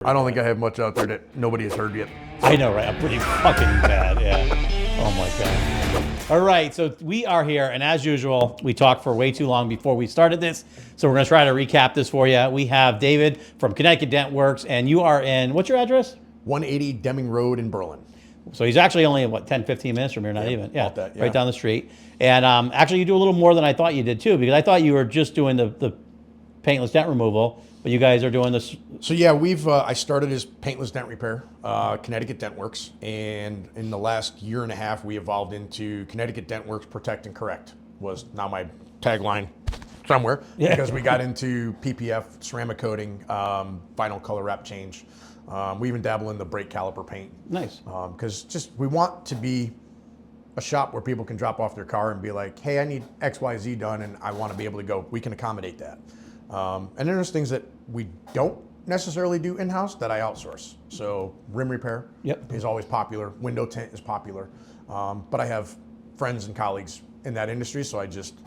I don't think I have much out there that nobody has heard yet. I know, right? I'm pretty fucking bad, yeah. Oh my God. All right, so we are here, and as usual, we talked for way too long before we started this, so we're gonna try to recap this for you. We have David from Connecticut Dent Worx, and you are in, what's your address? 180 Deming Road in Berlin. So he's actually only, what, 10, 15 minutes from here, not even? Yeah, about that, yeah. right down the street. And actually, you do a little more than I thought you did, too, because I thought you were just doing the paintless dent removal, but you guys are doing this. So yeah, I started as Paintless Dent Repair, Connecticut Dent Worx, and in the last year and a half, we evolved into Connecticut Dent Worx Protect and Correct was now my tagline somewhere, because we got into PPF, ceramic coating, vinyl color wrap change. We even dabble in the brake caliper paint. Nice. Because just we want to be a shop where people can drop off their car and be like, hey, I need X, Y, Z done, and I want to be able to go. We can accommodate that. And then there's things that we don't necessarily do in-house that I outsource. So rim repair is always popular. Window tint is popular. But I have friends and colleagues in that industry, so I just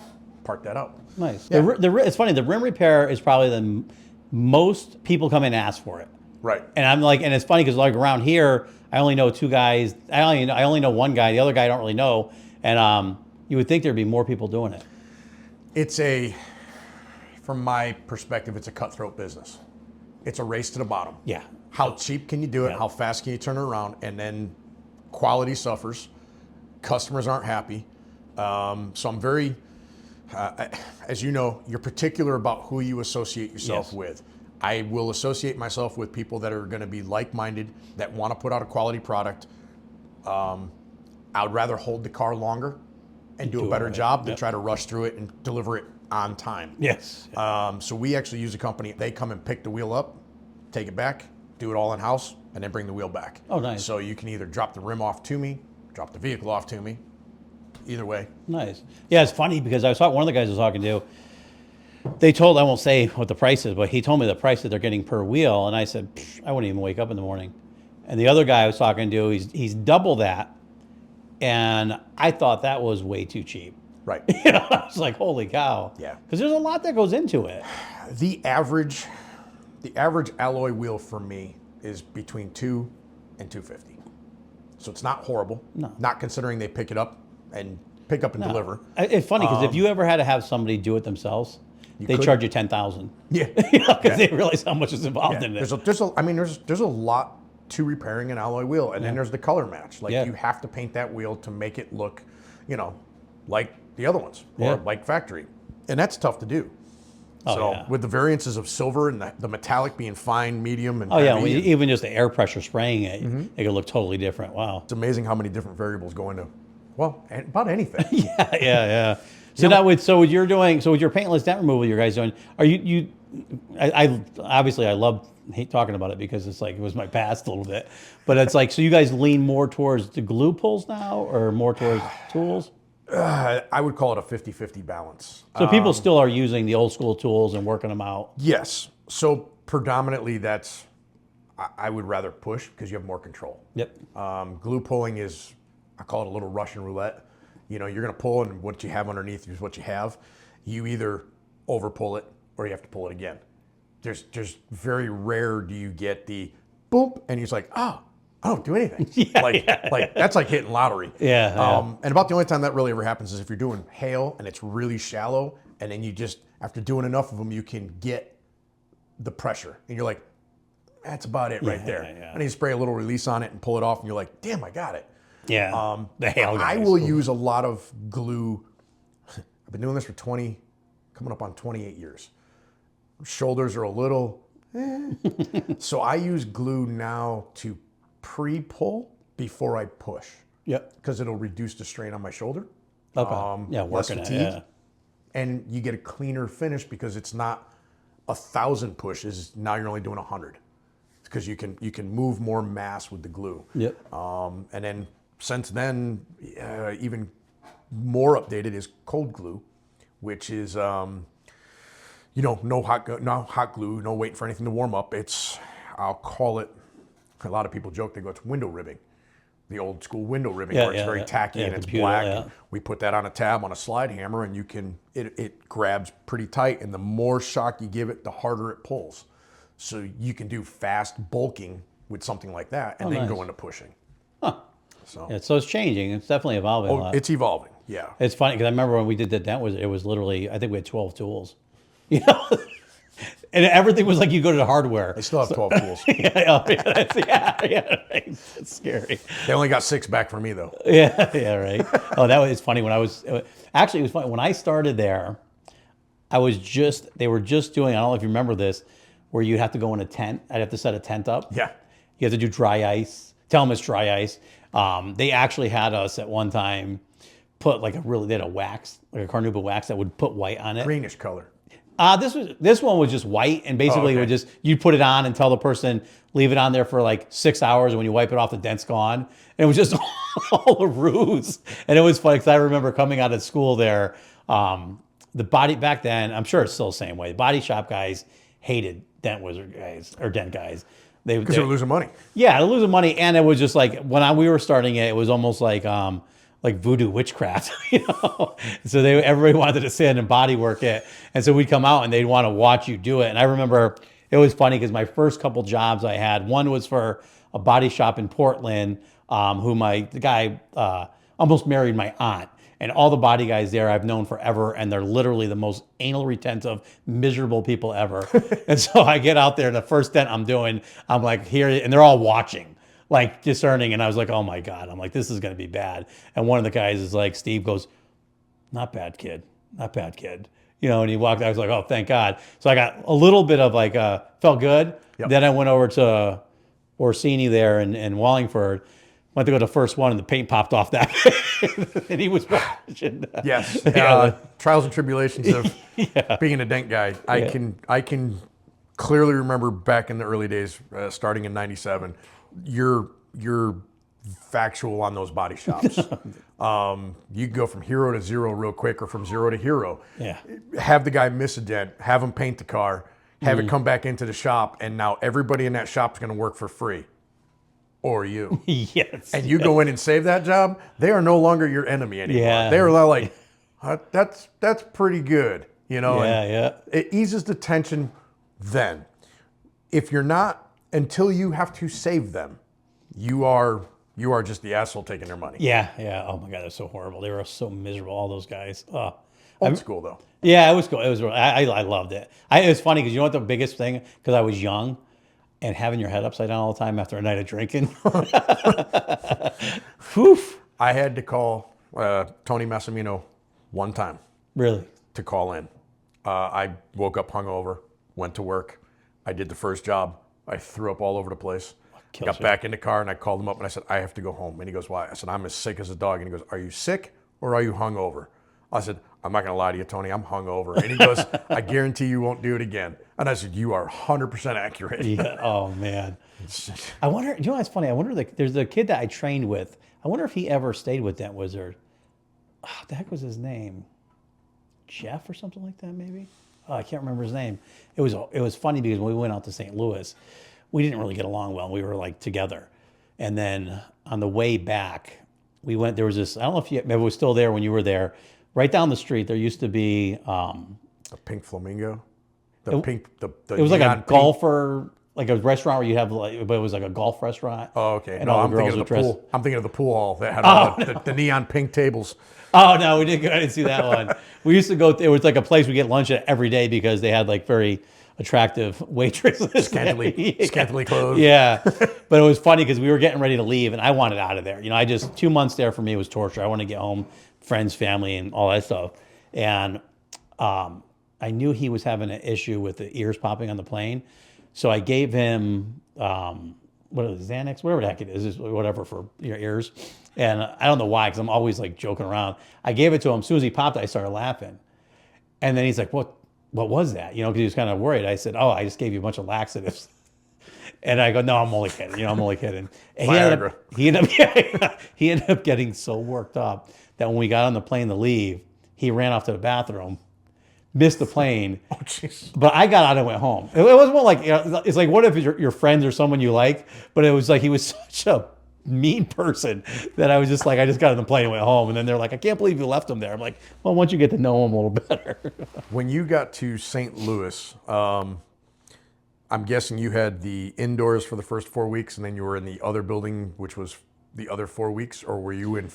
park that out. Nice. Yeah. It's funny, the rim repair is probably the most people come in and ask for it. Right. And I'm like, and it's funny because like around here, I only know two guys. I only know one guy. The other guy I don't really know. And you would think there'd be more people doing it. From my perspective, it's a cutthroat business. It's a race to the bottom. Yeah. How cheap can you do it? Yeah. How fast can you turn it around? And then quality suffers. Customers aren't happy. So I'm very, as you know, you're particular about who you associate yourself with. I will associate myself with people that are going to be like-minded, that want to put out a quality product. I would rather hold the car longer and do a better job than try to rush through it and deliver it on time. Yes. So we actually use a company. They come and pick the wheel up, take it back, do it all in-house, and then bring the wheel back. Oh, nice. So you can either drop the rim off to me, drop the vehicle off to me, either way. Nice. Yeah, it's funny because I saw one of the guys I was talking to, I won't say what the price is, but he told me the price that they're getting per wheel, and I said, I wouldn't even wake up in the morning. And the other guy I was talking to, he's double that, and I thought that was way too cheap. Right. I was like, holy cow. Yeah. Because there's a lot that goes into it. The average alloy wheel for me is between $200 and $250. So it's not horrible. No. Not considering they pick up and deliver. It's funny because if you ever had to have somebody do it themselves, they charge you $10,000. Yeah. Because they realize how much is involved in it. There's a lot to repairing an alloy wheel, and then there's the color match. Like you have to paint that wheel to make it look, like the other ones or like factory, and that's tough to do. With the variances of silver and the metallic being fine, medium, and heavy, even just the air pressure spraying it, it could look totally different. Wow, it's amazing how many different variables go into about anything. yeah. So with your paintless dent removal, you guys doing? Are you? I obviously hate talking about it because it's like it was my past a little bit, but it's like so you guys lean more towards the glue pulls now or more towards tools? I would call it a 50-50 balance. So people still are using the old school tools and working them out? Yes. So predominantly I would rather push because you have more control. Yep. Glue pulling is, I call it a little Russian roulette. You're going to pull and what you have underneath is what you have. You either over pull it or you have to pull it again. There's very rare do you get the boop and he's like, oh, I don't do anything. That's like hitting lottery. And about the only time that really ever happens is if you're doing hail and it's really shallow, and then you just, after doing enough of them, you can get the pressure. And you're like, that's about it right there. And you spray a little release on it and pull it off, and you're like, damn, I got it. Yeah. The hail guys. I will use a lot of glue. I've been doing this for coming up on 28 years. Shoulders are a little, So I use glue now to pre-pull before I push. Yep. Because it'll reduce the strain on my shoulder. Okay. Less fatigue. And you get a cleaner finish because it's not 1,000 pushes. Now you're only doing 100. Because you can move more mass with the glue. Yep. And then since then, even more updated is cold glue, which is no hot glue, no waiting for anything to warm up. I'll call it. A lot of people joke, they go, it's window ribbing. The old school window ribbing where it's very tacky and it's black. Yeah. We put that on a tab on a slide hammer and it grabs pretty tight, and the more shock you give it, the harder it pulls. So you can do fast bulking with something like that and then nice. go into pushing. Huh. So Yeah, so it's changing. It's definitely evolving a lot. it's evolving. Yeah. It's funny because I remember when we did the Dent Wizard, it was literally, I think we had 12 tools. You know? And everything was like you go to the hardware. They still have 12 tools. Yeah, right. It's scary. They only got 6 back for me though. Yeah, right. Oh, that was funny when I was, actually it was funny. When I started there, they were just doing, I don't know if you remember this, where you have to go in a tent. I'd have to set a tent up. Yeah. You have to do dry ice. Tell them it's dry ice. They actually had us at one time put they had a wax, like a carnauba wax that would put white on it. Greenish color. This one was just white, and basically you'd put it on and tell the person leave it on there for like 6 hours, and when you wipe it off, the dent's gone. And it was just all a ruse. And it was funny because I remember coming out of school there. The body back then, I'm sure it's still the same way. The body shop guys hated Dent Wizard guys or Dent guys. Because they're losing money. Yeah, they're losing money, and it was just like when we were starting it, it was almost like voodoo witchcraft, you know. So everybody wanted to sit and body work it, and so we'd come out and they'd want to watch you do it. And I remember it was funny because my first couple jobs I had, one was for a body shop in Portland, the guy almost married my aunt. And all the body guys there I've known forever, and they're literally the most anal retentive, miserable people ever. And so I get out there, and the first dent I'm doing, I'm like, here, and they're all watching, like discerning. And I was like, oh my God, I'm like, this is going to be bad. And one of the guys is like, Steve goes, not bad, kid, not bad, kid. You know, and he walked out, I was like, oh, thank God. So I got a little bit of felt good. Yep. Then I went over to Orsini there in Wallingford. Went to go to the first one, and the paint popped off that. And he was watching. Yes. Yeah. Trials and tribulations of being a dent guy. I can clearly remember back in the early days, starting in '97. You're factual on those body shops. You can go from hero to zero real quick, or from zero to hero. Yeah. Have the guy miss a dent, have him paint the car, have it come back into the shop, and now everybody in that shop is going to work for free. Or you. Yes. And you go in and save that job, they are no longer your enemy anymore. Yeah. They are like, that's pretty good. You know? Yeah. It eases the tension then. If you're not, until you have to save them, you are just the asshole taking their money. Yeah. Oh my God, that's so horrible. They were so miserable, all those guys. Old school though. Yeah, it was cool. It was. I loved it. It was funny because you know what the biggest thing, because I was young, and having your head upside down all the time after a night of drinking. Whew. I had to call Tony Massimino one time. Really? To call in. I woke up hungover, went to work. I did the first job. I threw up all over the place. Got back in the car, and I called him up and I said, I have to go home. And he goes, why? I said, I'm as sick as a dog. And he goes, are you sick or are you hungover? I said, I'm not going to lie to you, Tony. I'm hungover. And he goes, I guarantee you won't do it again. And I said, you are 100% accurate. Yeah. Oh, man. I wonder, you know what's funny? I wonder, there's a kid that I trained with. I wonder if he ever stayed with Dent Wizard. Oh, what the heck was his name? Jeff or something like that, maybe? Oh, I can't remember his name. It was funny because when we went out to St. Louis, we didn't really get along well. We were like together. And then on the way back, there was this, I don't know if maybe it was still there when you were there. Right down the street, there used to be a pink flamingo. It was like a golfer, like a restaurant where you have but it was like a golf restaurant. Oh, okay. And no, all I'm the thinking girls of the would dress. pool. I'm thinking of the pool hall that had the neon pink tables. Oh no, I didn't see that one. We used to go. It was like a place we get lunch at every day because they had like very attractive waitresses. Scantily clothed. Yeah, but it was funny because we were getting ready to leave, and I wanted out of there. You know, 2 months there for me was torture. I wanted to get home, friends, family, and all that stuff. And I knew he was having an issue with the ears popping on the plane, so I gave him what is it, Xanax, whatever the heck it is, whatever for your ears. And I don't know why, because I'm always like joking around. I gave it to him. As soon as he popped it, I started laughing. And then he's like, what was that? You know, because he was kind of worried. I said, oh, I just gave you a bunch of laxatives. And I go, no, I'm only kidding. You know, I'm only kidding. And he ended up getting so worked up that when we got on the plane to leave, he ran off to the bathroom, missed the plane. Oh, jeez. But I got out and went home. It wasn't more like, you know, it's like, what if your friends or someone you like? But it was like he was such a mean person that I was just like, I just got on the plane and went home. And then they're like, I can't believe you left him there. I'm like, well, once you get to know him a little better. When you got to St. Louis, I I'm guessing you had the indoors for the first 4 weeks, and then you were in the other building, which was the other 4 weeks, or were you in?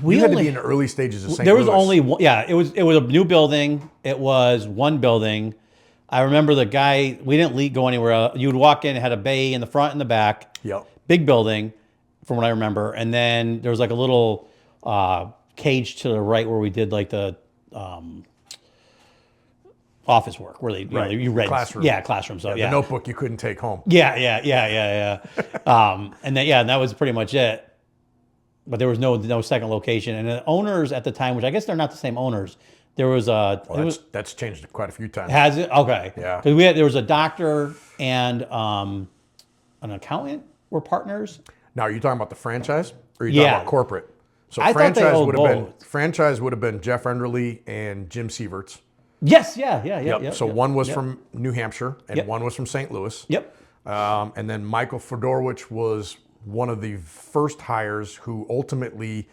You had to be in the early stages of St. There Louis. was only one, yeah. It was a new building. It was one building. I remember the guy. We didn't go anywhere. You would walk in. It had a bay in the front and the back. Yep. Big building, from what I remember. And then there was like a little cage to the right where we did like the office work, where you read classroom. Yeah, classroom. So The notebook you couldn't take home. Yeah. And that was pretty much it. But there was no second location. And the owners at the time, which I guess they're not the same owners, there was That's changed quite a few times. Has it? Okay. Yeah. Because there was a doctor and an accountant were partners. Now, are you talking about the franchise, or are you talking about corporate? So I thought they owned franchise would have been Jeff Enderle and Jim Sieverts. Yes. Yeah. So one was from New Hampshire, and one was from St. Louis. Yep. And then Michael Fedorowicz was one of the first hires who ultimately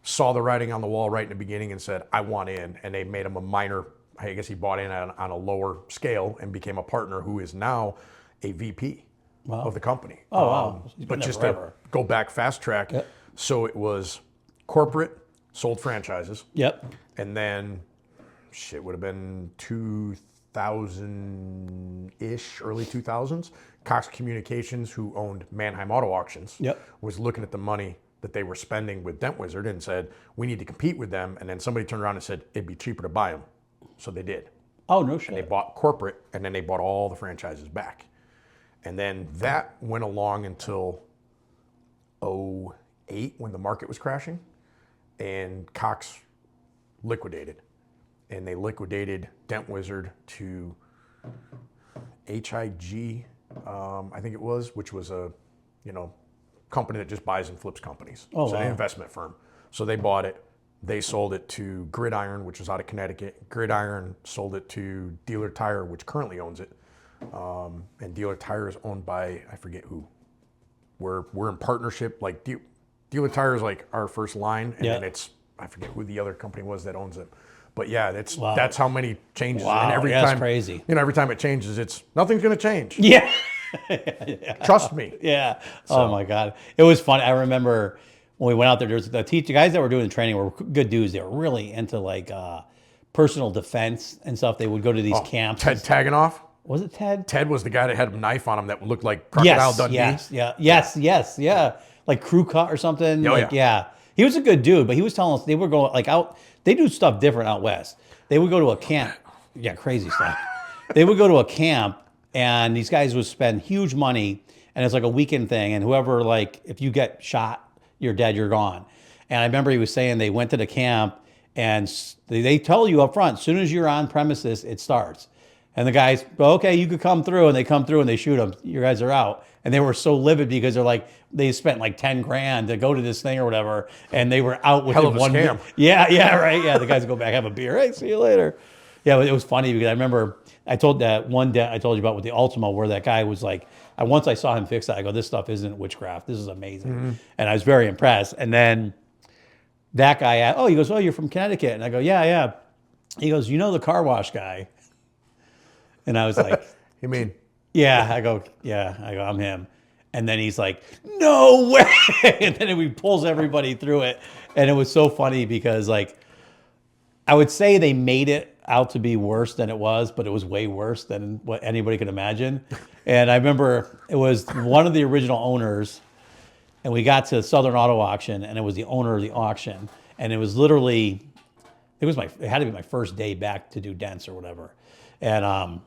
saw the writing on the wall right in the beginning and said, I want in. And they made him a minor, I guess he bought in on a lower scale and became a partner who is now a VP of the company. Oh, wow. But just to go back fast track, so it was corporate, sold franchises. Yep. And then, would have been 2000-ish, early 2000s. Cox Communications, who owned Mannheim Auto Auctions, was looking at the money that they were spending with Dent Wizard and said, we need to compete with them. And then somebody turned around and said, it'd be cheaper to buy them. So they did. Oh, no shit. And they bought corporate, and then they bought all the franchises back. And then that went along until 2008 when the market was crashing, and Cox liquidated. And they liquidated Dent Wizard to HIG, I think it was, which was a, company that just buys and flips companies. Oh, so wow. An investment firm. So they bought it. They sold it to Gridiron, which is out of Connecticut. Gridiron sold it to Dealer Tire, which currently owns it. And Dealer Tire is owned by, I forget who. We're in partnership. Like Dealer Tire is like our first line, and then I forget who the other company was that owns it. But yeah, that's how many changes. Wow, And every that's time, crazy. Every time it changes, it's nothing's going to change. Yeah. Trust me. Yeah. Oh my God. It was fun. I remember when we went out there, there was the guys that were doing the training were good dudes. They were really into like personal defense and stuff. They would go to these camps. Ted Taganoff? Was it Ted? Ted was the guy that had a knife on him that looked like Crocodile Dundee. Yes. Like crew cut or something. He was a good dude, but he was telling us they were going like out. They do stuff different out west. They would go to a camp. Yeah, crazy stuff. They would go to a camp, and these guys would spend huge money, and it's like a weekend thing. And whoever, like, if you get shot, you're dead, you're gone. And I remember he was saying they went to the camp, and they tell you up front, as soon as you're on premises, it starts. And the guys, okay, you could come through, and they come through and they shoot them. You guys are out. And they were so livid because they're like, they spent like 10 grand to go to this thing or whatever, and they were out with Hell of a scam. Yeah, right. Yeah, the guys go back, have a beer. Hey, see you later. Yeah, but it was funny because I remember I told that one day I told you about with the Ultima, where that guy was like, once I saw him fix that, I go, this stuff isn't witchcraft. This is amazing. Mm-hmm. And I was very impressed. And then that guy, he goes, oh, you're from Connecticut. And I go, yeah. He goes, you know the car wash guy? And I was like, you mean? Yeah. I go, I'm him. And then he's like, no way. And then he pulls everybody through it. And it was so funny because, like, I would say they made it out to be worse than it was, but it was way worse than what anybody could imagine. And I remember it was one of the original owners, and we got to Southern Auto Auction, and it was the owner of the auction. And it was literally, it had to be my first day back to do dents or whatever. And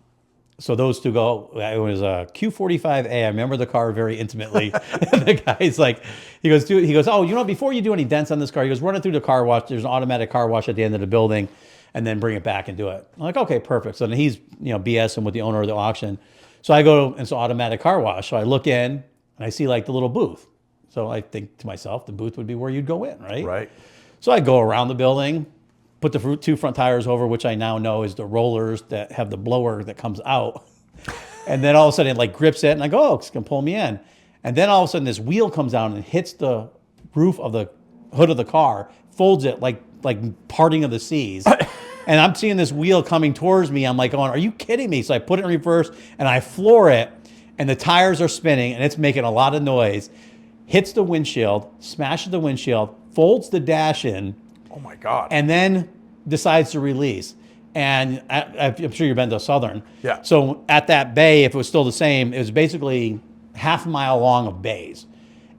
so those two go, it was a Q45A. I remember the car very intimately. And the guy's like, he goes, oh, before you do any dents on this car, he goes, run it through the car wash. There's an automatic car wash at the end of the building, and then bring it back and do it. I'm like, okay, perfect. So then he's, BSing with the owner of the auction. So I go, and it's automatic car wash. So I look in, and I see like the little booth. So I think to myself, the booth would be where you'd go in, right? Right. So I go around the building, put the two front tires over, which I now know is the rollers that have the blower that comes out. And then all of a sudden it like grips it, and I go, oh, it's gonna pull me in. And then all of a sudden this wheel comes down and hits the roof of the hood of the car, folds it like parting of the seas. And I'm seeing this wheel coming towards me. I'm like going, are you kidding me? So I put it in reverse and I floor it, and the tires are spinning and it's making a lot of noise. Hits the windshield, smashes the windshield, folds the dash in, Oh my God. and then decides to release. And I'm sure you've been to Southern. Yeah. So at that bay, if it was still the same, it was basically half a mile long of bays.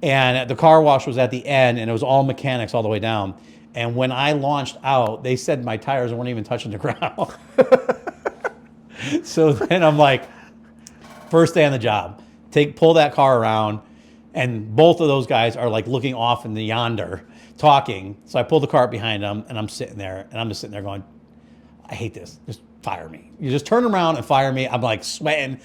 And the car wash was at the end, and it was all mechanics all the way down. And when I launched out, they said my tires weren't even touching the ground. So then I'm like, first day on the job, pull that car around, and both of those guys are like looking off in the yonder, talking. So I pull the cart behind them, and I'm sitting there, and I'm just sitting there going, I hate this. Just fire me. You just turn around and fire me. I'm like sweating.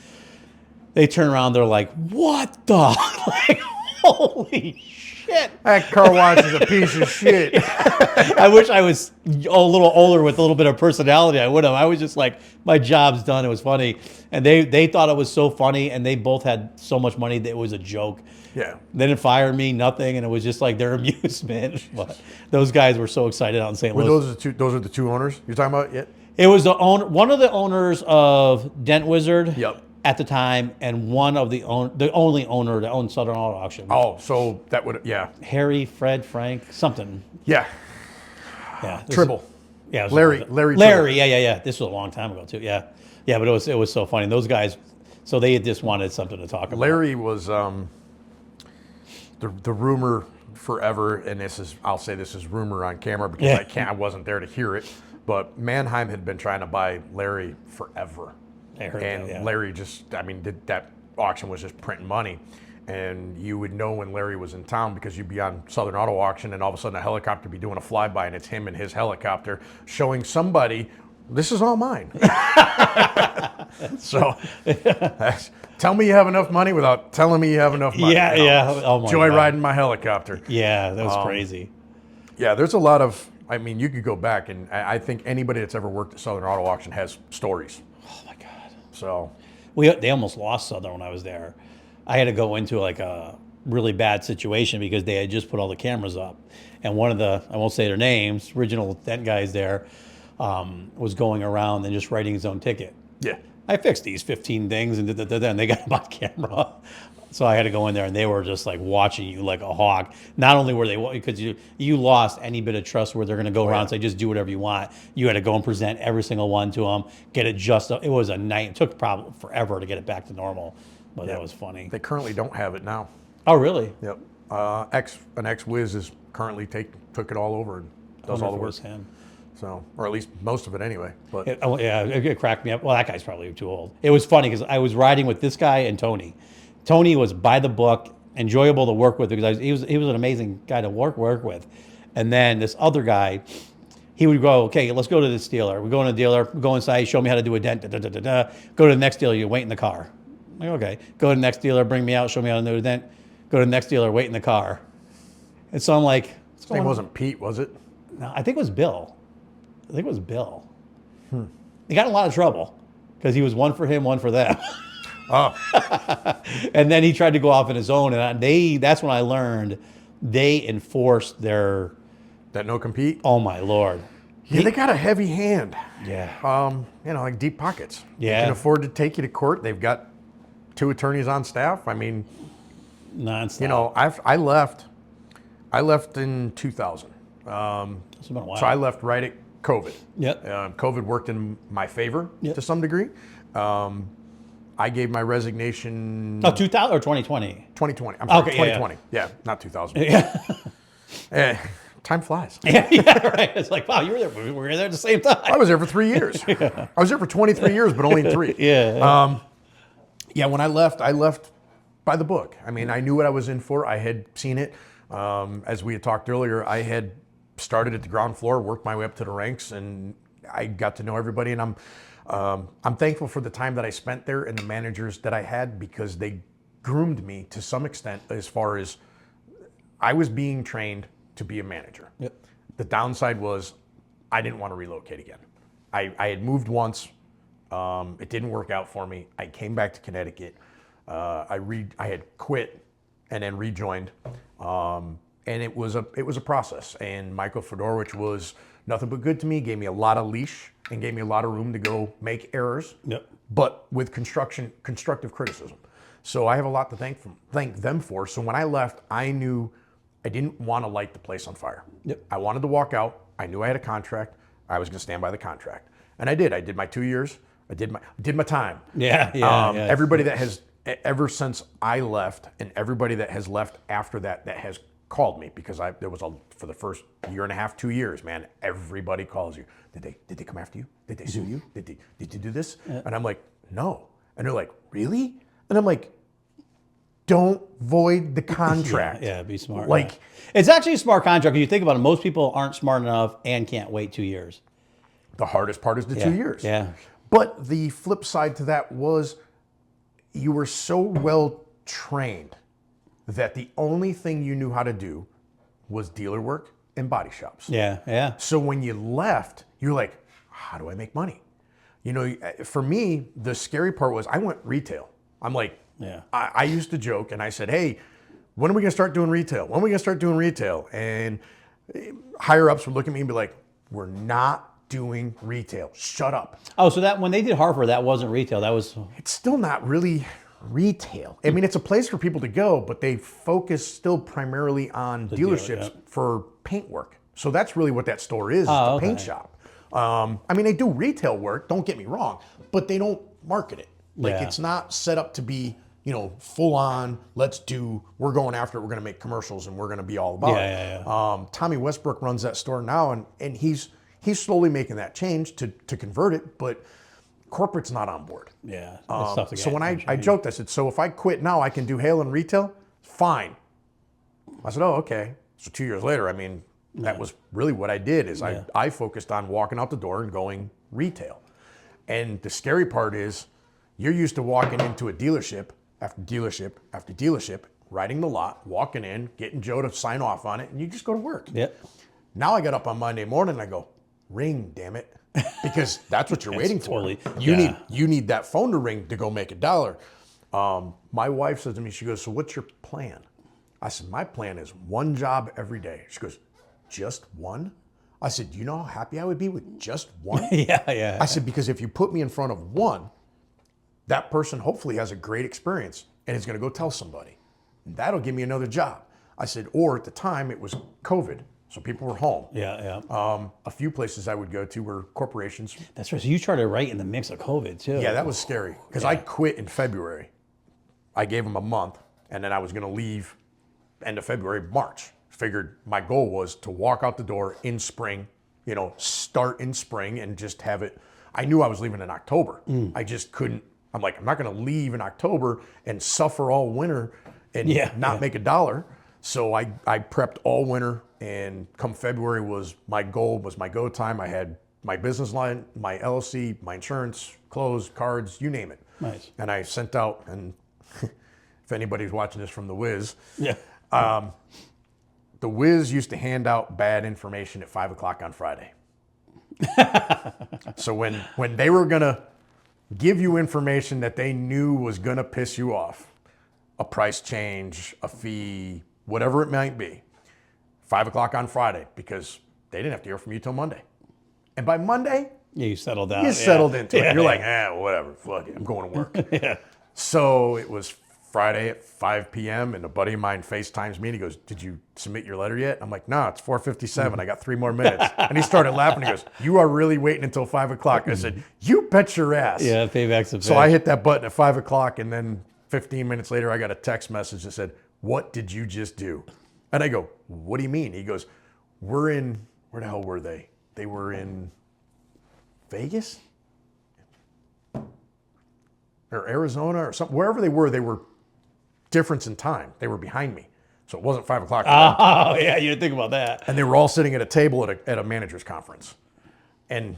They turn around. They're like, what the? Like, holy shit. That car wash is a piece of shit. I wish I was a little older with a little bit of personality. I would have. I was just like, my job's done. It was funny. And they thought it was so funny, and they both had so much money that it was a joke. Yeah. They didn't fire me, nothing, and it was just like their amusement. But those guys were so excited out in St. Were Louis. those are the two owners you're talking about? Yeah. It was one of the owners of Dent Wizard Yep. at the time, and one of the only owner that owned Southern Auto Auction. Oh, so that would, yeah. Harry, Fred, Frank, something. Yeah. Yeah. Tribble. Yeah. It was Larry Tribble. Yeah. This was a long time ago too. Yeah. Yeah, but it was so funny. Those guys, so they just wanted something to talk about. Larry was the rumor forever, and I'll say this is rumor on camera because I wasn't there to hear it, but Mannheim had been trying to buy Larry forever. I heard And that, yeah. Larry that auction was just printing money. And you would know when Larry was in town because you'd be on Southern Auto Auction, and all of a sudden a helicopter would be doing a flyby, and it's him and his helicopter showing somebody, this is all mine. So tell me you have enough money without telling me you have enough money. Yeah, you know? yeah. Oh my God. Joyriding my helicopter. Yeah, that was crazy. Yeah, there's a lot of, I mean, you could go back, and I think anybody that's ever worked at Southern Auto Auction has stories. Oh my God. So They almost lost Southern when I was there. I had to go into like a really bad situation because they had just put all the cameras up. And one of the, I won't say their names, original Dent guys there, was going around and just writing his own ticket. yeah. I fixed these 15 things and and they got them on camera. So I had to go in there, and they were just like watching you like a hawk. Not only were they, because you lost any bit of trust where they're going to go around and say, just do whatever you want. You had to go and present every single one to them, get it just, it was a night. It took probably forever to get it back to normal, but that was funny. They currently don't have it now. Oh, really? Yep. An ex-Wiz is currently took it all over and does all the work. Him. So, or at least most of it anyway. But It cracked me up. Well, that guy's probably too old. It was funny because I was riding with this guy and Tony. Tony was by the book, enjoyable to work with because he was an amazing guy to work with. And then this other guy, he would go, okay, let's go to this dealer. We go in a dealer, go inside, show me how to do a dent. Go to the next dealer, you wait in the car. I'm like, okay. Go to the next dealer, bring me out, show me how to do a dent. Go to the next dealer, wait in the car. And so I'm like, his name wasn't Pete, was it? No, I think it was Bill. He got in a lot of trouble because he was one for him, one for them. Oh. And then he tried to go off on his own, and that's when I learned they enforced their... That no compete? Oh, my Lord. Yeah, they got a heavy hand. Yeah. Like deep pockets. Yeah. They can afford to take you to court. They've got 2 attorneys on staff. I mean, Nonstop. I left in 2000. It's been a while. So I left right at COVID. Yep. COVID worked in my favor Yep. to some degree. I gave my resignation. Oh, 2000 or 2020? 2020. I'm sorry, Okay, 2020. Yeah, not 2000. Yeah. Time flies. Yeah, right. It's like, wow, you were there. We were there at the same time. I was there for 3 years. I was there for 23 years, but only 3. Yeah. When I left by the book. I mean, I knew what I was in for. I had seen it. As we had talked earlier, I had started at the ground floor, worked my way up to the ranks, and I got to know everybody. And I'm thankful for the time that I spent there and the managers that I had because they groomed me to some extent as far as I was being trained to be a manager. Yep. The downside was I didn't want to relocate again. I had moved once. It didn't work out for me. I came back to Connecticut. I had quit and then rejoined. And it was a process. And Michael Fedorowicz was nothing but good to me, gave me a lot of leash, and gave me a lot of room to go make errors, Yep. but with constructive criticism. So I have a lot to thank them for. So when I left, I knew I didn't want to light the place on fire. Yep. I wanted to walk out. I knew I had a contract. I was going to stand by the contract. And I did. I did my 2 years. I did my time. Yeah. Everybody that has, ever since I left, and everybody that has left after that has called me, because for the first year and a half, 2 years, man, everybody calls you. Did they come after you? Did they sue you? Did you do this? Yeah. And I'm like, no. And they're like, really? And I'm like, don't void the contract. Yeah, be smart. Like, it's actually a smart contract. If you think about it, most people aren't smart enough and can't wait 2 years. The hardest part is the 2 years. Yeah. But the flip side to that was you were so well trained that the only thing you knew how to do was dealer work and body shops. Yeah. So when you left, you're like, how do I make money? You know, for me, the scary part was I went retail. I'm like, I used to joke and I said, hey, when are we going to start doing retail? When are we going to start doing retail? And higher ups would look at me and be like, we're not doing retail. Shut up. Oh, so that when they did Hartford, that wasn't retail. That was. It's still not really retail. I mean, it's a place for people to go, but they focus still primarily on dealerships for paint work. So that's really what that store is, the paint shop. I mean, they do retail work, don't get me wrong, but they don't market it. Like, it's not set up to be, you know, full on, we're going after it, we're going to make commercials and we're going to be all about it. Tommy Westbrook runs that store now, and he's slowly making that change to convert it, but corporate's not on board. Yeah. So when I joked, I said, so if I quit now, I can do hail and retail? Fine. I said, oh, okay. So 2 years later, I mean, that was really what I did is I focused on walking out the door and going retail. And the scary part is you're used to walking into a dealership after dealership after dealership, riding the lot, walking in, getting Joe to sign off on it, and you just go to work. Yep. Now I got up on Monday morning and I go, ring, damn it. Because that's what you're waiting for. You need that phone to ring to go make $1. My wife says to me, she goes, so what's your plan? I said, my plan is one job every day. She goes, just one? I said, do you know how happy I would be with just one? Yeah. I said, because if you put me in front of one, that person hopefully has a great experience and is going to go tell somebody. And that'll give me another job. I said, or at the time it was COVID. So people were home. Yeah. A few places I would go to were corporations. That's right. So you started right in the mix of COVID too. Yeah, that was scary because I quit in February. I gave them a month, and then I was going to leave end of February, March. Figured my goal was to walk out the door in spring, you know, start in spring and just have it. I knew I was leaving in October. I just couldn't. I'm like, I'm not going to leave in October and suffer all winter and not make $1. So I prepped all winter, and come February was my goal, was my go time. I had my business line, my LLC, my insurance, clothes, cards, you name it. Nice. And I sent out, and if anybody's watching this from The Wiz, The Wiz used to hand out bad information at 5 o'clock on Friday. So when they were going to give you information that they knew was going to piss you off, a price change, a fee, whatever it might be, 5 o'clock on Friday, because they didn't have to hear from you till Monday. And by Monday, you settled down. You settled into it. You're like, whatever, fuck it, I'm going to work. So it was Friday at 5 p.m. and a buddy of mine FaceTimes me and he goes, did you submit your letter yet? I'm like, no, it's 4:57. I got 3 more minutes. And he started laughing. He goes, you are really waiting until 5 o'clock. I said, you bet your ass. Yeah, payback's a bitch. So I hit that button at 5 o'clock, and then 15 minutes later, I got a text message that said, what did you just do? And I go, what do you mean? He goes, where the hell were they? They were in Vegas? Or Arizona or something. Wherever they were difference in time. They were behind me. So it wasn't 5 o'clock. Oh, yeah, you didn't think about that. And they were all sitting at a table at a manager's conference. And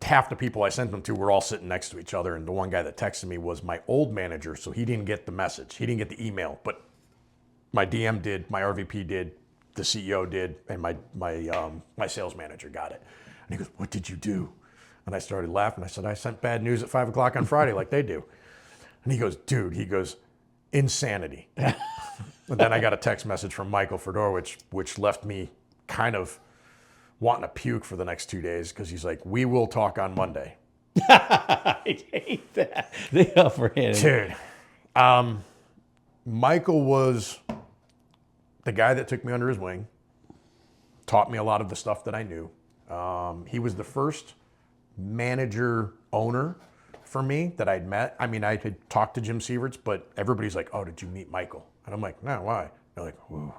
half the people I sent them to were all sitting next to each other. And the one guy that texted me was my old manager, so he didn't get the message. He didn't get the email. But my DM did, my RVP did, the CEO did, and my sales manager got it. And he goes, what did you do? And I started laughing. I said, I sent bad news at 5 o'clock on Friday like they do. And he goes, dude, insanity. And then I got a text message from Michael Fedorowicz, which left me kind of wanting to puke for the next 2 days because he's like, we will talk on Monday. I hate that. They overhit it. Dude, Michael was the guy that took me under his wing, taught me a lot of the stuff that I knew. He was the first manager owner for me that I'd met. I mean, I had talked to Jim Sieverts, but everybody's like, oh, did you meet Michael? And I'm like, no, why? They're like,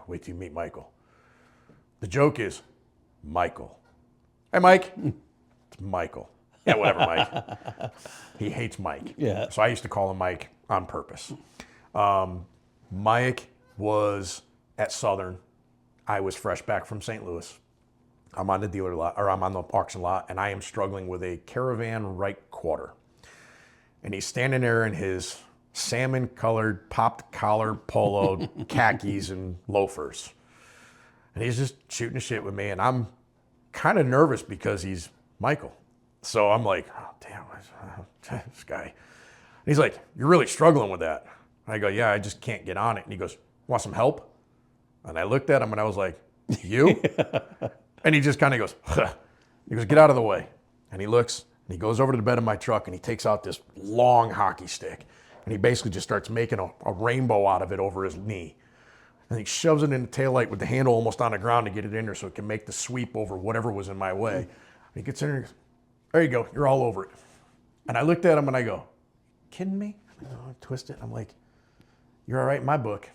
wait till you meet Michael. The joke is, Michael. Hey, Mike. It's Michael. Yeah, whatever, Mike. He hates Mike. Yeah. So I used to call him Mike on purpose. Mike was at Southern. I was fresh back from St. Louis. I'm on the dealer lot, or I'm on the auction lot, and I am struggling with a Caravan right quarter. And he's standing there in his salmon-colored, popped collar polo, khakis, and loafers. And he's just shooting the shit with me, and I'm kind of nervous because he's Michael. So I'm like, oh, damn, this guy. And he's like, you're really struggling with that. And I go, yeah, I just can't get on it. And he goes, want some help? And I looked at him, and I was like, you? And he just kind of goes, huh. He goes, get out of the way. And he looks, and he goes over to the bed of my truck, and he takes out this long hockey stick. And he basically just starts making a rainbow out of it over his knee. And he shoves it in the taillight with the handle almost on the ground to get it in there so it can make the sweep over whatever was in my way. And he gets in there and goes, there you go, you're all over it. And I looked at him and I go, kidding me? I twist it. I'm like, you're all right in my book.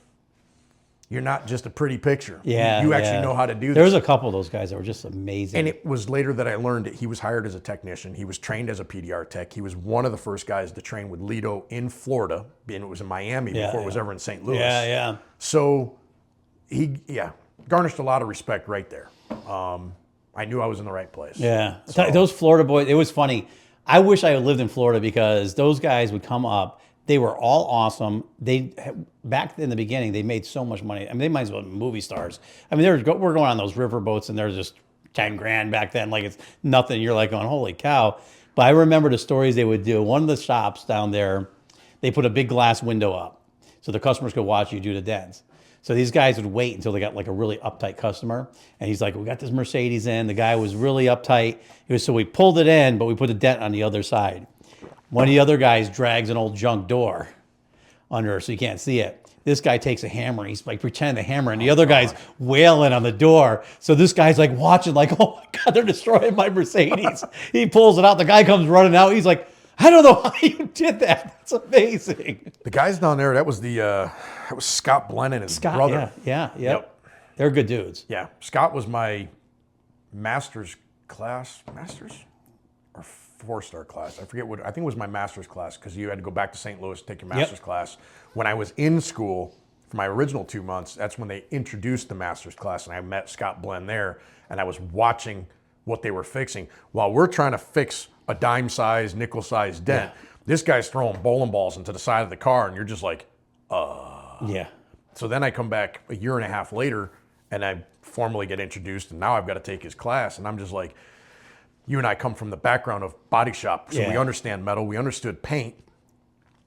You're not just a pretty picture. Yeah, You actually know how to do this. There was a couple of those guys that were just amazing. And it was later that I learned that he was hired as a technician. He was trained as a PDR tech. He was one of the first guys to train with Lido in Florida, and it was in Miami before it was ever in St. Louis. Yeah. So he, garnished a lot of respect right there. I knew I was in the right place. Yeah. So, Those Florida boys, it was funny. I wish I had lived in Florida because those guys would come up. They were all awesome. Back in the beginning, they made so much money. I mean, they might as well be movie stars. I mean, we're going on those river boats, and they're just 10 grand back then. Like, it's nothing. You're like going, holy cow. But I remember the stories they would do. One of the shops down there, they put a big glass window up so the customers could watch you do the dents. So these guys would wait until they got like a really uptight customer. And he's like, we got this Mercedes in. The guy was really uptight. So we pulled it in, but we put a dent on the other side. One of the other guys drags an old junk door under so you can't see it. This guy takes a hammer. He's like pretending to hammer, and the other guy's wailing on the door. So this guy's like watching, like, oh my God, they're destroying my Mercedes. He pulls it out. The guy comes running out. He's like, I don't know how you did that. That's amazing. the guys down there, that was Scott Blenn and his brother. Yeah. Yep. They're good dudes. Yeah, Scott was my master's or 4-star class. I forget I think it was my master's class because you had to go back to St. Louis to take your master's class. When I was in school for my original 2 months, that's when they introduced the master's class, and I met Scott Blenn there, and I was watching what they were fixing while we're trying to fix a dime-sized, nickel-sized dent. Yeah. This guy's throwing bowling balls into the side of the car, and you're just like, Yeah. So then I come back a year and a half later, and I formally get introduced, and now I've got to take his class, and I'm just like, you and I come from the background of body shop, so we understand metal, we understood paint.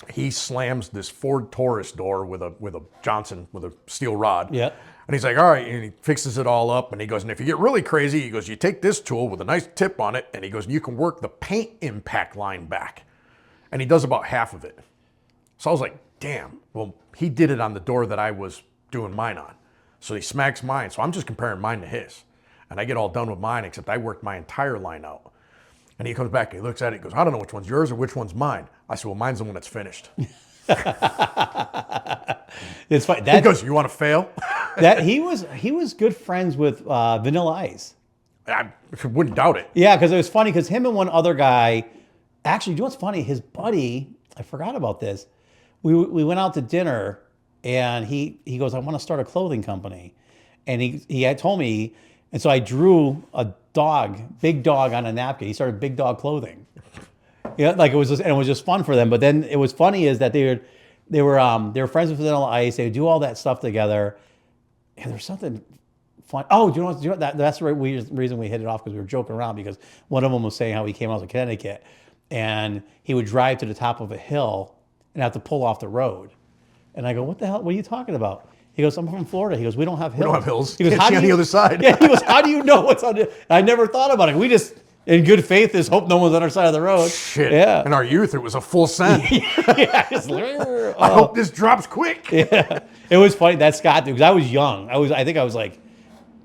He slams this Ford Taurus door with a Johnson, with a steel rod. Yeah. And he's like, all right, and he fixes it all up, and he goes, and if you get really crazy, he goes, you take this tool with a nice tip on it, and he goes, you can work the paint impact line back. And he does about half of it. So I was like, damn, well, he did it on the door that I was doing mine on. So he smacks mine, so I'm just comparing mine to his. And I get all done with mine, except I worked my entire line out. And he comes back, and he looks at it, he goes, I don't know which one's yours or which one's mine. I said, well, mine's the one that's finished. It's funny. He goes, you want to fail? He was good friends with Vanilla Ice. I wouldn't doubt it. Yeah, because it was funny because him and one other guy, actually, you know what's funny? His buddy, I forgot about this. We went out to dinner, and he goes, I want to start a clothing company. And he had told me, and so I drew a dog, big dog on a napkin. He started Big Dog Clothing. Yeah, like it was just fun for them. But then it was funny is that they were friends with Vanilla Ice. They would do all that stuff together. And there's something fun. Oh, do you know that's the reason we hit it off, because we were joking around, because one of them was saying how he came out of Connecticut and he would drive to the top of a hill and have to pull off the road. And I go, what the hell? What are you talking about? He goes, I'm from Florida. He goes, we don't have hills. We don't have hills. He goes, Can't how see do on you, the other side. Yeah, he goes, how do you know what's on the, I never thought about it. We just, in good faith, just hope no one's on our side of the road. Shit. Yeah. In our youth, it was a full send. Yeah, just, I hope this drops quick. Yeah. It was funny, that Scott, because I was young. I think I was like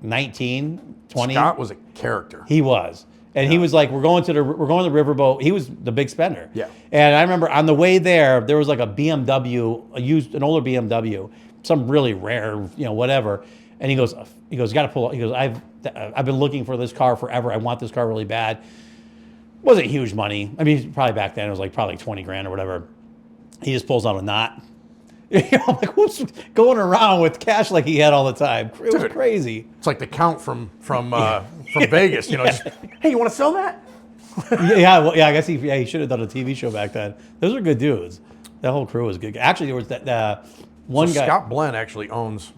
19, 20. Scott was a character. He was. And he was like, we're going to the riverboat. He was the big spender. Yeah. And I remember on the way there was like a BMW, an older BMW, some really rare, whatever. And he goes, you got to pull up. He goes, I've been looking for this car forever. I want this car really bad. Wasn't huge money. I mean, probably back then it was like probably 20 grand or whatever. He just pulls out a knot. I'm like, who's going around with cash like he had all the time? It was crazy. It's like the Count from Vegas. Just, hey, you want to sell that? I guess he should have done a TV show back then. Those were good dudes. That whole crew was good. Actually, there was that one guy. Scott Blenn actually owns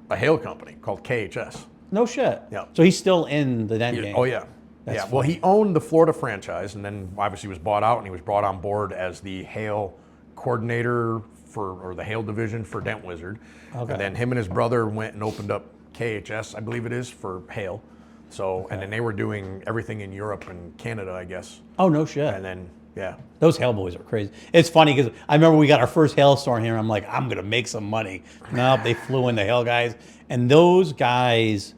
a hail company called KHS. No shit. Yeah. So he's still in the Dent game. Oh yeah. That's Well, he owned the Florida franchise, and then obviously was bought out, and he was brought on board as the hail coordinator or the hail division for Dent Wizard. Okay. And then him and his brother went and opened up KHS, I believe it is, for hail. So, and then they were doing everything in Europe and Canada, I guess. Oh, no shit. And then, yeah. Those hail boys are crazy. It's funny because I remember we got our first hailstorm here. And I'm like, I'm going to make some money. No, they flew in the hail guys. And those guys,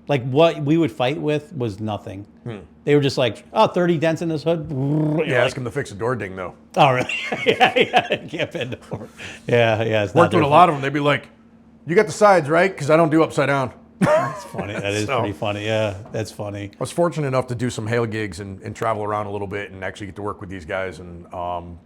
like what we would fight with was nothing. They were just like, 30 dents in this hood. Yeah, ask him to fix a door ding, though. Oh, really? yeah. Can't bend over. Yeah. It's Worked with a lot of them. They'd be like, you got the sides, right? Because I don't do upside down. That's funny. That is pretty funny. Yeah, that's funny. I was fortunate enough to do some hail gigs and travel around a little bit and actually get to work with these guys. And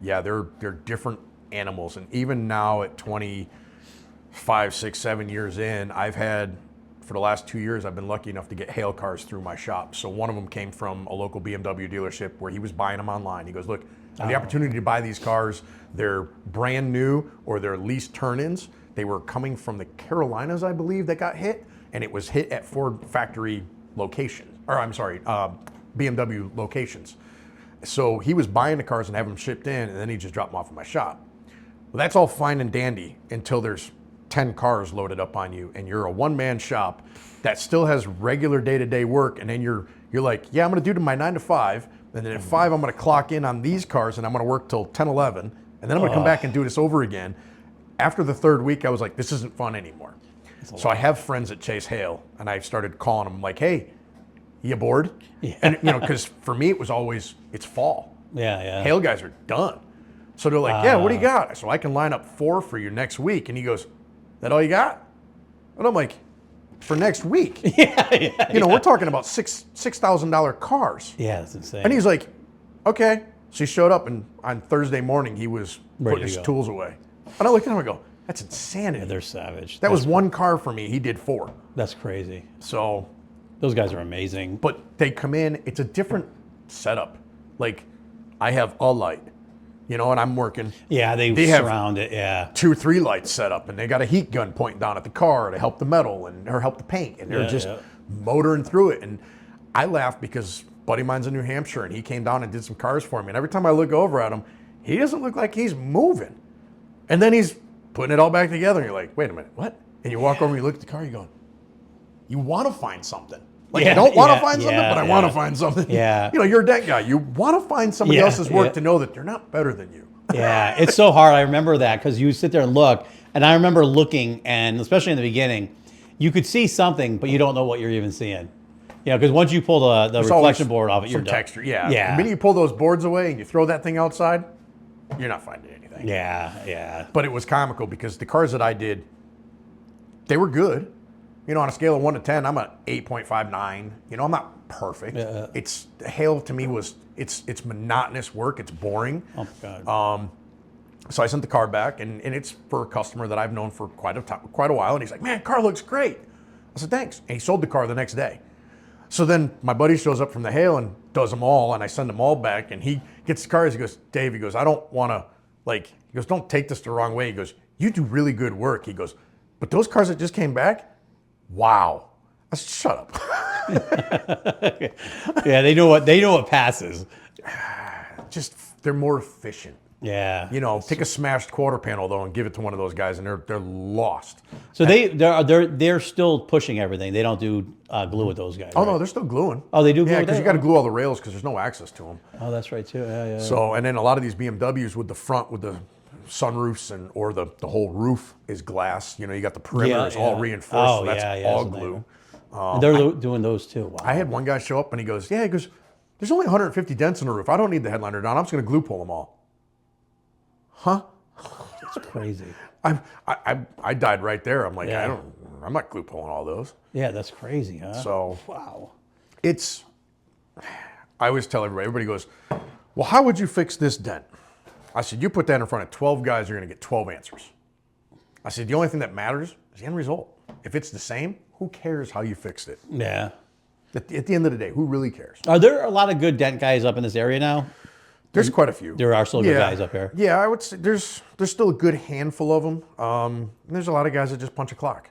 they're different animals. And even now at 25, 6, 7 years in, I've had, for the last 2 years, I've been lucky enough to get hail cars through my shop. So one of them came from a local BMW dealership where he was buying them online. He goes, look, I have the opportunity to buy these cars. They're brand new or they're leased turn-ins. They were coming from the Carolinas, I believe, that got hit. And it was hit at Ford factory locations, BMW locations. So he was buying the cars and having them shipped in, and then he just dropped them off at my shop. Well, that's all fine and dandy until there's 10 cars loaded up on you, and you're a one-man shop that still has regular day-to-day work, and then you're like, yeah, I'm gonna do my 9 to 5, and then at 5, I'm gonna clock in on these cars, and I'm gonna work till 10, 11, and then I'm gonna come back and do this over again. After the third week, I was like, this isn't fun anymore. So I have friends that chase hail, and I started calling them like, hey, you bored? Yeah. And, because for me, it was always, it's fall. Yeah. Hail guys are done. So they're like, yeah, what do you got? So I can line up 4 for you next week. And he goes, that all you got? And I'm like, for next week? We're talking about $6,000 cars. Yeah, that's insane. And he's like, okay. So he showed up, and on Thursday morning, he was Ready putting to his go. tools away. And I looked at him and go, that's insanity. Yeah, they're savage. That was one car for me. He did 4. That's crazy. So, Those guys are amazing. but they come in, it's a different setup. Like, I have a light, and I'm working Yeah, they have surround it. Yeah. 2 or 3 lights set up, and they got a heat gun pointing down at the car to help the metal or help the paint, and they're just motoring through it. And I laugh because a buddy of mine's in New Hampshire, and he came down and did some cars for me. And every time I look over at him, he doesn't look like he's moving. And then he's putting it all back together, and you're like, wait a minute, what? And you walk over and you look at the car, you're going, you want to find something. Like, I don't want to find something, but I want to find something. Yeah. You're a dent guy. You want to find somebody else's work to know that they're not better than you. Yeah, it's so hard. I remember that because you sit there and look, and I remember looking, and especially in the beginning, you could see something, but you don't know what you're even seeing. Because once you pull the reflection board off it, you're some done. texture. Yeah. Yeah. The minute you pull those boards away and you throw that thing outside, you're not finding anything. Yeah. But it was comical because the cars that I did, they were good. On a scale of 1 to 10, I'm at 8.59. I'm not perfect. It's hail to me it's monotonous work. It's boring. Oh my God. So I sent the car back, and it's for a customer that I've known for quite a while. And he's like, man, car looks great. I said, thanks. And he sold the car the next day. So then my buddy shows up from the hail and does them all, and I send them all back. And he gets the cars. He goes, Dave, he goes, I don't want to, he goes, don't take this the wrong way. He goes, you do really good work. He goes, but those cars that just came back, wow. I said, shut up. Yeah, they know what passes. Just, they're more efficient. Yeah. You know, take a smashed quarter panel though and give it to one of those guys, and they're lost. So they're still pushing everything. They don't do glue with those guys. Oh right? no, they're still gluing. Oh, they do glue Yeah, with because that? you got to glue all the rails because there's no access to them. Oh, that's right too. Yeah, yeah. So, and then a lot of these BMWs with the front with the sunroofs or the whole roof is glass. You know, you got the perimeter is all reinforced, so that's all glue. And they're doing those too. Wow. I had one guy show up and he goes, there's only 150 dents in the roof. I don't need the headliner down. I'm just going to glue pull them all. Huh? That's crazy. I died right there. I'm like, Yeah. I'm not glue pulling all those. Yeah, that's crazy, huh? So wow. I always tell everybody goes, well, how would you fix this dent? I said, you put that in front of 12 guys, you're going to get 12 answers. I said, the only thing that matters is the end result. If it's the same, who cares how you fixed it? Yeah. At the end of the day, who really cares? Are there a lot of good dent guys up in this area now? There's quite a few. There are still good guys up here. Yeah, I would say there's still a good handful of them. And there's a lot of guys that just punch a clock.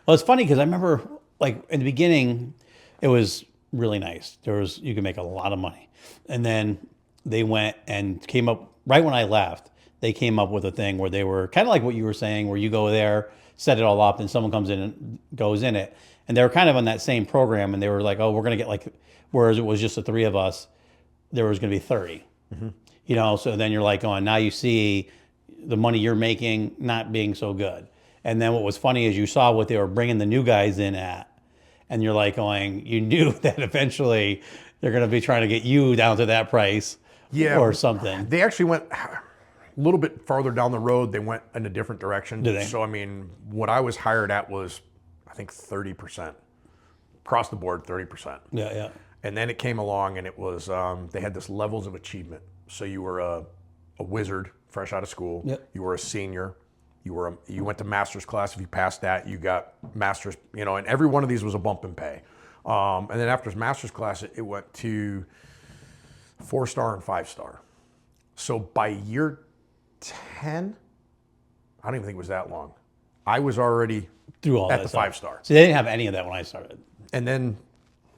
Well, it's funny because I remember, like in the beginning, it was really nice. You could make a lot of money, and then they went and came up right when I left. They came up with a thing where they were kind of like what you were saying, where you go there, set it all up, and someone comes in and goes in it. And they were kind of on that same program, and they were like, "Oh, we're gonna get like," whereas it was just the three of us, there was gonna be 30. Mm-hmm. You know, so then you're like, "Oh, now you see the money you're making not being so good." And then what was funny is you saw what they were bringing the new guys in at, and you're like going, you knew that eventually they're going to be trying to get you down to that price, or something. They actually went a little bit farther down the road. They went in a different direction. Did they? So I mean, what I was hired at was, I think 30% across the board, 30%. Yeah, yeah. And then it came along, and it was they had this levels of achievement. So you were a wizard, fresh out of school. Yep. You were a senior. You went to master's class. If you passed that, you got master's. You know, and every one of these was a bump in pay. And then after his master's class, it went to 4-star and 5-star. So by year 10, I don't even think it was that long. I was already Through all at that the stuff. 5-star. So they didn't have any of that when I started. And then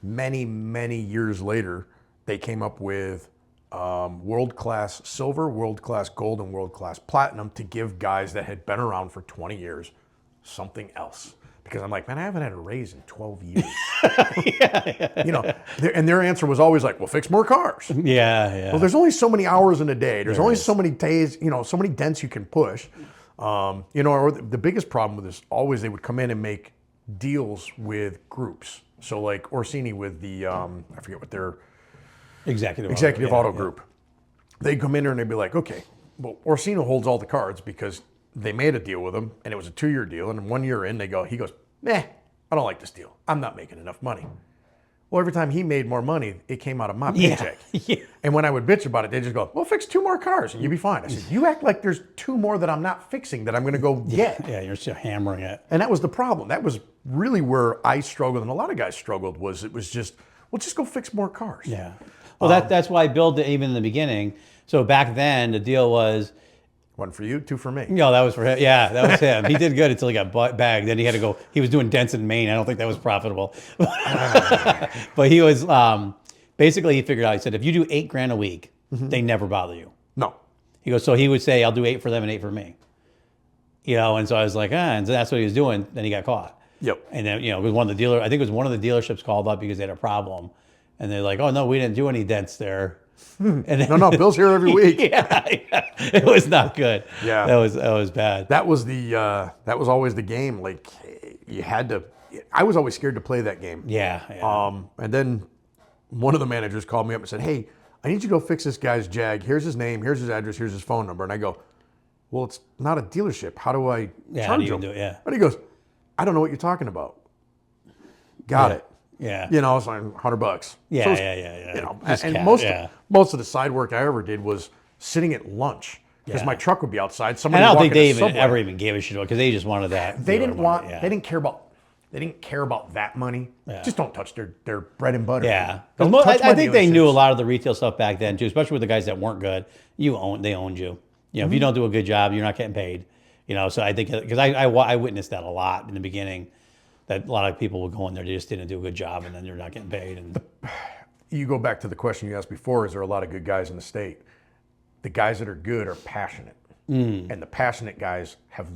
many, many years later, they came up with world-class silver, world-class gold, and world-class platinum to give guys that had been around for 20 years something else. Because I'm like, man, I haven't had a raise in 12 years. You know, their answer was always like, well, fix more cars. Yeah, yeah. Well, there's only so many hours in a day. There's only so many days, you know, so many dents you can push. You know, or the biggest problem with this, always they would come in and make deals with groups. So like Orsini with the, I forget what their executive auto group. They'd come in there and they'd be like, okay, well, Orsino holds all the cards because they made a deal with him and it was a 2-year deal. And 1 year in, he goes, I don't like this deal. I'm not making enough money. Well, every time he made more money, it came out of my paycheck. Yeah. And when I would bitch about it, they just go, well, fix 2 more cars and you'll be fine. I said, you act like there's 2 more that I'm not fixing that I'm going to go get. Yeah, you're still hammering it. And that was the problem. That was really where I struggled and a lot of guys struggled it was just, well, just go fix more cars. Yeah. Well, that's why I built it even in the beginning. So back then, the deal was, 1 for you, 2 for me. no, that was for him. Yeah, that was him. He did good until he got bagged. Then he had to go. He was doing dents in Maine. I don't think that was profitable. But he was basically he figured out. He said, if you do $8,000 a week, they never bother you. No. He goes. So he would say, I'll do 8 for them and 8 for me. You know, and so I was like, and so that's what he was doing. Then he got caught. Yep. And then it was one of the I think it was one of the dealerships called up because they had a problem, and they're like, oh no, we didn't do any dents there. And then, No, Bill's here every week. yeah, it was not good. Yeah. that was bad. That was always the game. Like you had to. I was always scared to play that game. Yeah. And then one of the managers called me up and said, "Hey, I need you to go fix this guy's Jag. Here's his name. Here's his address. Here's his phone number." And I go, "Well, it's not a dealership. How do I how do charge you him?" do it? Yeah. And he goes, "I don't know what you're talking about." Got it. Yeah. You know, it's like $100. Yeah, So yeah. You know, Just and cash, most of the side work I ever did was sitting at lunch because Yeah. my truck would be outside. Somebody And I don't would think walk they in the ever subway. even gave a shit because they just wanted that. They dealer didn't wanted want. it, They didn't care about. They didn't care about that money. Yeah. Just don't touch their bread and butter. Yeah. Don't I touch my think they knew a dealerships. lot of the retail stuff back then too, especially with the guys that weren't good. They owned you. You know, if you don't do a good job, you're not getting paid. You know, so I think because I witnessed that a lot in the beginning. That a lot of people would go in there, they just didn't do a good job, and then they're not getting paid. And You go back to the question you asked before: is there a lot of good guys in the state? the guys that are good are passionate. And the passionate guys have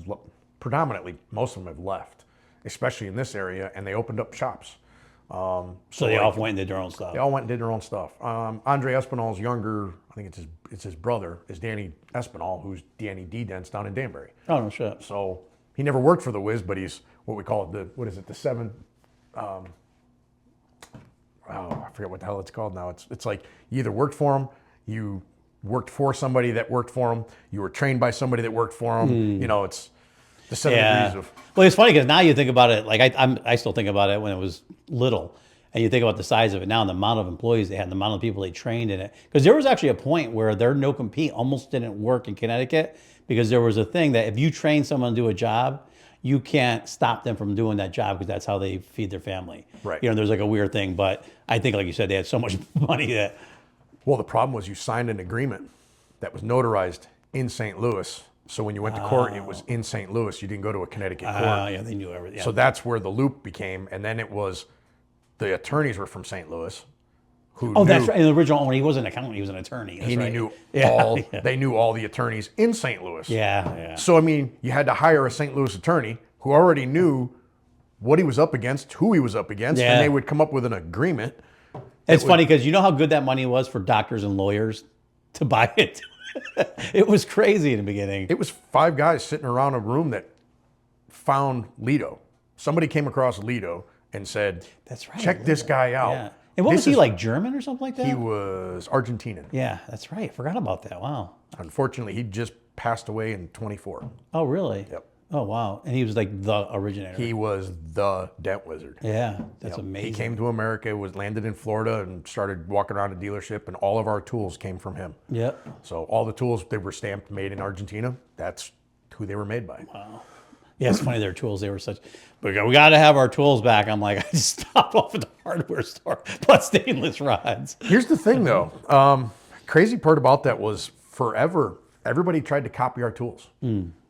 predominantly, most of them have left, especially in this area, and they opened up shops. So they all went and did their own stuff. They all went and did their own stuff. Andre Espinal's younger, I think it's his brother, is Danny Espinal, who's Danny D. Dents down in Danbury. Oh, no shit. So he never worked for the Wiz, but he's what we call it, the seven, I forget what the hell it's called now. It's like you either worked for him, you worked for somebody that worked for him, you were trained by somebody that worked for him. You know, it's the 7 degrees of. Well, it's funny because now you think about it, like I still think about it when it was little, and you think about the size of it now and the amount of employees they had, the amount of people they trained in it. Because there was actually a point where their no compete almost didn't work in Connecticut because there was a thing that if you train someone to do a job, you can't stop them from doing that job because that's how they feed their family. Right. You know, there's like a weird thing, but I think, like you said, they had so much money that. Well, the problem was you signed an agreement that was notarized in St. Louis. So when you went to court, it was in St. Louis. You didn't go to a Connecticut court. Yeah, they knew everything. Yeah. So that's where the loop became. And then it was the attorneys were from St. Louis. That's right. And the original owner, he wasn't an accountant, he was an attorney. That's He right. knew Yeah. they knew all the attorneys in St. Louis. Yeah. So, I mean, you had to hire a St. Louis attorney who already knew what he was up against, who he was up against, Yeah. and they would come up with an agreement. It's funny because you know how good that money was for doctors and lawyers to buy it? It was crazy in the beginning. It was 5 guys sitting around a room that found Lido. Somebody came across Lido and said, That's right. check this guy out. Yeah. And what was he, like German or something like that? He was Argentinian. Yeah, that's right. I forgot about that. Wow. Unfortunately, he just passed away in 24. Oh, really? Yep. Oh, wow. And he was like the originator. He was the Dent Wizard. Yeah, that's Yep. amazing. He came to America, landed in Florida, and started walking around a dealership, and all of our tools came from him. Yep. So all the tools, they were stamped made in Argentina. That's who they were made by. Wow. Yeah, it's funny, their tools, they were such, we got to have our tools back. I'm like, I just stopped off at the hardware store, bought stainless rods. Here's the thing, though. Crazy part about that was forever, everybody tried to copy our tools.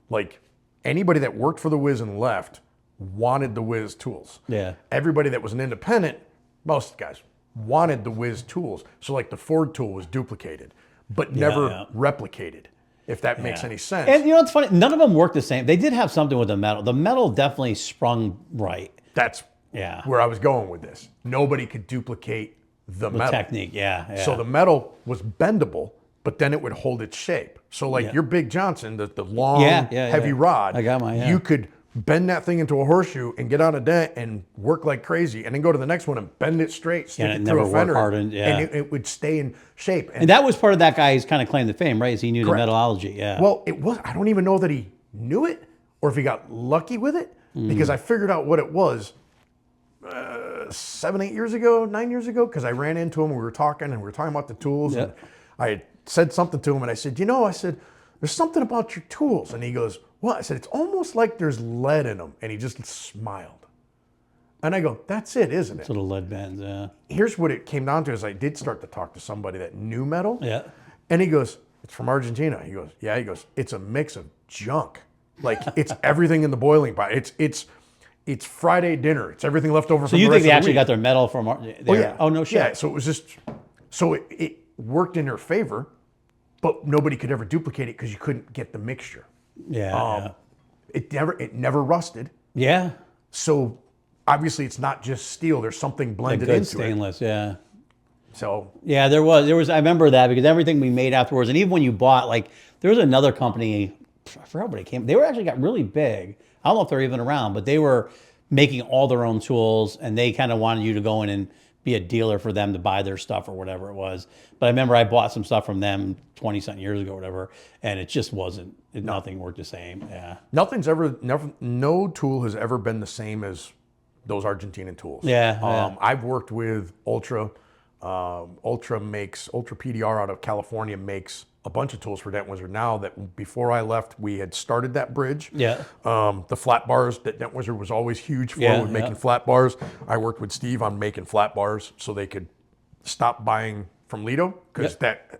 Like, anybody that worked for the Wiz and left wanted the Wiz tools. Yeah. Everybody that was an independent, most guys, wanted the Wiz tools. So, like, the Ford tool was duplicated, but never replicated, if that makes any sense. And you know what's funny? None of them worked the same. They did have something with the metal. The metal definitely sprung right. That's where I was going with this. Nobody could duplicate the metal. Technique, yeah. So the metal was bendable, but then it would hold its shape. So like your Big Johnson, the long, heavy rod, I got mine, you could bend that thing into a horseshoe and get on a dent and work like crazy, and then go to the next one and bend it straight, stick and it it through never a fender, worked hardened, and it would stay in shape. And that was part of that guy's kind of claim to fame, right? Is he knew Correct. the metallurgy, yeah. Well, it was. I don't even know that he knew it or if he got lucky with it, because I figured out what it was 7, 8 years ago, 9 years ago, because I ran into him and we were talking about the tools. And I had said something to him and I said, I said, there's something about your tools. And he goes, what? I said, it's almost like there's lead in them. And he just smiled. And I go, that's it, isn't it? Sort of lead bands, yeah. Here's what it came down to is I did start to talk to somebody that knew metal. Yeah. And he goes, it's from Argentina. He goes, yeah. He goes, it's a mix of junk. Like, it's everything in the boiling pot. It's Friday dinner. It's everything left over So from you the think rest they of the actually week. got their metal from there? Oh, no shit. Yeah, so it was just, so it worked in their favor, but nobody could ever duplicate it because you couldn't get the mixture. Yeah. It never rusted. Yeah. So obviously it's not just steel. There's something blended Good into stainless, yeah. So Yeah, there was. I remember that because everything we made afterwards, and even when you bought, like, there was another company. I forgot what it came. They were actually got really big. I don't know if they're even around, but they were making all their own tools, and they kind of wanted you to go in and be a dealer for them to buy their stuff or whatever it was. But I remember I bought some stuff from them 20-something years ago, or whatever, and it just wasn't. Nothing worked the same. Yeah. No tool has ever been the same as those Argentinian tools. Yeah. I've worked with Ultra. Ultra PDR out of California makes a bunch of tools for Dent Wizard now. That before I left, we had started that bridge. Yeah. The flat bars that Dent Wizard was always huge for, with making flat bars. I worked with Steve on making flat bars so they could stop buying from Lido because that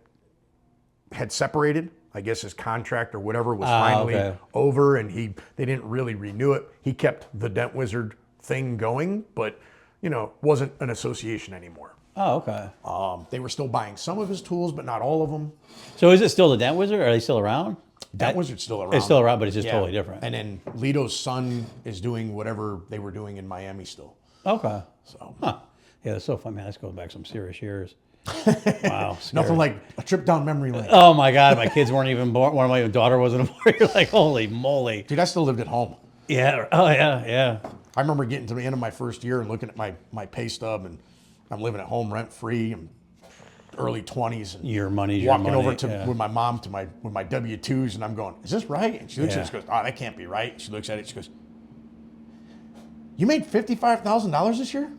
had separated. I guess his contract or whatever was finally over, and they didn't really renew it. He kept the Dent Wizard thing going, but wasn't an association anymore. Oh, okay. They were still buying some of his tools, but not all of them. So is it still the Dent Wizard? Are they still around? Dent Wizard's still around. It's still around, but it's just Yeah. totally different. And then Lito's son is doing whatever they were doing in Miami still. Okay. So Huh. Yeah, that's so fun, man. That's going back some serious years. Wow. Scary. nothing like a trip down memory lane. Oh my God, my kids weren't even born. One of my daughter wasn't born. You're like, holy moly. Dude, I still lived at home. Yeah. Oh yeah. Yeah. I remember getting to the end of my first year and looking at my pay stub, and I'm living at home rent free and early 20s, and Your money's walking your money. over to Yeah. with my mom to with my W-2s, and I'm going, is this right? And she looks at it, she goes, oh, that can't be right. She looks at it, she goes, you made $55,000 this year?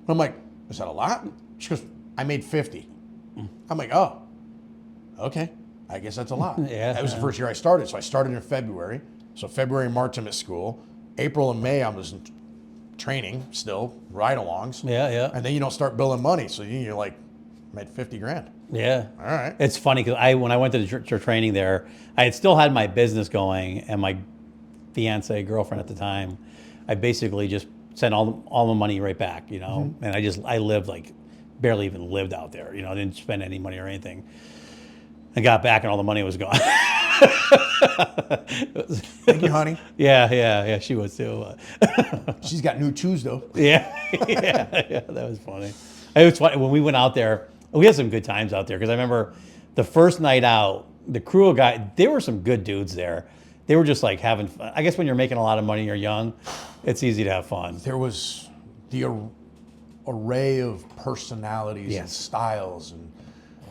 I'm like, is that a lot? She goes, I made 50. I'm like, oh, okay. I guess that's a lot. Yeah. That was the first year I started. So I started in February. So February and March I'm at school. April and May I was in training still, ride-alongs. Yeah. Yeah. And then you don't start billing money. So you're like, made 50 grand. Yeah. All right. It's funny because when I went to the training there, I had still had my business going, and my fiance, girlfriend at the time, I basically just sent all the money right back, you know. And I lived like barely even lived out there, you know. I didn't spend any money or anything. I got back and all the money was gone. Thank you, honey. Yeah. She was too. She's got new shoes though. Yeah. That was funny. It was funny when we went out there. We had some good times out there because I remember the first night out, the crew of guys, there were some good dudes there. They were just like having fun. I guess when you're making a lot of money, you're young, it's easy to have fun. There was the array of personalities and styles. And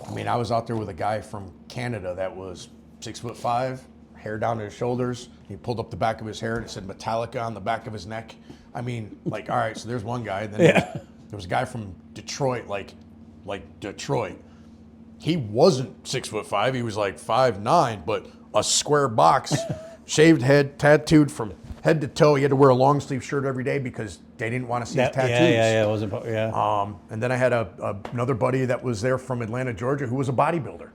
I mean, I was out there with a guy from Canada that was 6'5", hair down to his shoulders. He pulled up the back of his hair and it said Metallica on the back of his neck. I mean, like, all right, so there's one guy. Then there was a guy from Detroit, like Detroit. He wasn't 6'5", he was like 5'9", but a square box, shaved head, tattooed from head to toe. He had to wear a long sleeve shirt every day because they didn't want to see his tattoos. Yeah. It wasn't. Yeah. And then I had another buddy that was there from Atlanta, Georgia, who was a bodybuilder,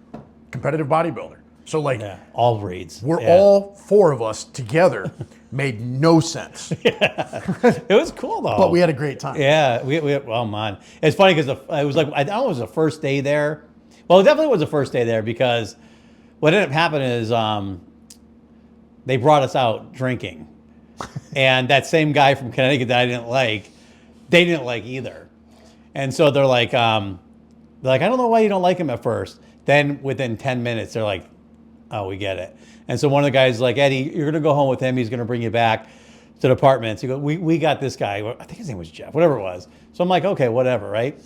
competitive bodybuilder. So like, All breeds. we're all four of us together made no sense. It was cool though. But we had a great time. Yeah, well, man, it's funny because it was like I thought it was the first day there. Well, it definitely was the first day there because what ended up happening is they brought us out drinking, and that same guy from Connecticut that I didn't like, they didn't like either, and so they're like, I don't know why you don't like him at first. Then within 10 minutes, they're like, oh, we get it. And so one of the guys is like, Eddie, you're gonna go home with him. He's gonna bring you back to the apartments. He goes, we got this guy. I think his name was Jeff, whatever it was. So I'm like, okay, whatever, right?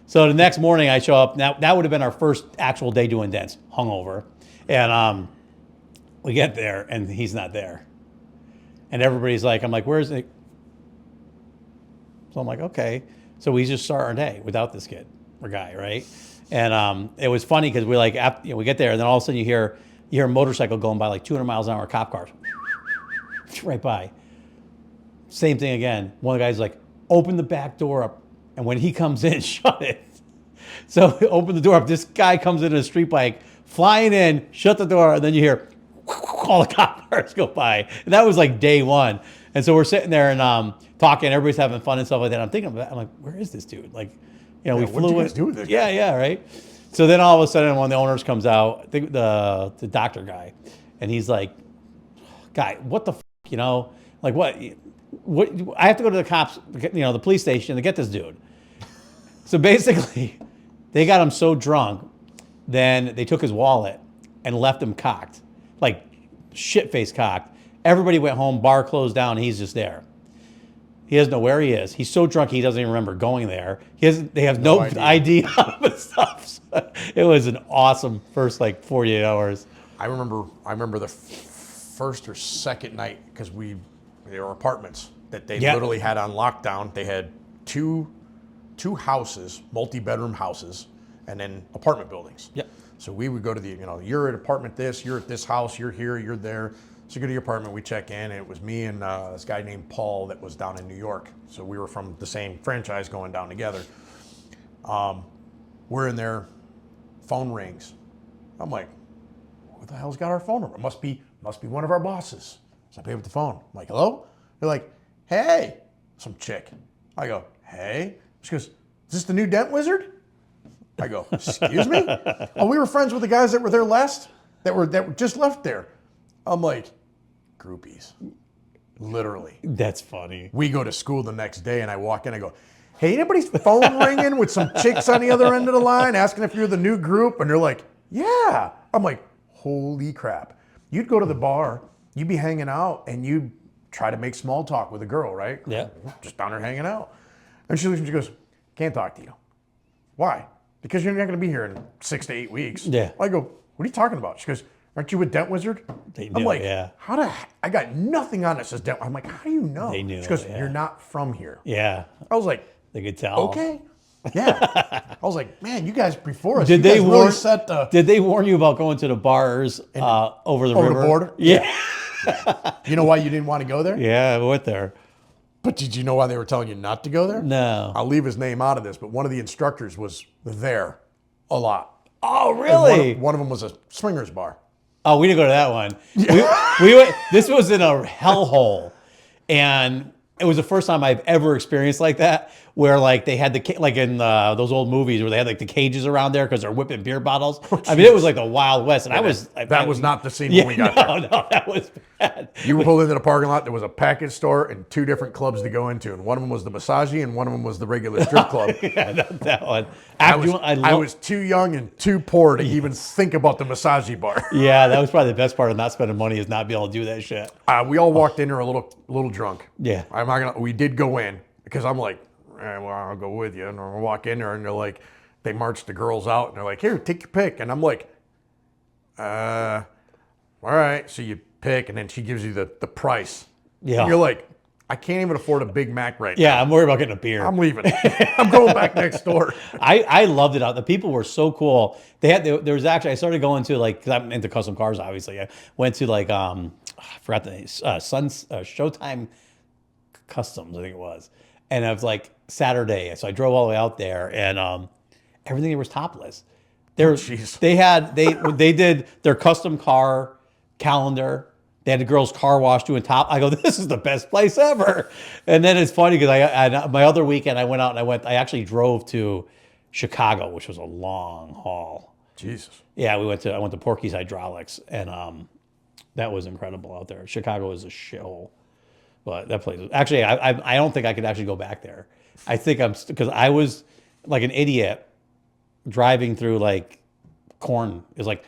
So the next morning I show up. Now that would have been our first actual day doing dents, hungover, and we get there and he's not there. And everybody's like, I'm like, where's it? So I'm like, okay. So we just start our day without this kid or guy, right? And it was funny because we like, we get there and then all of a sudden you hear a motorcycle going by like 200 miles an hour, cop cars, right by. Same thing again. One of the guys like, open the back door up. And when he comes in, shut it. So open the door up. This guy comes in a street bike, flying in, shut the door, and then you hear all the cop cars go by. And that was like day one. And so we're sitting there and talking, everybody's having fun and stuff like that. I'm thinking, I'm like, where is this dude? Like, you know, we flew in. What did you guys do with this guy? Yeah, right. So then all of a sudden, one of the owners comes out, I think the doctor guy, and he's like, guy, what the you know, like what? I have to go to the cops, you know, the police station to get this dude. So basically, they got him so drunk, then they took his wallet and left him cocked, like shit-faced cocked. Everybody went home, bar closed down, he's just there. He doesn't know where he is. He's so drunk he doesn't even remember going there. They have no idea of his stuff. So it was an awesome first like 48 hours. I remember the first or second night because there were apartments that they literally had on lockdown. They had two houses, multi-bedroom houses, and then apartment buildings. Yep. So we would go to you're at apartment this, you're at this house, you're here, you're there. So we go to the apartment, we check in, and it was me and this guy named Paul that was down in New York. So we were from the same franchise going down together. We're in there, phone rings. I'm like, who the hell's got our phone number? Must be one of our bosses. So I pick up the phone. I'm like, hello? They're like, hey, some chick. I go, hey. She goes, Is this the new Dent Wizard? I go, excuse me? Oh, we were friends with the guys that were there last, that were just left there. I'm like, groupies. Literally. That's funny. We go to school the next day and I walk in, I go, hey, anybody's phone ringing with some chicks on the other end of the line asking if you're the new group? And they're like, yeah. I'm like, holy crap. You'd go to the bar, you'd be hanging out, and you try to make small talk with a girl, right? Yeah. Just down there hanging out. And she looks at me, she goes, can't talk to you. Why? Because you're not going to be here in 6 to 8 weeks. Yeah. I go, what are you talking about? She goes, aren't you with Dent Wizard? They I'm knew, like, yeah. I got nothing on it that says Dent. I'm like, how do you know? They knew, She goes, yeah. you're not from here. Yeah. I was like, They could tell. okay. Yeah. I was like, man, you guys before us, Did you they guys warn? really set the Did they warn you about going to the bars over the over river? the border. Yeah. You know why you didn't want to go there? Yeah, I went there. But did you know why they were telling you not to go there? No. I'll leave his name out of this, but one of the instructors was there a lot. Oh, And really? one of them was a swingers bar. Oh, we didn't go to that one. We went. This was in a hellhole, and it was the first time I've ever experienced like that, where like they had like in those old movies where they had like the cages around there because they're whipping beer bottles. I mean, it was like the Wild West, and That was not the scene Yeah, when we got there. no, that was bad. You pulled into the parking lot. There was a package store and 2 different clubs to go into, and one of them was the Massagey, and one of them was the regular strip club. Yeah, not that one. I was too young and too poor to even think about the Massagey bar. Yeah, that was probably the best part of not spending money is not being able to do that shit. We all walked in there a little drunk. Yeah. I'm not gonna. We did go in because I'm like, well, I'll go with you, and we'll walk in there, and they're like, they marched the girls out, and they're like, here, take your pick, and I'm like, all right. So you pick, and then she gives you the price. Yeah. And you're like, I can't even afford a Big Mac right now. Yeah, I'm worried about getting a beer. I'm leaving. I'm going back next door. I loved it out. The people were so cool. There was actually I started going to like 'cause I'm into custom cars. Obviously, I went to like I forgot the name, Showtime Customs, I think it was, and it was like Saturday. So I drove all the way out there, and everything there was topless. Jeez. They did their custom car calendar. They had the girls' car wash doing top. I go, this is the best place ever. And then it's funny because my other weekend I went out and I actually drove to Chicago, which was a long haul. Jesus. Yeah, I went to Porky's Hydraulics, and that was incredible out there. Chicago is a shithole, but that place actually I don't think I could actually go back there. I think because I was like an idiot driving through like corn. It was like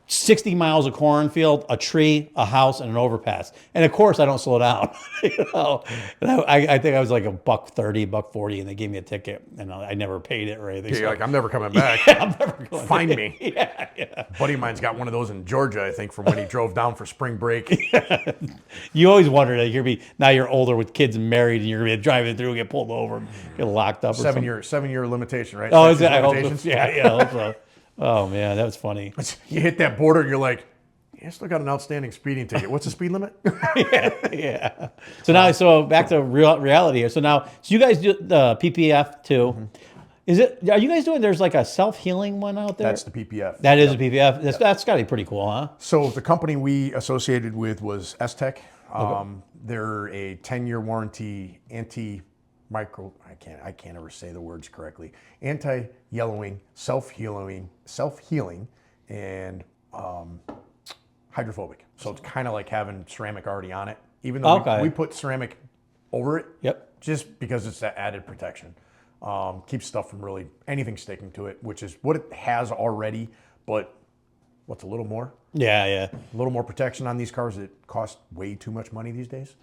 60 miles of cornfield, a tree, a house, and an overpass. And of course, I don't slow down. You know, and I think I was like $1.30, $1.40, and they gave me a ticket, and I never paid it or anything. Yeah, So- you're like, I'm never coming back. Yeah, I'm never going Find me. Yeah, yeah. A buddy of mine's got one of those in Georgia, I think, from when he drove down for spring break. You always wonder that now you're older with kids and married, and you're gonna be driving through, get pulled over, and get locked up. Or something. 7 year limitation, right? Oh, is Statute that? I of hope so. limitations. Yeah, I hope so. Oh man, that was funny. You hit that border, and you're like, yeah, I still got an outstanding speeding ticket. What's the speed limit? Yeah. So back to reality here. So you guys do the PPF too. Are you guys doing? There's like a self-healing one out there. That's the PPF. That is a PPF. That's got to be pretty cool, huh? So the company we associated with was S-Tech. They're a 10-year warranty anti-micro. I can't ever say the words correctly. Anti-yellowing, self-healing, and hydrophobic. So it's kind of like having ceramic already on it, even though we put ceramic over it. Yep. Just because it's that added protection. Keeps stuff from really anything sticking to it, which is what it has already, but what's a little more? Yeah. A little more protection on these cars that cost way too much money these days.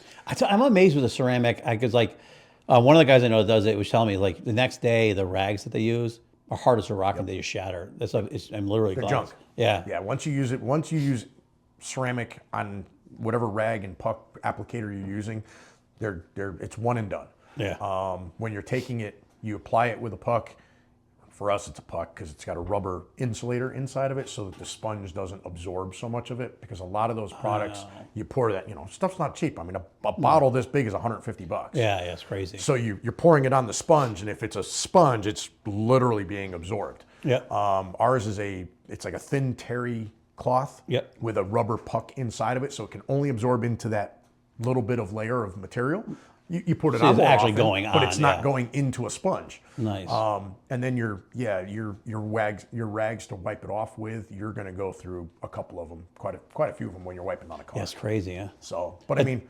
I'm amazed with the ceramic because like one of the guys I know that does it was telling me like the next day the rags that they use are hard as a rock and they just shatter. That's I'm literally They're glass. junk. Yeah. Yeah. Once you use ceramic on whatever rag and puck applicator you're using, it's one and done. Yeah. When you're taking it, you apply it with a puck. For us, it's a puck because it's got a rubber insulator inside of it so that the sponge doesn't absorb so much of it. Because a lot of those products, you pour that, stuff's not cheap. I mean, a bottle this big is $150. Yeah, it's crazy. So you're pouring it on the sponge, and if it's a sponge, it's literally being absorbed. Yeah. Ours is it's like a thin terry cloth Yep. with a rubber puck inside of it, so it can only absorb into that little bit of layer of material. You put it So on it's more actually often, going but it's on, not yeah. going into a sponge. Nice. And then your rags to wipe it off with, you're going to go through a couple of them, quite a few of them when you're wiping on a car. That's crazy, yeah. So, but I mean,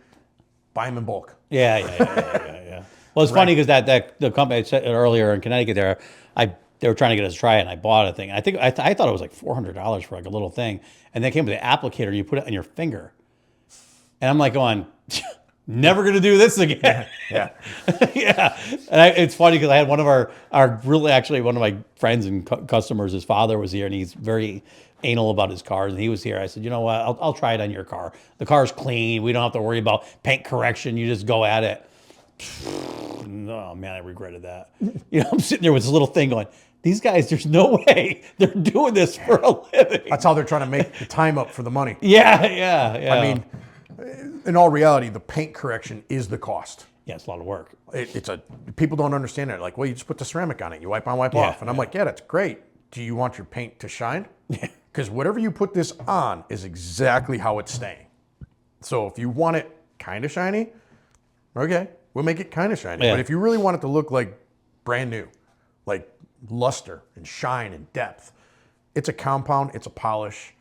buy them in bulk. Yeah. Well, it's funny because that the company I said earlier in Connecticut there, they were trying to get us to try it, and I bought a thing. I think I thought it was like $400 for like a little thing, and they came with the applicator, and you put it on your finger, and I'm like going, never gonna do this again. Yeah. Yeah, and it's funny because I had one of our one of my friends and customers. His father was here, and he's very anal about his cars. And he was here. I said, you know what? I'll try it on your car. The car's clean. We don't have to worry about paint correction. You just go at it. Oh man, I regretted that. You know, I'm sitting there with this little thing going, these guys, there's no way they're doing this for a living. That's how they're trying to make the time up for the money. Yeah. I mean, in all reality, the paint correction is the cost. yeah, it's a lot of work. People don't understand it. Like, well, you just put the ceramic on it, you wipe on, wipe off. And I'm like, yeah, that's great. Do you want your paint to shine? Because whatever you put this on is exactly how it's staying. So if you want it kind of shiny, okay, we'll make it kind of shiny. Yeah. But if you really want it to look like brand new, like luster and shine and depth, it's a compound, it's a polish,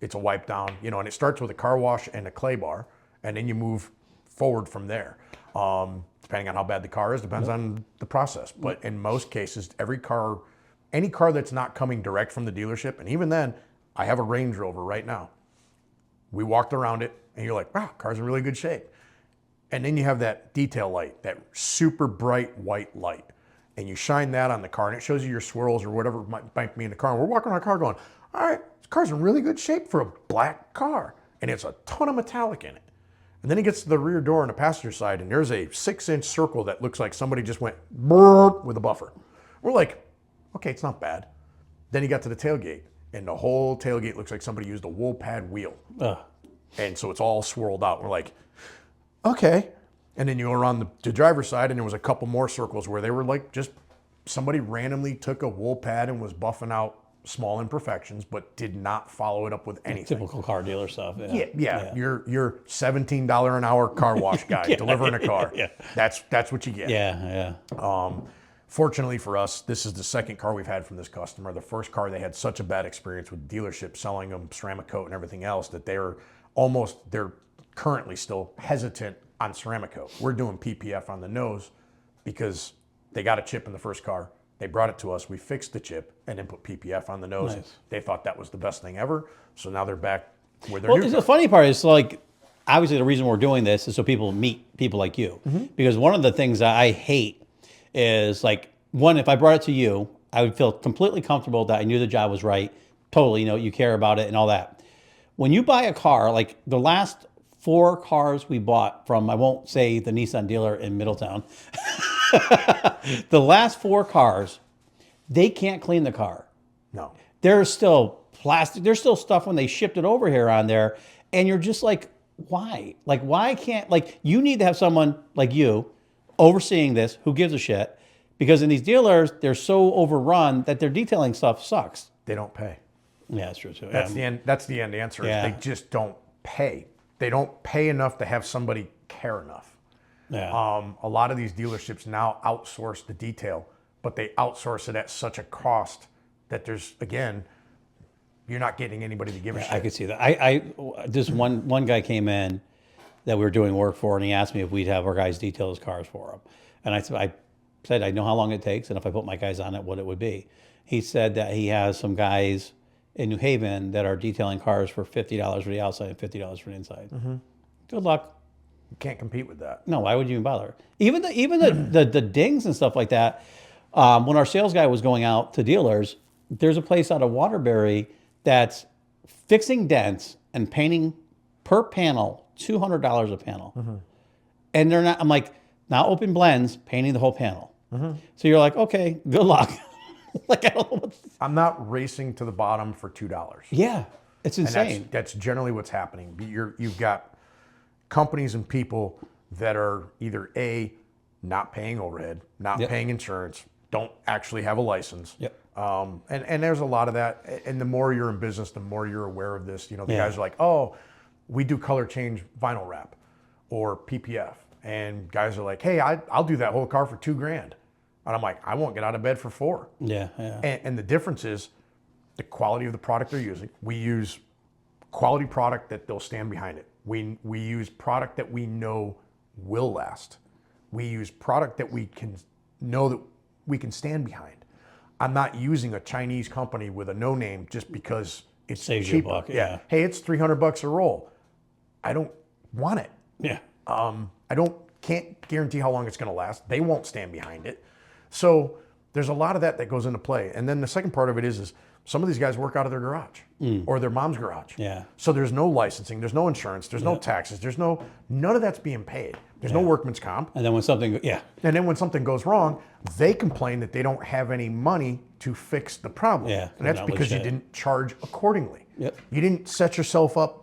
it's a wipe down, and it starts with a car wash and a clay bar, and then you move forward from there. Depending on how bad the car is, depends on the process. But in most cases, any car that's not coming direct from the dealership, and even then, I have a Range Rover right now. We walked around it, and you're like, wow, car's in really good shape. And then you have that detail light, that super bright white light. And you shine that on the car, and it shows you your swirls or whatever might be in the car. And we're walking around the car going, all right, this car's in really good shape for a black car. And it's a ton of metallic in it. And then he gets to the rear door on the passenger side, and there's a 6-inch circle that looks like somebody just went burp with a buffer. We're like, okay, it's not bad. Then he got to the tailgate, and the whole tailgate looks like somebody used a wool pad wheel. And so it's all swirled out. We're like, okay. And then you go around the driver's side, and there was a couple more circles where they were like just somebody randomly took a wool pad and was buffing out small imperfections, but did not follow it up with anything. Typical car dealer stuff. Yeah. Your $17 an hour car wash guy delivering a car. Yeah. That's what you get. Yeah. Fortunately for us, this is the second car we've had from this customer. The first car, they had such a bad experience with the dealership selling them ceramic coat and everything else that they're currently still hesitant on ceramic coat. We're doing PPF on the nose because they got a chip in the first car. They brought it to us. We fixed the chip and then put PPF on the nose. Nice. They thought that was the best thing ever. So now they're back where they're Well, new. the funny part is like, obviously the reason we're doing this is so people meet people like you. Because one of the things that I hate is like, one, if I brought it to you, I would feel completely comfortable that I knew the job was right. Totally, you care about it and all that. When you buy a car, like the last 4 cars we bought from, I won't say the Nissan dealer in Middletown, the last 4 cars, they can't clean the car. No. There's still plastic. There's still stuff when they shipped it over here on there. And you're just like, why? Like, why can't, like, you need to have someone like you overseeing this who gives a shit. Because in these dealers, they're so overrun that their detailing stuff sucks. They don't pay. Yeah, that's true too. That's the end answer. Yeah. They just don't pay. They don't pay enough to have somebody care enough. Yeah. A lot of these dealerships now outsource the detail, but they outsource it at such a cost that there's, again, you're not getting anybody to give a shit. I could see that. I this one guy came in that we were doing work for, and he asked me if we'd have our guys detail his cars for him. And I said I know how long it takes, and if I put my guys on it, what it would be. He said that he has some guys in New Haven that are detailing cars for $50 for the outside and $50 for the inside. Good luck. You can't compete with that. No, why would you even bother? Even the dings and stuff like that. When our sales guy was going out to dealers, there's a place out of Waterbury that's fixing dents and painting per panel $200 a panel, and they're not. I'm like, not open blends, painting the whole panel. So you're like, okay, good luck. Like, I don't know what. I'm not racing to the bottom for $2. Yeah, it's insane. And that's generally what's happening. You've got companies and people that are either A, not paying overhead, not paying insurance, don't actually have a license. And there's a lot of that. And the more you're in business, the more you're aware of this. The guys are like, oh, we do color change vinyl wrap or PPF. And guys are like, hey, I'll do that whole car for $2,000. And I'm like, I won't get out of bed for $4,000. Yeah, yeah. And the difference is the quality of the product they're using. We use quality product that they'll stand behind it. We use product that we know will last. We use product that we can know that we can stand behind. I'm not using a Chinese company with a no name just because it's Saves you a cheaper. buck, yeah. Hey, it's $300 a roll. I don't want it. Yeah. Can't guarantee how long it's going to last. They won't stand behind it. So there's a lot of that goes into play. And then the second part of it is some of these guys work out of their garage or their mom's garage. Yeah. So there's no licensing, there's no insurance, there's no taxes, none of that's being paid. There's no workman's comp. And then when something, And then when something goes wrong, they complain that they don't have any money to fix the problem. Yeah, And that's not because you legit. didn't charge accordingly. Yep. You didn't set yourself up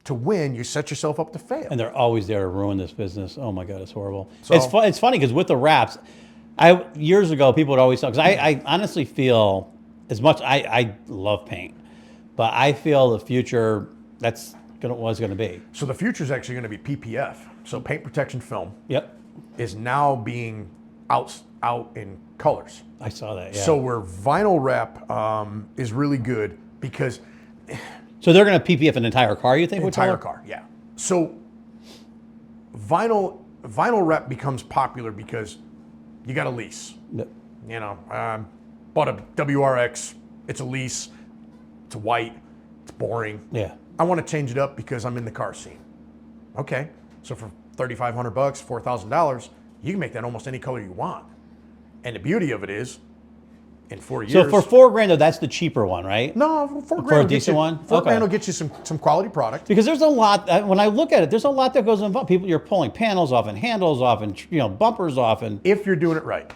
to win, you set yourself up to fail. and they're always there to ruin this business. Oh my God, it's horrible. So- It's funny because with the wraps, years ago people would always talk. Because I honestly feel as much I love paint, but I feel the future was going to be. So the future is actually going to be PPF. So paint protection film Yep, is now being out in colors. I saw that. Yeah. So where vinyl wrap is really good because So they're going to PPF an entire car, you think? entire car, yeah. So vinyl wrap becomes popular because you got a lease. Yep. You know, bought a WRX. It's a lease. It's white. It's boring. Yeah. I want to change it up because I'm in the car scene. Okay, so for $3,500, $4,000, you can make that almost any color you want. And the beauty of it is, in 4 years. So for $4,000, though, that's the cheaper one, right? no, $4,000 For a will get decent you, one? $4,000 Okay. will get you some quality product. Because there's a lot. When I look at it, there's a lot that goes involved. People, you're pulling panels off and handles off and bumpers off and If you're doing it right.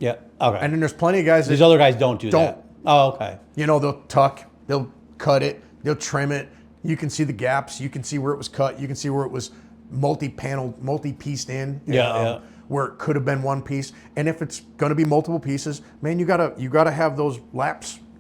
yeah. Okay. And then there's plenty of guys These that, other guys don't do Don't. that. Oh, okay. they'll tuck, they'll cut it, they'll trim it. You can see the gaps. You can see where it was cut. You can see where it was multi-pieced in. Yeah. Where it could have been one piece. And if it's going to be multiple pieces, man, you gotta have those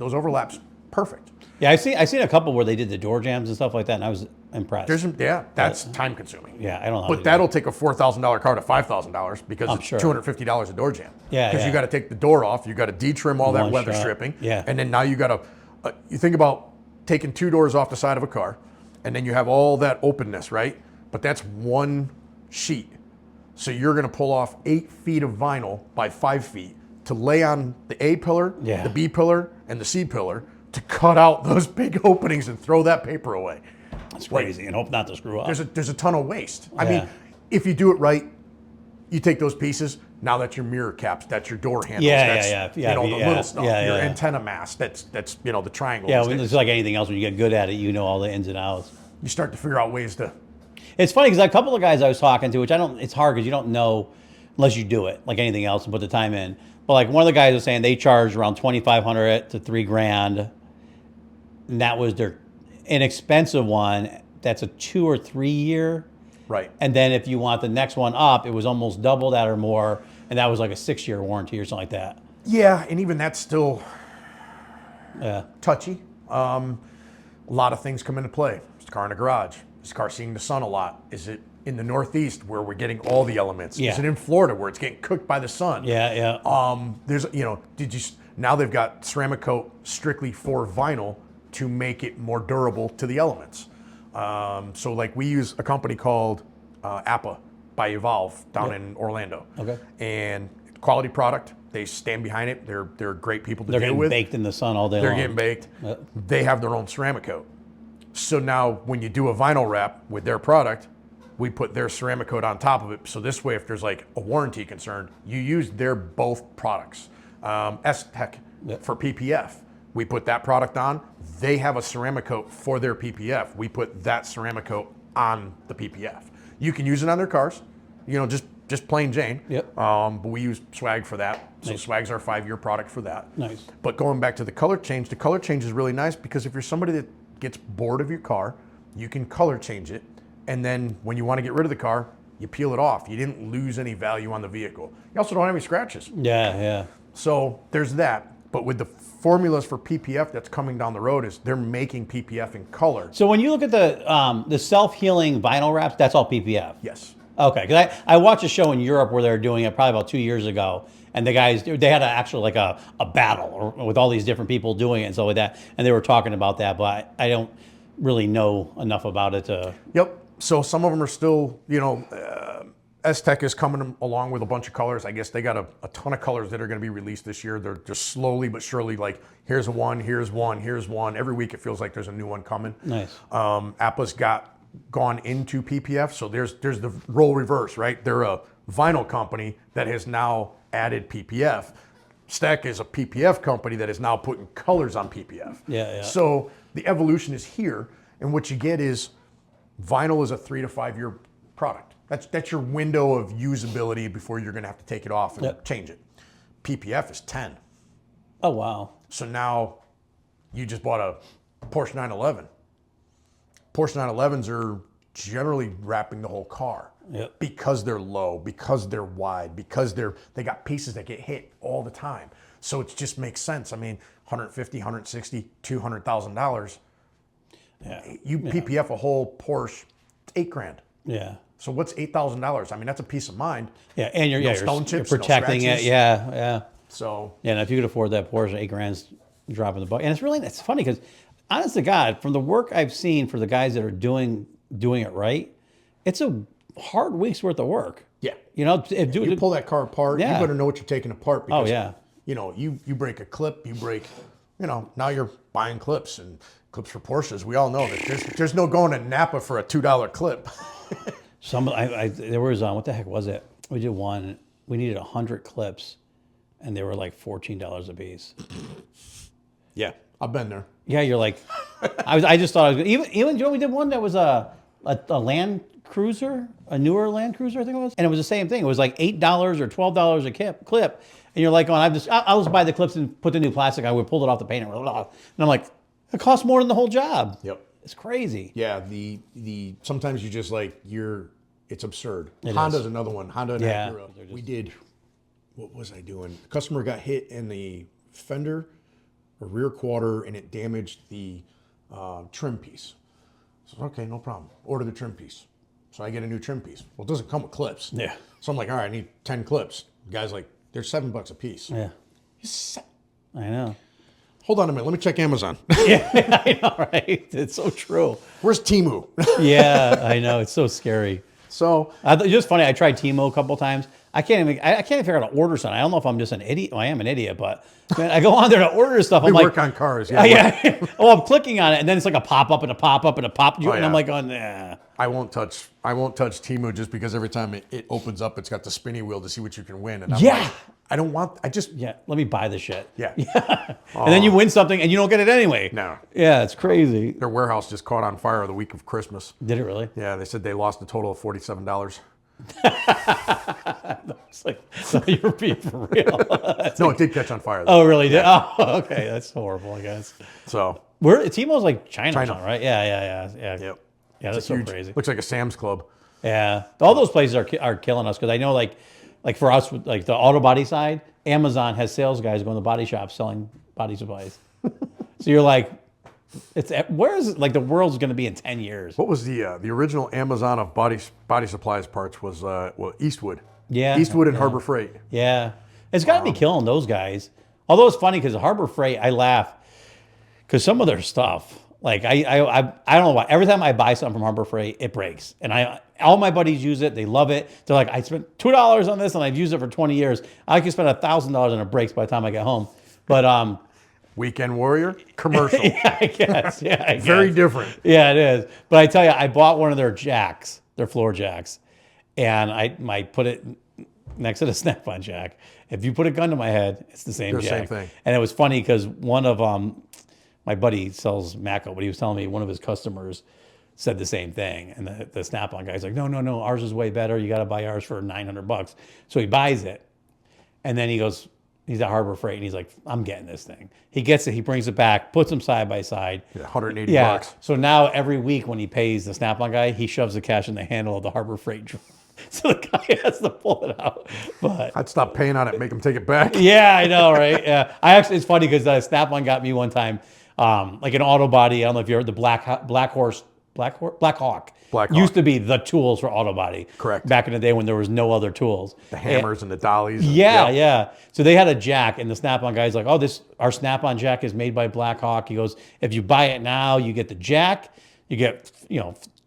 overlaps perfect. Yeah, I seen a couple where they did the door jams and stuff like that, and I was impressed. That's time consuming. Yeah, I don't know. But that'll take a $4,000 car to $5,000 because it's sure. $250 a door jam. Yeah, Because yeah. you got to take the door off, you got to de-trim all that One weather shot. stripping, Yeah. and then now you got to. You think about taking two doors off the side of a car, and then you have all that openness, right? But that's one sheet, so you're going to pull off 8 feet of vinyl by 5 feet to lay on the A pillar, Yeah. the B pillar, and the C pillar to cut out those big openings and throw that paper away. That's crazy, and hope not to screw up. There's a ton of waste. I Yeah. mean, if you do it right, you take those pieces. Now that's your mirror caps. That's your door handles. Yeah, that's, yeah. the Yeah, little stuff. yeah, your yeah. antenna mast. That's the triangle. Yeah, it's like anything else. When you get good at it, you know all the ins and outs. You start to figure out ways to. It's funny because a couple of guys I was talking to, which it's hard because you don't know unless you do it, like anything else, and put the time in. But like one of the guys was saying they charged around $2,500 to $3,000, and that was their inexpensive one. That's a 2 or 3 year. Right. And then if you want the next one up, it was almost double that or more, and that was like a 6-year warranty or something like that. Yeah, and even that's still Yeah. touchy. A lot of things come into play. Is the car in the garage? Is the car seeing the sun a lot? Is it in the Northeast where we're getting all the elements? Yeah. Is it in Florida where it's getting cooked by the sun? Yeah, yeah. There's, now they've got ceramic coat strictly for vinyl to make it more durable to the elements. So like we use a company called APA by Evolve down in Orlando. Okay. And quality product. They stand behind it. They're great people to They're deal getting with. baked in the sun all day They're long. getting baked. Yep. They have their own ceramic coat. So now when you do a vinyl wrap with their product, we put their ceramic coat on top of it. So this way, if there's like a warranty concern, you use their both products. S-Tech for PPF. We put that product on. They have a ceramic coat for their PPF. We put that ceramic coat on the PPF. You can use it on their cars, just plain Jane. Yep. But we use Swag for that. So Nice. Swag's our 5-year product for that. Nice. But going back to the color change is really nice because if you're somebody that gets bored of your car, you can color change it. And then when you want to get rid of the car, you peel it off. You didn't lose any value on the vehicle. You also don't have any scratches. Yeah, yeah. So there's that. But with the formulas for PPF that's coming down the road is they're making PPF in color. So when you look at the self-healing vinyl wraps, that's all PPF. Yes. Okay, because I watched a show in Europe where they were doing it probably about 2 years ago, and the guys they had actually like a battle with all these different people doing it and stuff like that, and they were talking about that, but I don't really know enough about it to. Yep. So some of them are still, S-Tech is coming along with a bunch of colors. I guess they got a ton of colors that are going to be released this year. They're just slowly but surely like, here's one, here's one, here's one. Every week it feels like there's a new one coming. Nice. Appa's gone into PPF, so there's the role reverse, right? They're a vinyl company that has now added PPF. Stack is a PPF company that is now putting colors on PPF. Yeah. So the evolution is here, and what you get is vinyl is a 3 to 5 year product. That's your window of usability before you're going to have to take it off and change it. PPF is 10. Oh wow. So now you just bought a Porsche 911. Porsche 911s are generally wrapping the whole car because they're low, because they're wide, because they got pieces that get hit all the time. So it just makes sense. I mean, $150, $160, $200,000. Yeah. PPF a whole Porsche, it's $8,000. Yeah. So what's $8,000? I mean, that's a peace of mind. Yeah, and you're stone chips, you're protecting no it. Yeah. So and if you could afford that Porsche, $8,000 drop in the bucket. And it's funny because, honest to God, from the work I've seen for the guys that are doing it right, it's a hard week's worth of work. Yeah. You pull that car apart, you better know what you're taking apart. Because, you break a clip, now you're buying clips and clips for Porsches. We all know that there's no going to Napa for a $2 clip. There was what the heck was it? We did one. We needed 100 clips, and they were like $14 a piece. Yeah, I've been there. Yeah, you're like, I just thought I was gonna, even Joe. We did one that was a Land Cruiser, a newer Land Cruiser, I think it was, and it was the same thing. It was like $8 or $12 a clip, and you're like, I'll just buy the clips and put the new plastic on. We pulled it off the paint, and I'm like, it costs more than the whole job. Yep. It's crazy. Yeah, the sometimes you just it's absurd. It Honda's is. another one. Honda and Acura. We did, what was I doing? The customer got hit in the fender or rear quarter, and it damaged the trim piece. So okay, no problem. Order the trim piece. So I get a new trim piece. Well, it doesn't come with clips. Yeah. So I'm like, all right, I need 10 clips. The guy's like, they're $7 a piece. Yeah. I know. Hold on a minute. Let me check Amazon. Yeah, I know, right? It's so true. Where's Temu? Yeah, I know. It's so scary. So it's just funny. I tried Temu a couple times. I can't even figure out how to order something. I don't know if I'm just an idiot. Well, I am an idiot, but man, I go on there to order stuff. we work on cars. Yeah. Yeah. Oh, I'm clicking on it, and then it's like a pop up and a pop up and a pop. And I'm like, nah. I won't touch Temu just because every time it opens up, it's got the spinny wheel to see what you can win. And I'm like, let me buy the shit. Yeah. And then you win something and you don't get it anyway. No. Yeah, it's crazy. Their warehouse just caught on fire the week of Christmas. Did it really? Yeah, they said they lost a total of $47. It's like, so you're being for real. No, it did catch on fire though. Oh, really? Did? Oh, okay. That's horrible, I guess. So Timo's like China. Or something, right? Yeah. Yep. Yeah, that's so crazy. Looks like a Sam's Club. Yeah, all those places are killing us because I know like for us, like the auto body side, Amazon has sales guys going to body shops selling body supplies. So you're like, where is it? Like the world's going to be in 10 years? What was the original Amazon of body supplies parts was Eastwood. Yeah, Eastwood and Harbor Freight. Yeah, it's got to be killing those guys. Although it's funny because Harbor Freight, I laugh because some of their stuff. Like I don't know why. Every time I buy something from Harbor Freight, it breaks, and all my buddies use it. They love it. They're like, I spent $2 on this, and I've used it for 20 years. I can spend $1,000 and it breaks by the time I get home. But Weekend Warrior commercial. Yeah, I guess. Yeah, I guess. Very different. Yeah, it is. But I tell you, I bought one of their jacks, their floor jacks, and I put it next to the Snap-on jack. If you put a gun to my head, it's the same jack. Same thing. And it was funny because one of my buddy sells Mako, but he was telling me one of his customers said the same thing. And the Snap-on guy's like, no, ours is way better. You got to buy ours for $900. So he buys it. And then he goes, he's at Harbor Freight, and he's like, I'm getting this thing. He gets it. He brings it back, puts them side by side. Yeah, $180. So now every week when he pays the Snap-on guy, he shoves the cash in the handle of the Harbor Freight drawer. So the guy has to pull it out. But I'd stop paying on it, make him take it back. Yeah, I know, right? Yeah, it's funny because Snap-on got me one time, like an auto body. I don't know if you heard the Black Horse Black Hawk. Black Used Hawk. to be the tools for auto body. Correct. Back in the day when there was no other tools. The hammers and the dollies. Yeah, Yep. yeah. So they had a jack, and the Snap-on guy's like, "Oh, our Snap-on jack is made by Black Hawk." He goes, "If you buy it now, you get the jack, you get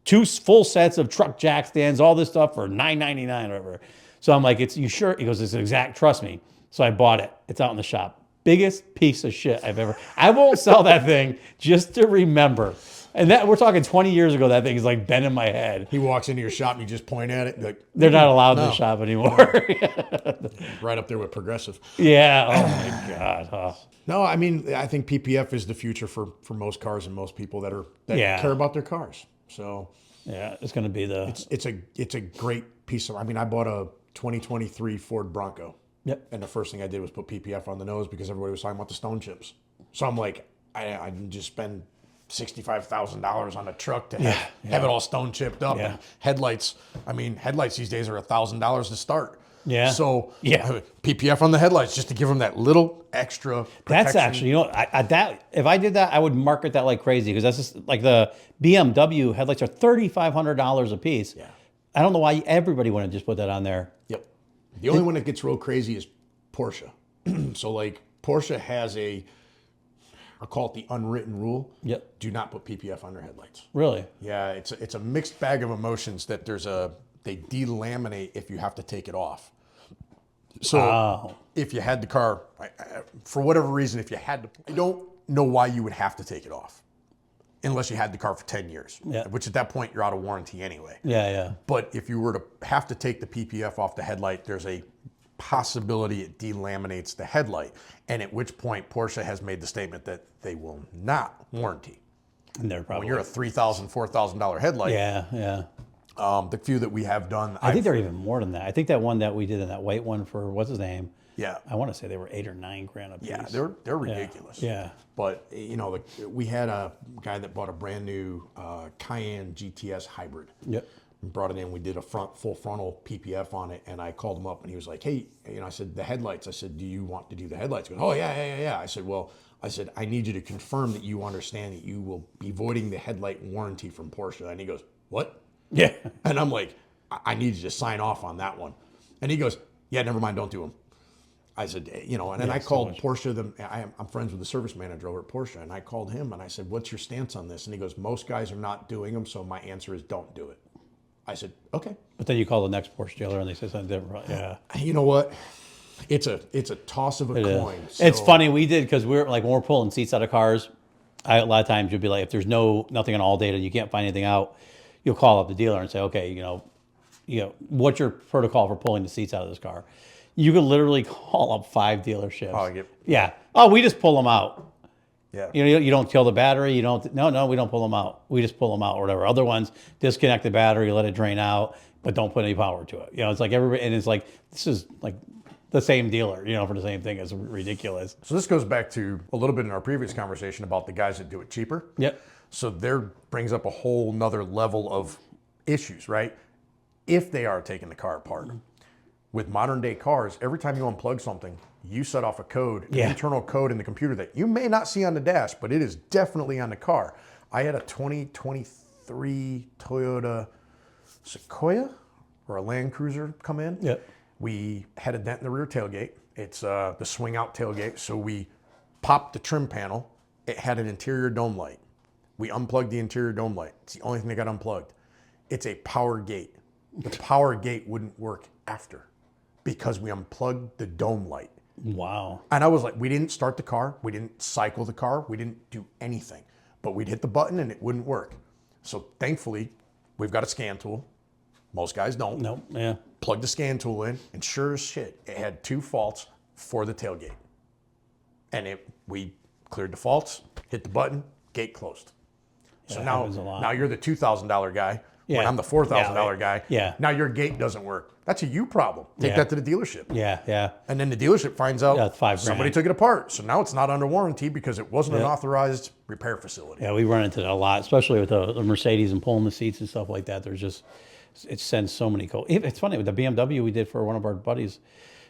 2 full sets of truck jack stands, all this stuff for $9.99 or whatever." So I'm like, "You sure?" He goes, "It's exact. Trust me." So I bought it. It's out in the shop. Biggest piece of shit I've ever. I won't sell that thing just to remember. And that we're talking 20 years ago. That thing is like bent in my head. He walks into your shop and you just point at it. Like, They're not allowed in No. the shop anymore. right up there with Progressive. Yeah. Oh my God. Oh. No, I mean, I think PPF is the future for most cars and most people that Yeah. care about their cars. So Yeah, it's going to be the. it's a great piece of. I mean, I bought a 2023 Ford Bronco. Yep. And the first thing I did was put PPF on the nose because everybody was talking about the stone chips. So I'm like, I didn't just spend $65,000 on a truck to have it all stone chipped up. Yeah. And headlights, I mean, headlights these days are $1,000 to start. Yeah. So Yeah. PPF on the headlights just to give them that little extra protection. That's actually, that if I did that, I would market that like crazy because that's just like the BMW headlights are $3,500 a piece. Yeah. I don't know why everybody wouldn't just put that on there. Yep. The only one that gets real crazy is Porsche. So like Porsche has I'll call it the unwritten rule. Yep. Do not put PPF on their headlights. Really? Yeah, it's a mixed bag of emotions that they delaminate if you have to take it off. So if you had the car, for whatever reason, if you had to, I don't know why you would have to take it off unless you had the car for 10 years, Yeah. which at that point you're out of warranty anyway. Yeah, yeah. But if you were to have to take the PPF off the headlight, there's a possibility it delaminates the headlight. And at which point Porsche has made the statement that they will not warranty. And they're probably. When you're a $3,000, $4,000 headlight, Yeah, yeah. the few that we have done, I think they're even more than that. I think that one that we did in that white one for, what's his name? yeah, I want to say they were $8 or $9 a piece. yeah, they're ridiculous. Yeah. But we had a guy that bought a brand new Cayenne GTS hybrid. Yep. And brought it in. We did a full frontal PPF on it, and I called him up, and he was like, "Hey, I said the headlights." I said, "Do you want to do the headlights?" He goes, "Oh yeah." I said, "Well," I need you to confirm that you understand that you will be voiding the headlight warranty from Porsche." And he goes, "What?" Yeah. And I'm like, I need you to sign off on that one." And he goes, "Yeah, never mind, don't do them." I said, and then I called Porsche. I'm friends with the service manager over at Porsche, and I called him and I said, "What's your stance on this?" And he goes, "Most guys are not doing them, so my answer is don't do it." I said, "Okay." But then you call the next Porsche dealer and they say something different. Yeah. You know what? It's a toss of a coin. It's So- funny we did because we're like when we're pulling seats out of cars. A lot of times you'll be like, if there's nothing on all data, you can't find anything out. You'll call up the dealer and say, okay, what's your protocol for pulling the seats out of this car? You could literally call up 5 dealerships. Oh, yep. Yeah. Oh, we just pull them out. Yeah. You don't kill the battery. We don't pull them out. We just pull them out or whatever. Other ones, disconnect the battery, let it drain out, but don't put any power to it. It's like everybody, and it's like, this is like the same dealer, for the same thing. It's ridiculous. So this goes back to a little bit in our previous conversation about the guys that do it cheaper. Yep. So there brings up a whole nother level of issues, right? If they are taking the car apart. With modern day cars, every time you unplug something, you set off a code, an internal code in the computer that you may not see on the dash, but it is definitely on the car. I had a 2023 Toyota Sequoia or a Land Cruiser come in. Yep. We had a dent in the rear tailgate. It's the swing out tailgate. So we popped the trim panel. It had an interior dome light. We unplugged the interior dome light. It's the only thing that got unplugged. It's a power gate. The power gate wouldn't work after because we unplugged the dome light. Wow. And I was like, we didn't start the car. We didn't cycle the car. We didn't do anything. But we'd hit the button and it wouldn't work. So thankfully, we've got a scan tool. Most guys don't. Nope. Yeah. Plug the scan tool in, and sure as shit, it had 2 faults for the tailgate. And we cleared the faults, hit the button, gate closed. So That now happens a lot. you're the $2,000 guy. When Yeah. I'm the $4,000 guy. Yeah. Now your gate doesn't work. That's a you problem. Take Yeah. that to the dealership. Yeah. Yeah. And then the dealership finds out it's $5,000. somebody took it apart. So now it's not under warranty because it wasn't an authorized repair facility. Yeah. We run into that a lot, especially with the Mercedes and pulling the seats and stuff like that. There's just, it sends so many codes. It's funny with the BMW we did for one of our buddies'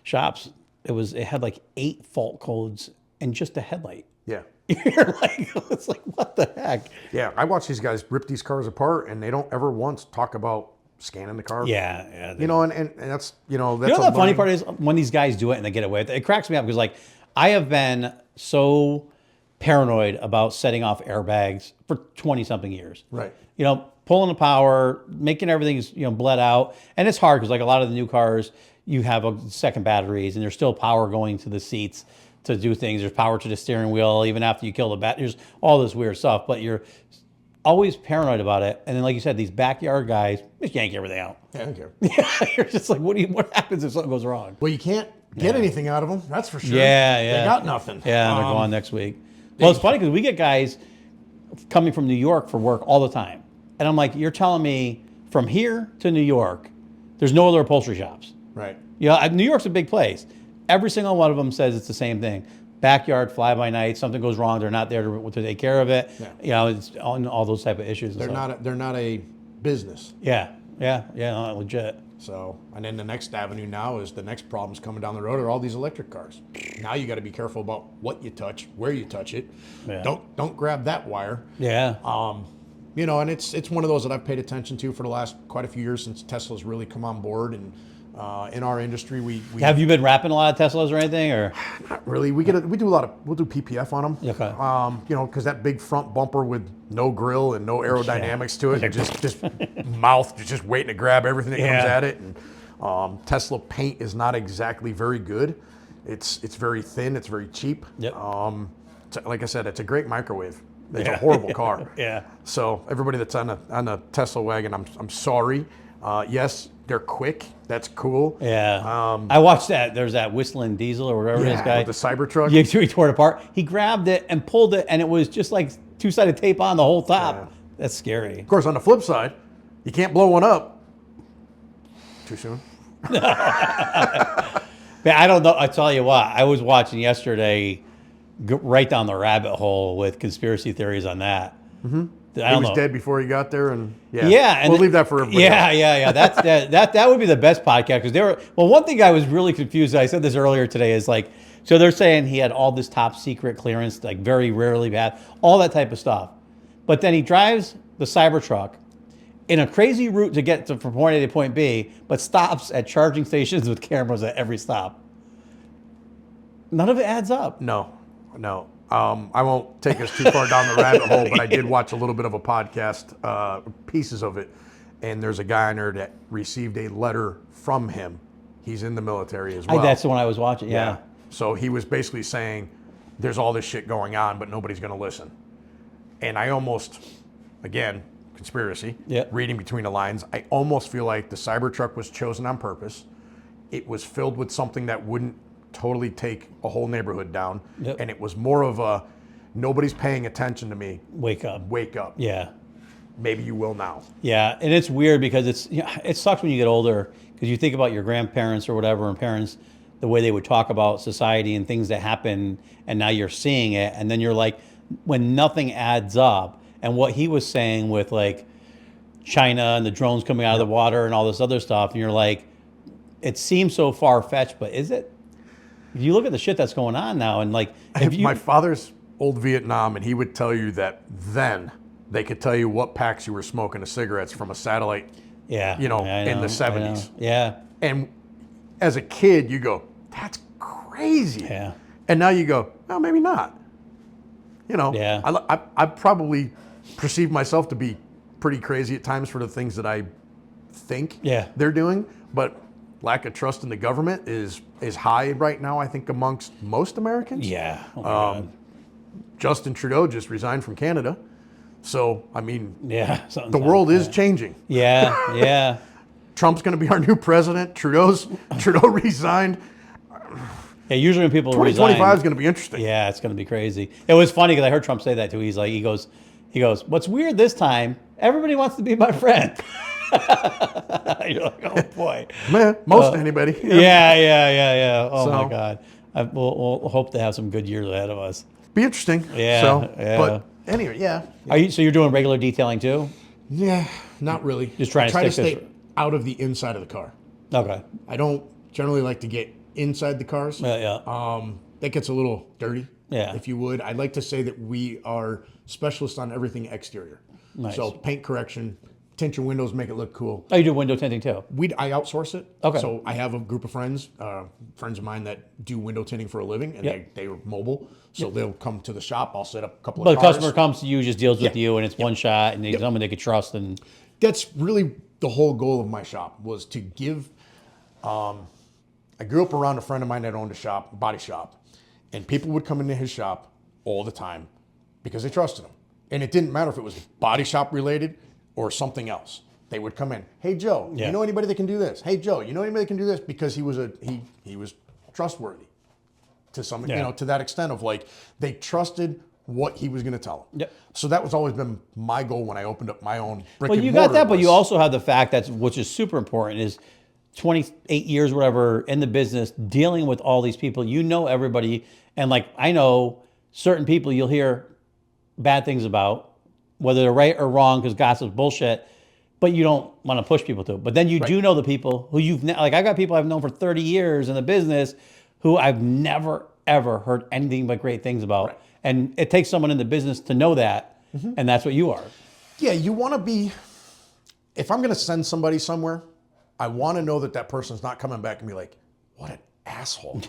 shops. It had like 8 fault codes and just the headlight. Yeah. You're like, it's like, what the heck? Yeah, I watch these guys rip these cars apart, and they don't ever once talk about scanning the car. Yeah, yeah. You know, and that's, that's You know a the funny learning- part is when these guys do it and they get away with it, it cracks me up because like I have been so paranoid about setting off airbags for 20 something years. Right. You know, pulling the power, making everything, bled out. And it's hard because like a lot of the new cars, you have a second batteries and there's still power going to the seats to do things. There's power to the steering wheel even after you kill the bat. There's all this weird stuff, but you're always paranoid about it. And then, like you said, these backyard guys just yank everything out. Yeah, I don't care. Yeah, you're just like, what happens if something goes wrong? Well, you can't get anything out of them, that's for sure. Yeah, yeah. They got nothing. Yeah, they're going next week. Well, it's funny because we get guys coming from New York for work all the time. And I'm like, you're telling me from here to New York, there's no other upholstery shops. Right. Yeah, New York's a big place. Every single one of them says it's the same thing. Backyard, fly by night, something goes wrong, they're not there to take care of it. Yeah. It's all those type of issues. They're not a business. Yeah, legit. So, and then the next avenue now is the next problems coming down the road are all these electric cars. Now you got to be careful about what you touch, where you touch it. Yeah. Don't grab that wire. Yeah. And it's one of those that I've paid attention to for the last quite a few years since Tesla's really come on board. And in our industry, we Have you been wrapping a lot of Teslas or anything, or? not really. We'll do PPF on them. Okay. Because that big front bumper with no grill and no aerodynamics to it, and just mouth just waiting to grab everything that comes at it. And Tesla paint is not exactly very good. It's very thin. It's very cheap. Yep. Like I said, it's a great microwave. It's a horrible car. Yeah. So everybody that's on a Tesla wagon, I'm sorry. Yes, they're quick. That's cool. Yeah. I watched that. There's that whistling diesel or whatever it is guy. With the Cybertruck. Yeah, he tore it apart. He grabbed it and pulled it, and it was just like two-sided tape on the whole top. Yeah. That's scary. Of course, on the flip side, you can't blow one up too soon. But I don't know. I tell you what, I was watching yesterday, right down the rabbit hole with conspiracy theories on that. Mm-hmm. He was dead before he got there, and and we'll leave that for everybody. Yeah. That would be the best podcast because they were. Well, one thing I was really confused. I said this earlier today is like, so they're saying he had all this top secret clearance, like very rarely bad, all that type of stuff, but then he drives the Cybertruck in a crazy route to get from point A to point B, but stops at charging stations with cameras at every stop. None of it adds up. No. I won't take us too far down the rabbit hole, but I did watch a little bit of a podcast, pieces of it, and there's a guy in there that received a letter from him. He's in the military as well. That's the one I was watching, yeah. So he was basically saying, there's all this shit going on, but nobody's going to listen. And I almost, again, conspiracy, reading between the lines, I almost feel like the Cybertruck was chosen on purpose. It was filled with something that wouldn't totally take a whole neighborhood down. And it was more of a, nobody's paying attention to me. Wake up. Yeah. Maybe you will now. Yeah, and it's weird because it sucks when you get older because you think about your grandparents or whatever and parents, the way they would talk about society and things that happen, and now you're seeing it, and then you're like, when nothing adds up, and what he was saying with like China and the drones coming out of the water and all this other stuff, and you're like, it seems so far-fetched, but is it? You look at the shit that's going on now, and like, my father's old Vietnam, and he would tell you that then they could tell you what packs you were smoking of cigarettes from a satellite. Yeah, in the 70s. Yeah, and as a kid, you go, "That's crazy." Yeah, and now you go, "Oh, maybe not." Yeah, I probably perceive myself to be pretty crazy at times for the things that I think they're doing, but lack of trust in the government is high right now, I think, amongst most Americans. Yeah. Oh my God. Justin Trudeau just resigned from Canada. So, I mean, the world is changing. Yeah. Trump's going to be our new president. Trudeau resigned. Yeah, usually when people 2025 is going to be interesting. Yeah, it's going to be crazy. It was funny because I heard Trump say that too. He's like, he goes, what's weird this time, everybody wants to be my friend. You're like, oh boy. Man, most anybody. Yeah. Oh my God. We'll hope to have some good years ahead of us. Be interesting. But anyway, So you're doing regular detailing too? Yeah, not really. Just trying to stay out of the inside of the car. Okay. I don't generally like to get inside the cars. Yeah. That gets a little dirty. Yeah. if you would. I'd like to say that we are specialists on everything exterior. Nice. So paint correction, tint your windows, make it look cool. Oh, you do window tinting too? I outsource it. Okay. So I have a group of friends of mine that do window tinting for a living, and Yep. they are mobile. So they'll come to the shop. I'll set up a couple But of the cars. customer comes to you, just deals with Yeah. you, and it's one shot, and he's someone they could trust. And That's really the whole goal of my shop, was to give. I grew up around a friend of mine that owned a shop, body shop, and people would come into his shop all the time because they trusted him. And it didn't matter if it was body shop related or something else. They would come in. Hey Joe, Yeah. you know anybody that can do this? Hey Joe, you know anybody that can do this? Because he was trustworthy to some Yeah. to that extent of like they trusted what he was going to tell them. Yep. So that was always been my goal when I opened up my own brick well, and you got mortar that, but was- you also have the fact that which is super important is 28 years, whatever, in the business, dealing with all these people. You know everybody, and like I know certain people you'll hear bad things about, whether they're right or wrong, because gossip's bullshit. But you don't want to push people to. But then you do know the people who like I've got people I've known for 30 years in the business who I've never ever heard anything but great things about. Right. And it takes someone in the business to know that, and that's what you are. Yeah, you want to be. If I'm going to send somebody somewhere, I want to know that that person's not coming back and be like, "What an asshole."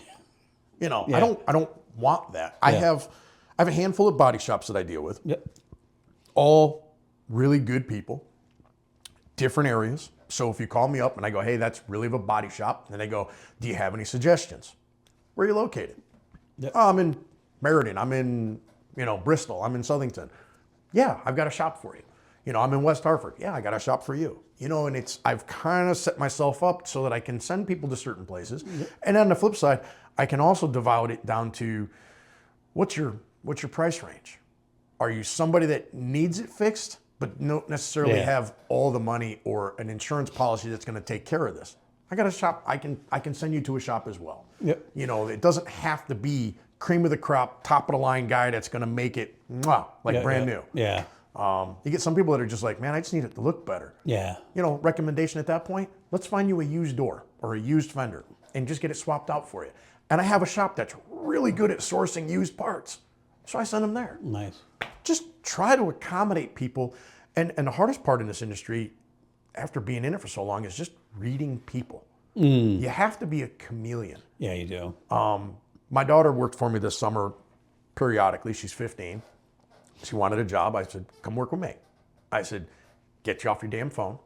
Yeah. I don't want that. I have a handful of body shops that I deal with. Yep. All really good people, different areas. So if you call me up and I go, "Hey, that's really of a body shop," and they go, "Do you have any suggestions? Where are you located?" Yep. "Oh, I'm in Meriden. I'm in Bristol. I'm in Southington." "Yeah, I've got a shop for you." "I'm in West Hartford." "Yeah, I got a shop for you." And I've kind of set myself up so that I can send people to certain places. And on the flip side, I can also divide it down to what's your price range? Are you somebody that needs it fixed, but don't necessarily have all the money or an insurance policy that's going to take care of this? I got a shop. I can send you to a shop as well. Yep. It doesn't have to be cream of the crop, top of the line guy that's going to make it brand new. Yeah. You get some people that are just like, "Man, I just need it to look better." Yeah. Recommendation at that point, let's find you a used door or a used fender and just get it swapped out for you. And I have a shop that's really good at sourcing used parts. So I send them there. Nice. Just try to accommodate people. And the hardest part in this industry, after being in it for so long, is just reading people. You have to be a chameleon. Yeah, you do. My daughter worked for me this summer periodically. She's 15. She wanted a job. I said, "Come work with me." I said, "Get you off your damn phone.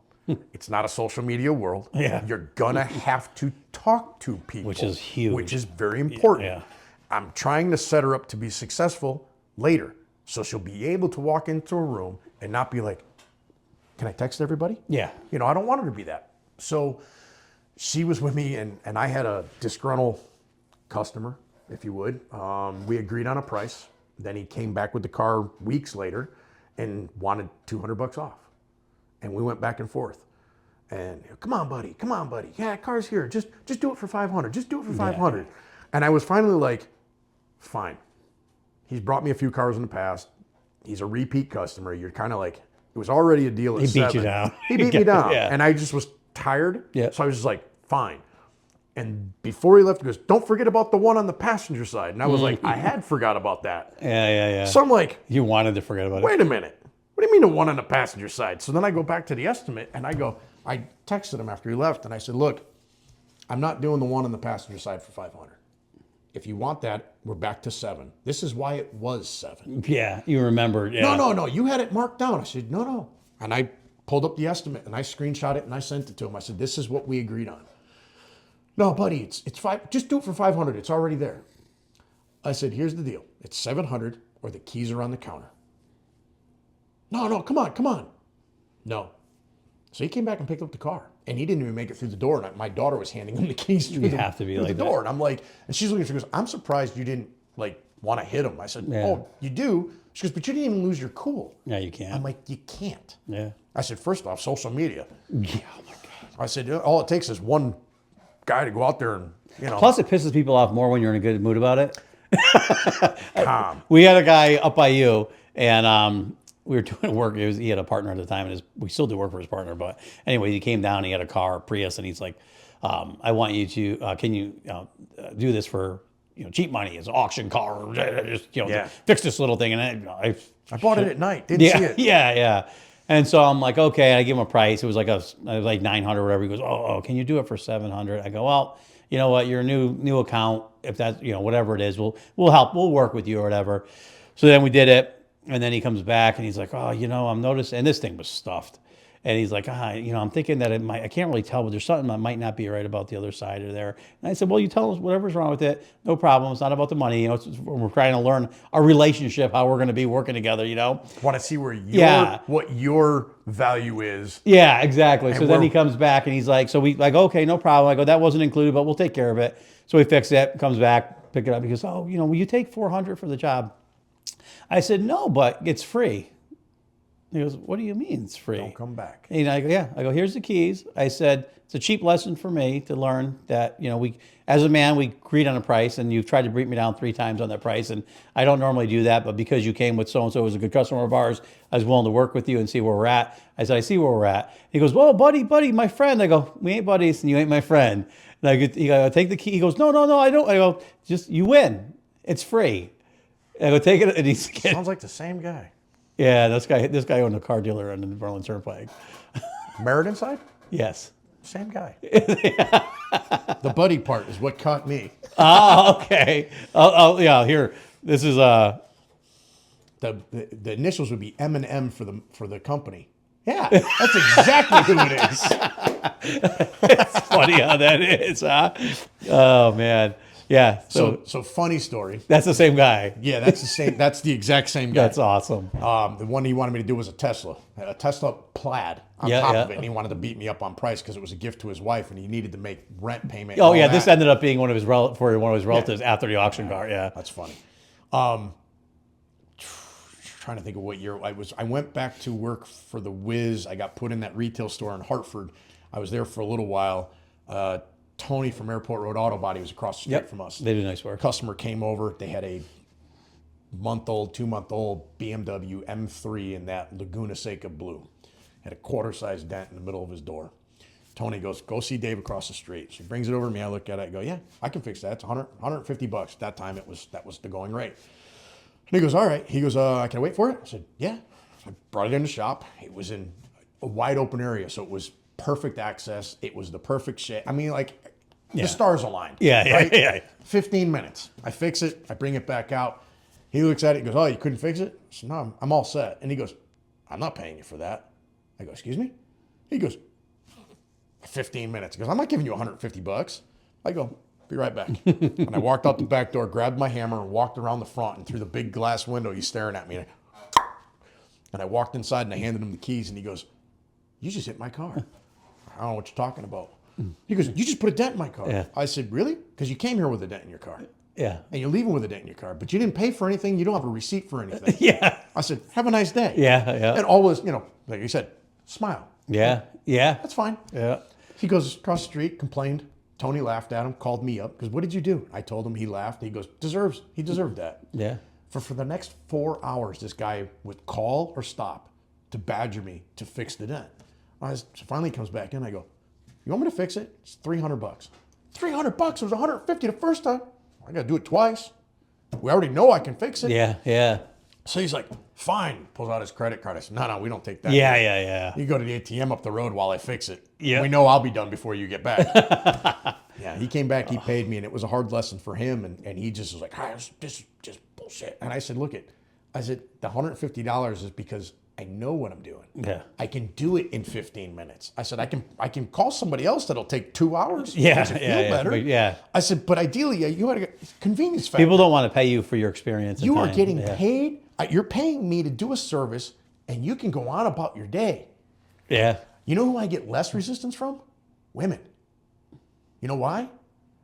It's not a social media world. Yeah. You're going to have to talk to people." Which is huge. Which is very important. Yeah. I'm trying to set her up to be successful later. So she'll be able to walk into a room and not be like, "Can I text everybody?" Yeah. I don't want her to be that. So she was with me, and I had a disgruntled customer, if you would. We agreed on a price. Then he came back with the car weeks later and wanted $200 off. And we went back and forth. And come on, buddy. Yeah, car's here. Just do it for $500. Just do it for $500. And I was finally like, fine. He's brought me a few cars in the past. He's a repeat customer. You're kind of like, it was already a deal at He beat you 7. down. He beat me down. Yeah. And I just was tired. Yeah. So I was just like, fine. And before he left, he goes, "Don't forget about the one on the passenger side." And I was like, I had forgot about that. Yeah. So I'm like, You wanted to forget about it. wait a minute. What do you mean the one on the passenger side? So then I go back to the estimate and I texted him after he left and I said, "Look, I'm not doing the one on the passenger side for $500. If you want that, we're back to 7. This is why it was 7. Yeah, you remembered. Yeah. No, you had it marked down." I said, no. And I pulled up the estimate and I screenshot it and I sent it to him. I said, "This is what we agreed on." "No, buddy, it's 5. Just do it for $500. It's already there." I said, "Here's the deal. It's $700 or the keys are on the counter." No, come on. No. So he came back and picked up the car and he didn't even make it through the door. And my daughter was handing him the keys through, have to be through like the that. door. And I'm like, and she's looking, she goes, "I'm surprised you didn't want to hit him." I said, Yeah. "Oh, you do?" She goes, "But you didn't even lose your cool." Yeah, you can't. I'm like, "You can't." Yeah. I said, "First off, social media." Yeah. Oh my God. I said, "All it takes is one guy to go out there and, Plus, it pisses people off more when you're in a good mood about it. calm." We had a guy up by you, and we were doing work. He had a partner at the time, and we still do work for his partner. But anyway, he came down. He had a car, Prius, and he's like, "I want you to. Can you do this for cheap money. It's an auction car. Just, Yeah. fix this little thing. And I bought it at night. Didn't see it. Yeah. And so I'm like, okay. I give him a price. It was like 900 or whatever. He goes, oh, can you do it for 700? I go, well, you know what? You're a new account. If that's, whatever it is, we'll help. We'll work with you or whatever. So then we did it. And then he comes back and he's like, oh, I'm noticing, and this thing was stuffed. And he's like, I'm thinking that I can't really tell, but there's something that might not be right about the other side of there. And I said, well, you tell us whatever's wrong with it. No problem. It's not about the money. We're trying to learn our relationship, how we're going to be working together, Want to see where what your value is. Yeah, exactly. So then we're- he comes back and he's like, okay, no problem. I go, that wasn't included, but we'll take care of it. So we fix it, comes back, pick it up. He goes, oh, will you take $400 for the job? I said, no, but it's free. He goes, what do you mean it's free? Don't come back. And I go, yeah. I go, here's the keys. I said, it's a cheap lesson for me to learn that, we, as a man, we agreed on a price, and you've tried to beat me down 3 times on that price. And I don't normally do that, but because you came with so-and-so who was a good customer of ours, I was willing to work with you and see where we're at. I said, I see where we're at. He goes, well, buddy, my friend. I go, we ain't buddies and you ain't my friend. And I go, take the key. He goes, no, I don't. I go, just, you win. It's free. I go, take it. And he's Sounds like the same guy. yeah, this guy owned a car dealer on the Berlin Turnpike. Married inside? Yes. Same guy. The buddy part is what caught me. Oh, okay. Yeah, here. This is The initials would be M&M for the company. Yeah, that's exactly who it is. it's funny how that is, huh? Oh man. Yeah. So funny story. That's the same guy. Yeah, that's the same. That's the exact same guy. That's awesome. The one he wanted me to do was a Tesla Plaid on top of it, and he wanted to beat me up on price because it was a gift to his wife, and he needed to make rent payment. Oh yeah, this ended up being one of his relatives after the auction car. Yeah, that's funny. Trying to think of what year I went back to work for the Wiz. I got put in that retail store in Hartford. I was there for a little while. Tony from Airport Road Auto Body was across the street from us. They do nice work. Customer came over. They had a 2-month-old BMW M3 in that Laguna Seca blue. Had a quarter-size dent in the middle of his door. Tony goes, go see Dave across the street. So he brings it over to me. I look at it. I go, yeah, I can fix that. It's $150. At that time, that was the going rate. And he goes, all right. He goes, can I wait for it? I said, yeah. I brought it in the shop. It was in a wide open area, so it was perfect access. It was the perfect shape. I mean, the stars aligned. Yeah. 15 minutes. I fix it. I bring it back out. He looks at it. He goes, oh, you couldn't fix it? I said, no, I'm all set. And he goes, I'm not paying you for that. I go, excuse me? He goes, 15 minutes. He goes, I'm not giving you $150. I go, be right back. And I walked out the back door, grabbed my hammer, and walked around the front. And through the big glass window, he's staring at me. And I walked inside and I handed him the keys. And he goes, you just hit my car. I don't know what you're talking about. He goes, you just put a dent in my car. Yeah. I said, really? Because you came here with a dent in your car. Yeah. And you're leaving with a dent in your car. But you didn't pay for anything. You don't have a receipt for anything. Yeah. I said, have a nice day. Yeah. And always, like you said, smile. Yeah. That's fine. Yeah. He goes across the street, complained. Tony laughed at him, called me up. Because what did you do? I told him. He laughed. He goes, he deserved that. Yeah. For the next 4 hours, this guy would call or stop to badger me to fix the dent. So finally he comes back in. I go, you want me to fix it? It's $300. $300? It was $150 the first time. I got to do it twice. We already know I can fix it. Yeah. So he's like, fine. Pulls out his credit card. I said, no, we don't take that. Yeah. You go to the ATM up the road while I fix it. Yeah. We know I'll be done before you get back. Yeah, he came back, he paid me, and it was a hard lesson for him. And he just was like, this is just bullshit. And I said, the $150 is because I know what I'm doing. Yeah. I can do it in 15 minutes. I said, I can call somebody else that'll take 2 hours. Yeah. Makes it feel better. But, I said, but ideally, you had a convenience factor. People don't want to pay you for your experience. You are getting paid. You're paying me to do a service, and you can go on about your day. Yeah. You know who I get less resistance from? Women. You know why?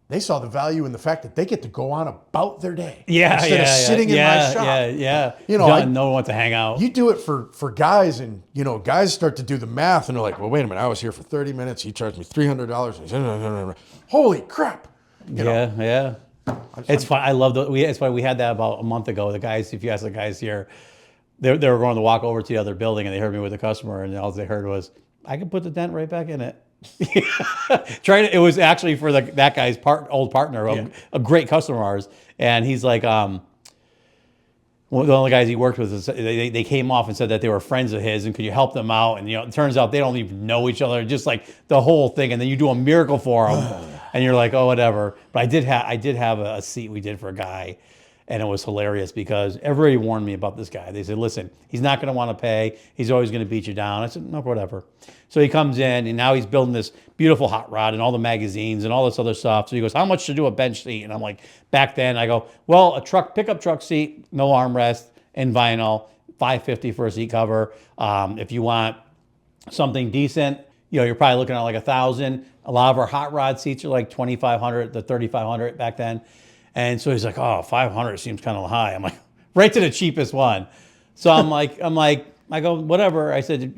They saw the value in the fact that they get to go on about their day. Instead of sitting in my shop. Yeah. No one wants to hang out. You do it for guys, and guys start to do the math, and they're like, well, wait a minute, I was here for 30 minutes. He charged me $300. Holy crap. Yeah. It's fun. I love it's funny. We had that about a month ago. The guys, if you ask the guys here, they were going to walk over to the other building, and they heard me with the customer, and all they heard was, I can put the dent right back in it. It was actually for that guy's old partner, a great customer of ours, and he's like, one of the only guys he worked with, they came off and said that they were friends of his and could you help them out? And it turns out they don't even know each other, just like the whole thing. And then you do a miracle for them, and you're like, oh, whatever. But I did have a seat we did for a guy, and it was hilarious because everybody warned me about this guy. They said, listen, he's not going to want to pay. He's always going to beat you down. I said, no, whatever. So he comes in, and now he's building this beautiful hot rod and all the magazines and all this other stuff. So he goes, how much to do a bench seat? And I'm like, back then, I go, well, pickup truck seat, no armrest, and vinyl, $550 for a seat cover. If you want something decent, you're probably looking at like $1,000. A lot of our hot rod seats are like $2,500 to $3,500 back then. And so he's like, oh, $500 seems kind of high. I'm like, right to the cheapest one. So I go, whatever. I said,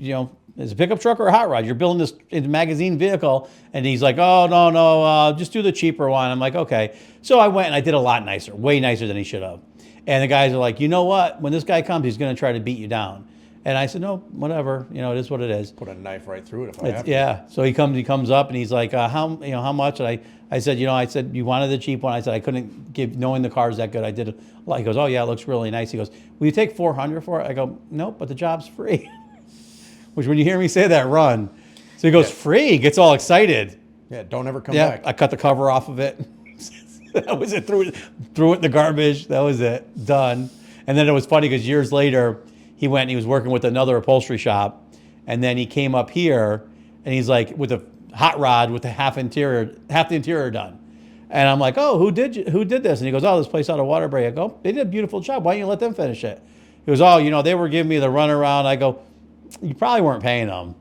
is it a pickup truck or a hot rod? You're building this in a magazine vehicle. And he's like, oh, no, just do the cheaper one. I'm like, okay. So I went and I did a lot nicer, way nicer than he should have. And the guys are like, you know what? When this guy comes, he's going to try to beat you down. And I said, no, whatever. It is what it is. Put a knife right through it if I have to. Yeah. So he comes up and he's like, how much? And I said, you wanted the cheap one. I said, I couldn't give, knowing the car's that good. I did a lot. He goes, oh yeah, it looks really nice. He goes, will you take $400 for it? I go, nope, but the job's free. Which when you hear me say that, run. So he goes, free. He gets all excited. Yeah, don't ever come back. I cut the cover off of it. That was it. Threw it in the garbage. That was it. Done. And then it was funny because years later, he went and he was working with another upholstery shop. And then he came up here and he's like with a hot rod with half the interior done. And I'm like, oh, who did this? And he goes, oh, this place out of Waterbury. I go, they did a beautiful job. Why don't you let them finish it? He goes, oh, they were giving me the runaround. I go, you probably weren't paying them.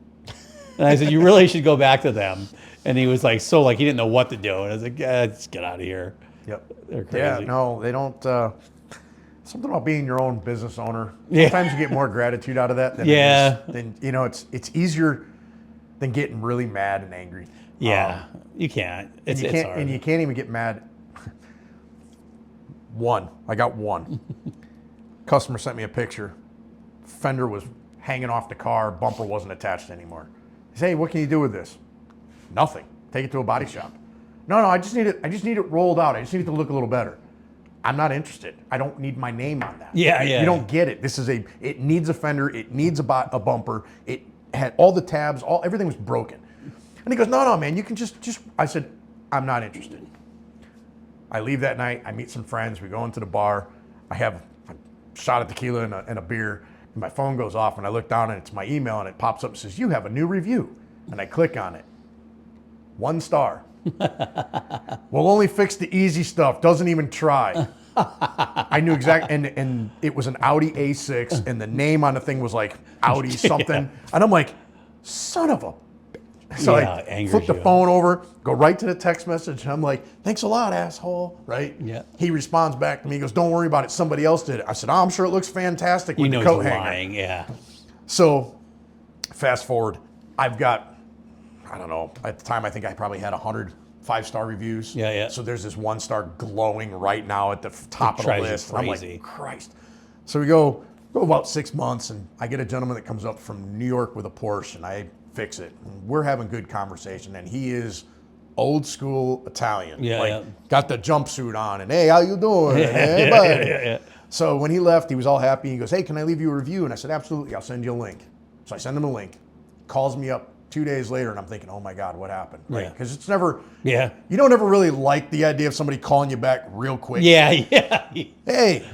And I said, you really should go back to them. And he was like, he didn't know what to do. And I was like, let's get out of here. Yep. They're crazy. Yeah, no, they don't. Something about being your own business owner. Yeah. Sometimes you get more gratitude out of that than it's easier than getting really mad and angry. Yeah, you can't. It's hard. And you can't even get mad. I got one. Customer sent me a picture. Fender was hanging off the car. Bumper wasn't attached anymore. He said, hey, what can you do with this? Nothing. Take it to a body shop. No, I just need it rolled out. I just need it to look a little better. I'm not interested. I don't need my name on that. Yeah. You don't get it. It needs a fender. It needs a bumper. It had all the tabs. Everything was broken. And he goes, no, man, you can just. I said, I'm not interested. I leave that night. I meet some friends. We go into the bar. I have a shot of tequila and a beer. And my phone goes off, and I look down, and it's my email, and it pops up and says, you have a new review. And I click on it. 1 star. We'll only fix the easy stuff. Doesn't even try. I knew exactly, and it was an Audi A6, and the name on the thing was like Audi something. Yeah. And I'm like, son of a. So I flip the phone over, go right to the text message, and I'm like, thanks a lot, asshole. Right? Yeah. He responds back to me. He goes, don't worry about it. Somebody else did it. I said, oh, I'm sure it looks fantastic with the coat hanger. Lying. Yeah. So fast forward, I've got. I don't know. At the time, I think I probably had 100 5-star reviews. Yeah. So there's this 1 star glowing right now at the top of the list. And I'm like, Christ. So we go about 6 months, and I get a gentleman that comes up from New York with a Porsche, and I fix it. And we're having good conversation, and he is old school Italian. Yeah. Got the jumpsuit on, and hey, how you doing? Hey, buddy. Yeah. So when he left, he was all happy. He goes, hey, can I leave you a review? And I said, absolutely. I'll send you a link. So I send him a link. Calls me up 2 days later, and I'm thinking, oh my God, what happened? Right? Because it's never, you don't ever really like the idea of somebody calling you back real quick. Yeah. Hey,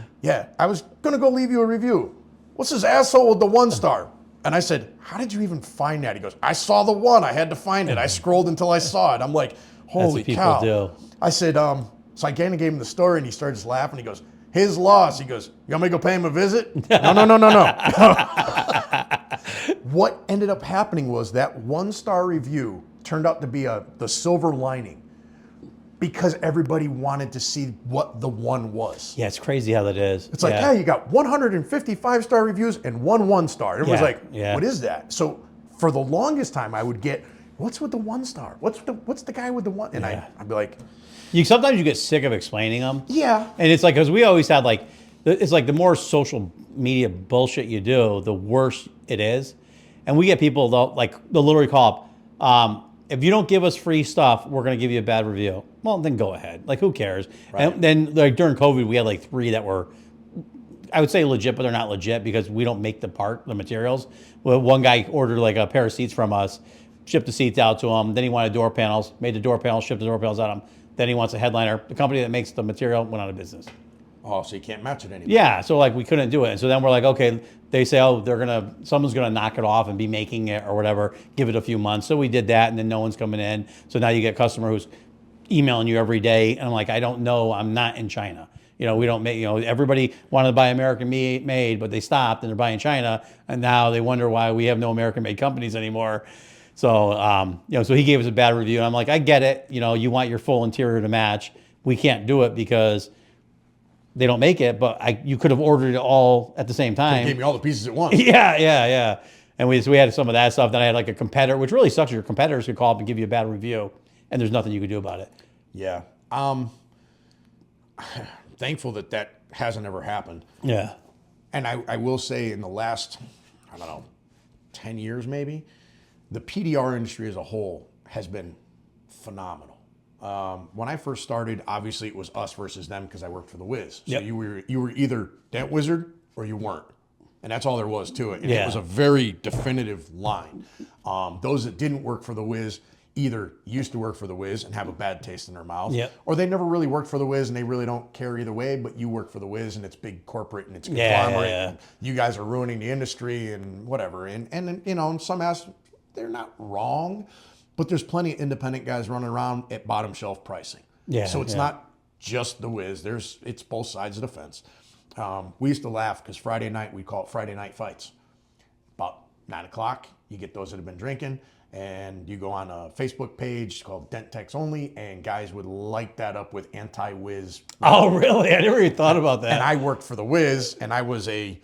I was going to go leave you a review. What's this asshole with the 1 star? And I said, how did you even find that? He goes, I saw the 1. I had to find it. I scrolled until I saw it. I'm like, holy cow. Do. I said, so I kind of gave him the story, and he started just laughing. He goes, his loss. He goes, you want me to go pay him a visit? No. What ended up happening was that 1 star review turned out to be the silver lining because everybody wanted to see what the 1 was. Yeah, it's crazy how that is. It's like, you got 150 5-star reviews and 1 star. Everyone's like, what is that? So for the longest time, I would get, what's with the 1 star? What's the guy with the 1? And I'd be like, sometimes you get sick of explaining them. Yeah. And it's like, because we always had it's like the more social media bullshit you do, the worse it is. And we get people they'll literally call up, if you don't give us free stuff, we're going to give you a bad review. Well, then go ahead. Like, who cares? Right. And then, like, during COVID, we had like 3 that were, I would say legit, but they're not legit because we don't make the materials. Well, one guy ordered like a pair of seats from us, shipped the seats out to him. Then he wanted door panels, made the door panels, shipped the door panels out to him. Then he wants a headliner. The company that makes the material went out of business. Oh, so you can't match it anymore. Yeah, so like we couldn't do it. And so then we're like, okay, they say, oh, someone's gonna knock it off and be making it or whatever, give it a few months. So we did that, and then no one's coming in. So now you get a customer who's emailing you every day, and I'm like, I don't know, I'm not in China. We don't make, everybody wanted to buy American made, but they stopped and they're buying China, and now they wonder why we have no American made companies anymore. So, so he gave us a bad review, and I'm like, I get it. You want your full interior to match. We can't do it because they don't make it, but you could have ordered it all at the same time. Gave me all the pieces at once. Yeah. And we had some of that stuff. Then I had like a competitor, which really sucks. Your competitors could call up and give you a bad review, and there's nothing you could do about it. Yeah. Thankful that hasn't ever happened. Yeah. And I will say in the last, 10 years maybe, the PDR industry as a whole has been phenomenal. When I first started, obviously it was us versus them because I worked for the Wiz. So Yep. you were either Dent Wizard or you weren't. And that's all there was to it. And Yeah. it was a very definitive line. Those that didn't work for the Wiz either used to work for the Wiz and have a bad taste in their mouth, Yep. or they never really worked for the Wiz and they really don't care either way, but you work for the Wiz and it's big corporate and it's conglomerate. Yeah. And you guys are ruining the industry and whatever. And in some aspects, they're not wrong, but there's plenty of independent guys running around at bottom shelf pricing. Yeah, So it's yeah. not just the Wiz. It's both sides of the fence. We used to laugh because Friday night, we call it Friday night fights. About 9 o'clock, you get those that have been drinking, and you go on a Facebook page called Dent Techs Only, and guys would light that up with anti-Wiz. Oh, really? I never even thought about that. And I worked for the Wiz, and I bled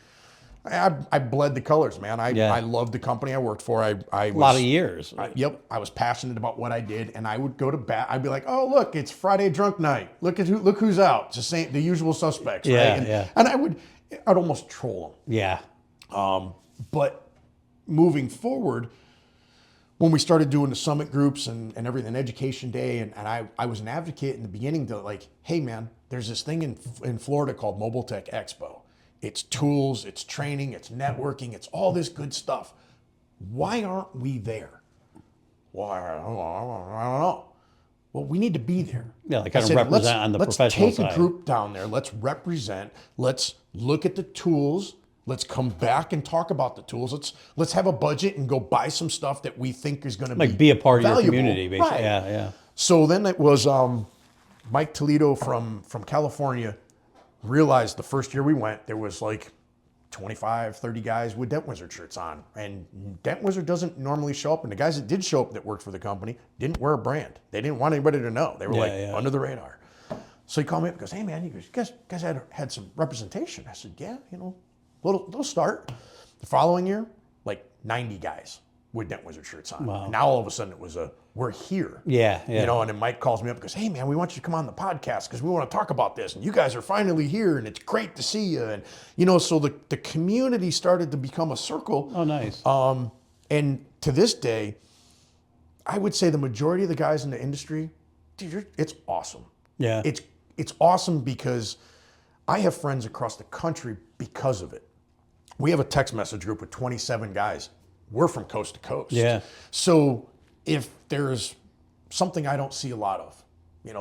the colors, man. I loved the company I worked for. I was, a lot of years. I was passionate about what I did, and I would go to bat. I'd be like, "Oh, look, it's Friday drunk night. Look who's out." It's the usual suspects, Yeah, right? yeah. And I'd almost troll them. Yeah. But moving forward, when we started doing the summit groups and everything, education day, and I was an advocate in the beginning to like, hey man, there's this thing in Florida called Mobile Tech Expo. It's tools, it's training, it's networking, it's all this good stuff. Why aren't we there? Well, I don't know. Well, we need to be there. Yeah, like kind of represent on the professional side. Let's take a group down there. Let's represent. Let's look at the tools. Let's come back and talk about the tools. Let's have a budget and go buy some stuff that we think is going to be a part valuable. of your community, basically. Right. Yeah. So then it was Mike Toledo from California realized the first year we went, there was like 25, 30 guys with Dent Wizard shirts on. And Dent Wizard doesn't normally show up. And the guys that did show up that worked for the company didn't wear a brand. They didn't want anybody to know. They were under the radar. So he called me up and goes, hey man, you guys had some representation. I said, yeah, little start. The following year, like 90 guys with Dent Wizard shirts on. Wow. Now all of a sudden it was we're here. Yeah. And then Mike calls me up and goes, hey man, we want you to come on the podcast because we want to talk about this. And you guys are finally here and it's great to see you. And, so the community started to become a circle. Oh, nice. And to this day, I would say the majority of the guys in the industry, dude, it's awesome. Yeah. It's awesome because I have friends across the country because of it. We have a text message group with 27 guys. We're from coast to coast. Yeah. So if there's something I don't see a lot of,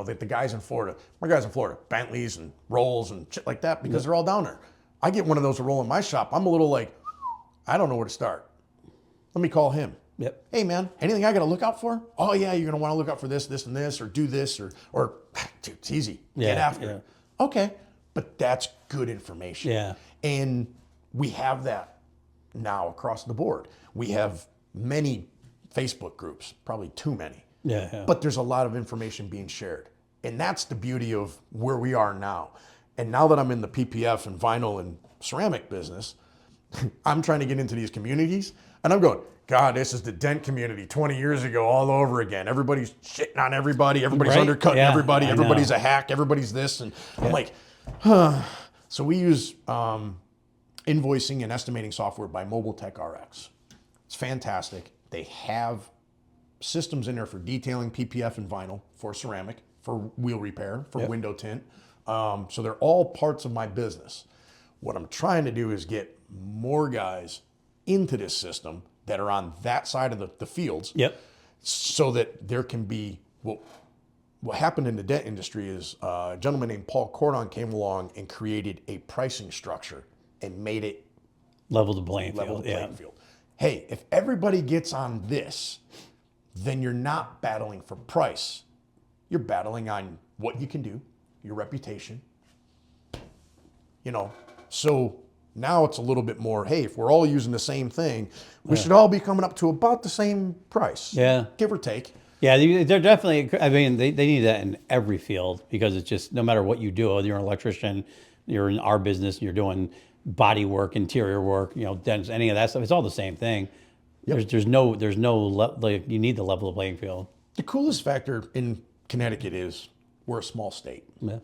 that the guys in Florida, my guys in Florida, Bentleys and Rolls and shit like that, because they're all down there. I get one of those to roll in my shop. I'm a little like, I don't know where to start. Let me call him. Yep. Hey man, anything I got to look out for? Oh yeah, you're going to want to look out for this, this, and this, or do this, or dude, it's easy. Get after it. Okay. But that's good information. Yeah. And we have that now across the board. We have many Facebook groups, probably too many. Yeah. But there's a lot of information being shared. And that's the beauty of where we are now. And now that I'm in the PPF and vinyl and ceramic business, I'm trying to get into these communities and I'm going, God, this is the dent community 20 years ago all over again. Everybody's shitting on everybody. Everybody's undercutting everybody. Everybody's a hack. Everybody's this. And I'm like, So we use invoicing and estimating software by Mobile Tech RX. It's fantastic. They have systems in there for detailing, PPF and vinyl, for ceramic, for wheel repair, for window tint. So they're all parts of my business. What I'm trying to do is get more guys into this system that are on that side of the fields. Yep. So that there can be, well, what happened in the dent industry is a gentleman named Paul Cordon came along and created a pricing structure and made it Level the playing level field. the playing field. Hey, if everybody gets on this, then you're not battling for price. You're battling on what you can do, your reputation. You know, so now it's a little bit more, hey, if we're all using the same thing, we should all be coming up to about the same price. Yeah. Give or take. Yeah, they're definitely, I mean, they need that in every field because it's just, no matter what you do, whether you're an electrician, you're in our business, you're doing body work, interior work, you know, dents, any of that stuff, it's all the same thing. Yep. There's no, like, you need the level of playing field. The coolest factor in Connecticut is we're a small state. Yeah.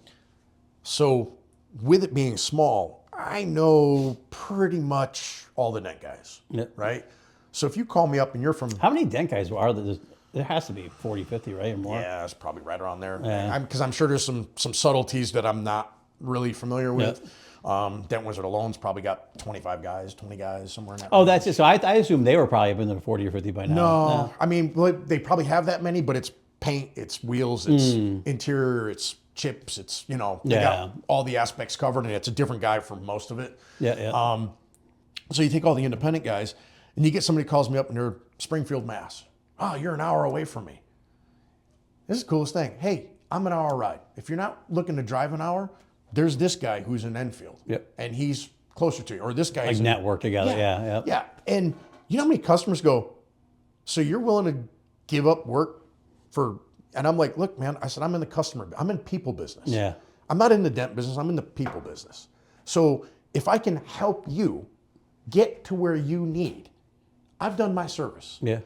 So with it being small, I know pretty much all the dent guys, Yep. right? So if you call me up and you're from... How many dent guys are there? There has to be 40, 50, right, or more? Yeah, it's probably right around there. Yeah. Because I'm sure there's some subtleties that I'm not really familiar with. Dent Wizard alone's probably got 25 guys, 20 guys, somewhere in that Oh, range. that's it. So I assume they were probably up in the 40 or 50 by now. No, I mean, they probably have that many, but it's paint, it's wheels, it's interior, it's chips, it's, you know, they got all the aspects covered, and it's a different guy for most of it. Yeah. So you take all the independent guys, and you get somebody calls me up and they're Springfield, Mass. Oh, you're an hour away from me. This is the coolest thing. Hey, I'm an hour ride. If you're not looking to drive an hour, there's this guy who's in Enfield. Yep. And he's closer to you. Or this guy's Like in, network together. Yeah. yeah. And you know how many customers go, so you're willing to give up work for, and I'm like, look, man, I said, I'm in people business. Yeah. I'm not in the dent business, I'm in the people business. So if I can help you get to where you need, I've done my service. Yeah.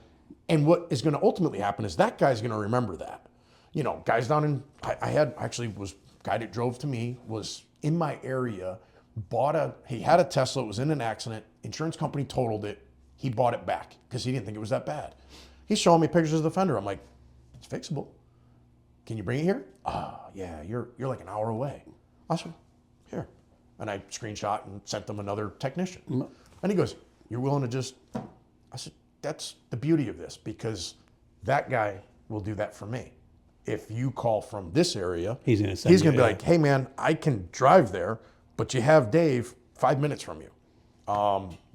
And what is going to ultimately happen is that guy's going to remember that. You know, guys down in, guy that drove to me was in my area, he had a Tesla, it was in an accident, insurance company totaled it, he bought it back because he didn't think it was that bad. He's showing me pictures of the fender. I'm like, it's fixable. Can you bring it here? Oh, yeah, you're like an hour away. I said, here. And I screenshot and sent them another technician. And he goes, you're willing to just, I said, that's the beauty of this, because that guy will do that for me. If you call from this area, He's gonna be like, hey man, I can drive there, but you have Dave 5 minutes from you.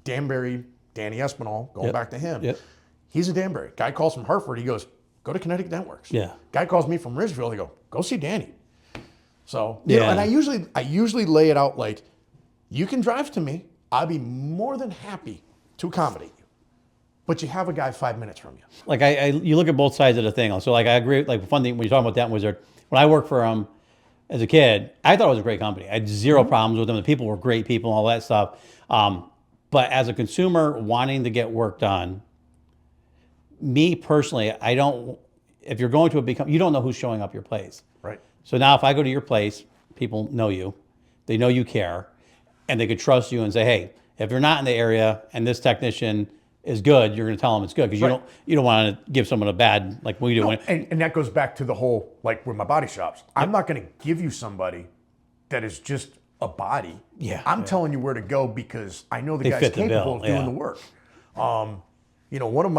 Danbury, Danny Espinal, going back to him. Yep. He's a Danbury. Guy calls from Hartford, he goes, go to Connecticut Dent Worx. Yeah. Guy calls me from Ridgefield, he go see Danny. So, you know, Yeah. and I usually lay it out like, you can drive to me, I'd be more than happy to accommodate you. But you have a guy 5 minutes from you. Like you look at both sides of the thing. So like I agree. Like fun thing when you're talking about Dent Wizard, when I worked for them as a kid, I thought it was a great company. I had zero problems with them. The people were great people, and all that stuff. But as a consumer wanting to get work done, me personally, I don't. If you're going to you don't know who's showing up your place. Right. So now if I go to your place, people know you, they know you care, and they could trust you and say, hey, if you're not in the area and this technician is good, you're going to tell them it's good, because you don't want to give someone a bad, like we do. No, and that goes back to the whole, like with my body shops. I'm not going to give you somebody that is just a body. Yeah. I'm telling you where to go because I know the guy's fit the capable bill, of doing yeah. the work. You know, one of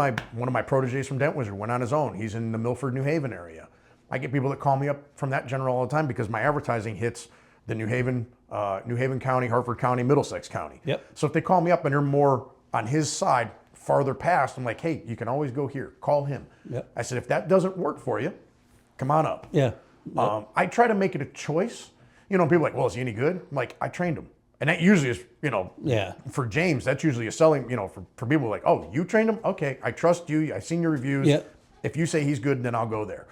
my proteges from Dent Wizard went on his own. He's in the Milford, New Haven area. I get people that call me up from that general all the time because my advertising hits the New Haven County, Hartford County, Middlesex County. Yep. So if they call me up and they're more on his side, farther past, I'm like, hey, you can always go here. Call him. Yep. I said, if that doesn't work for you, come on up. Yeah. I try to make it a choice. You know, people are like, well, is he any good? I'm like, I trained him. And that usually is, you know, Yeah. for James, that's usually a selling, you know, for people like, oh, you trained him? Okay, I trust you. I've seen your reviews. Yeah. If you say he's good, then I'll go there.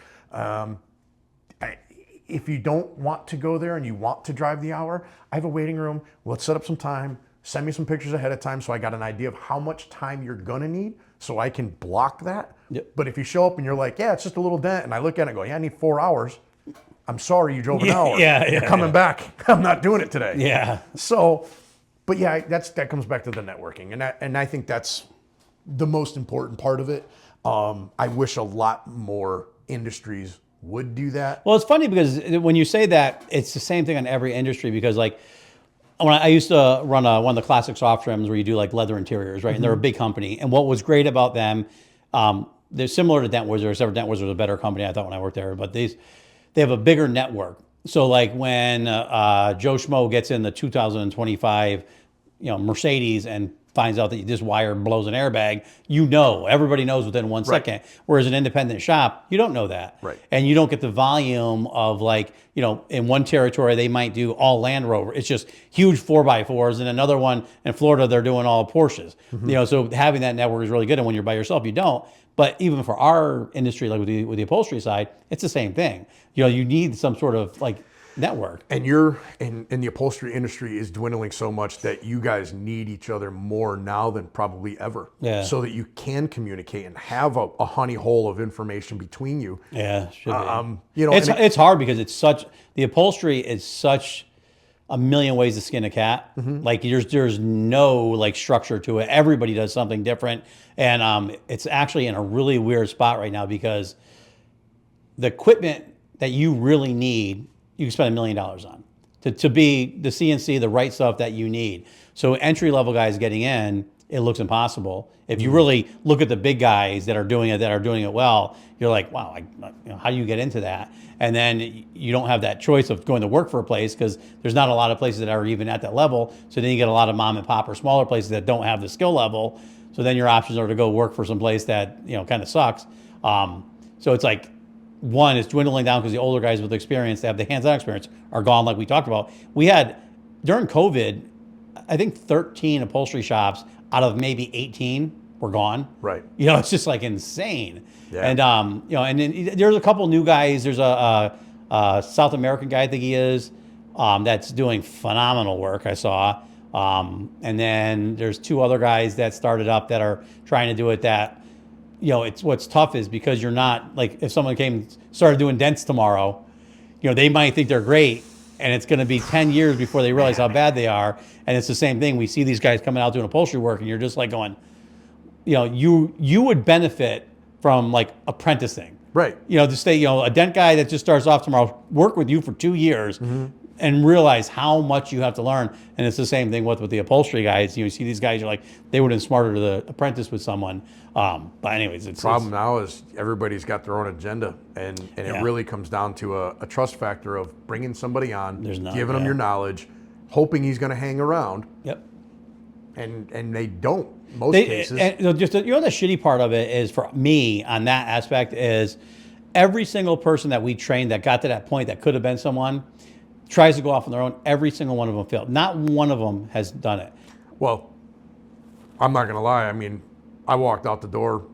If you don't want to go there and you want to drive the hour, I have a waiting room. Let's set up some time. Send me some pictures ahead of time so I got an idea of how much time you're gonna need so I can block that. Yep. But if you show up and you're like, yeah, it's just a little dent, and I look at it and go, yeah, I need 4 hours. I'm sorry you drove an hour. You're coming back. I'm not doing it today. Yeah. So, but yeah, that comes back to the networking, and I think that's the most important part of it. I wish a lot more industries would do that. Well, it's funny because when you say that, it's the same thing on every industry because like when I used to run one of the classic soft trims where you do like leather interiors, right? And they're a big company. And what was great about them, they're similar to Dent Wizard, except for Dent Wizard was a better company, I thought, when I worked there. But they have a bigger network. So like when Joe Schmo gets in the 2025, Mercedes and finds out that this wire blows an airbag, everybody knows within 1 second. Whereas an independent shop, you don't know that. Right. And you don't get the volume of like, in one territory, they might do all Land Rover. It's just huge 4x4s. And another one in Florida, they're doing all Porsches. So having that network is really good. And when you're by yourself, you don't. But even for our industry, like with the upholstery side, it's the same thing. You need some sort of like network. And the upholstery industry is dwindling so much that you guys need each other more now than probably ever. Yeah. So that you can communicate and have a honey hole of information between you. Yeah, should be. It's hard because the upholstery is such a million ways to skin a cat. Like there's no like structure to it. Everybody does something different. And it's actually in a really weird spot right now because the equipment that you really need, you can spend $1 million on to be the CNC, the right stuff that you need. So entry level guys getting in, it looks impossible. If you really look at the big guys that are doing it well, you're like, wow, how do you get into that? And then you don't have that choice of going to work for a place because there's not a lot of places that are even at that level. So then you get a lot of mom and pop or smaller places that don't have the skill level. So then your options are to go work for some place that kind of sucks. So it's like, one, it's dwindling down because the older guys with experience, that have the hands-on experience, are gone like we talked about. We had, during COVID, I think 13 upholstery shops out of maybe 18 were gone. Right. It's just like insane. Yeah. And, and then there's a couple new guys. There's a South American guy, I think he is, that's doing phenomenal work, I saw. And then there's 2 other guys that started up that are trying to do it that, it's what's tough is because you're not like if someone started doing dents tomorrow, they might think they're great, and it's going to be 10 years before they realize how bad they are. And it's the same thing. We see these guys coming out doing upholstery work, and you're just like going, you would benefit from like apprenticing, right? To stay, a dent guy that just starts off tomorrow, work with you for 2 years. And realize how much you have to learn. And it's the same thing with the upholstery guys. You see these guys, you're like, they would have been smarter to apprentice with someone. But anyways, the problem now is everybody's got their own agenda. And it really comes down to a trust factor of bringing somebody on, giving them your knowledge, hoping he's going to hang around. Yep. And they don't, most cases. And just the shitty part of it is, for me, on that aspect, is every single person that we trained that got to that point that could have been someone tries to go off on their own. Every single one of them failed. Not one of them has done it. Well, I'm not going to lie. I mean, I walked out the door,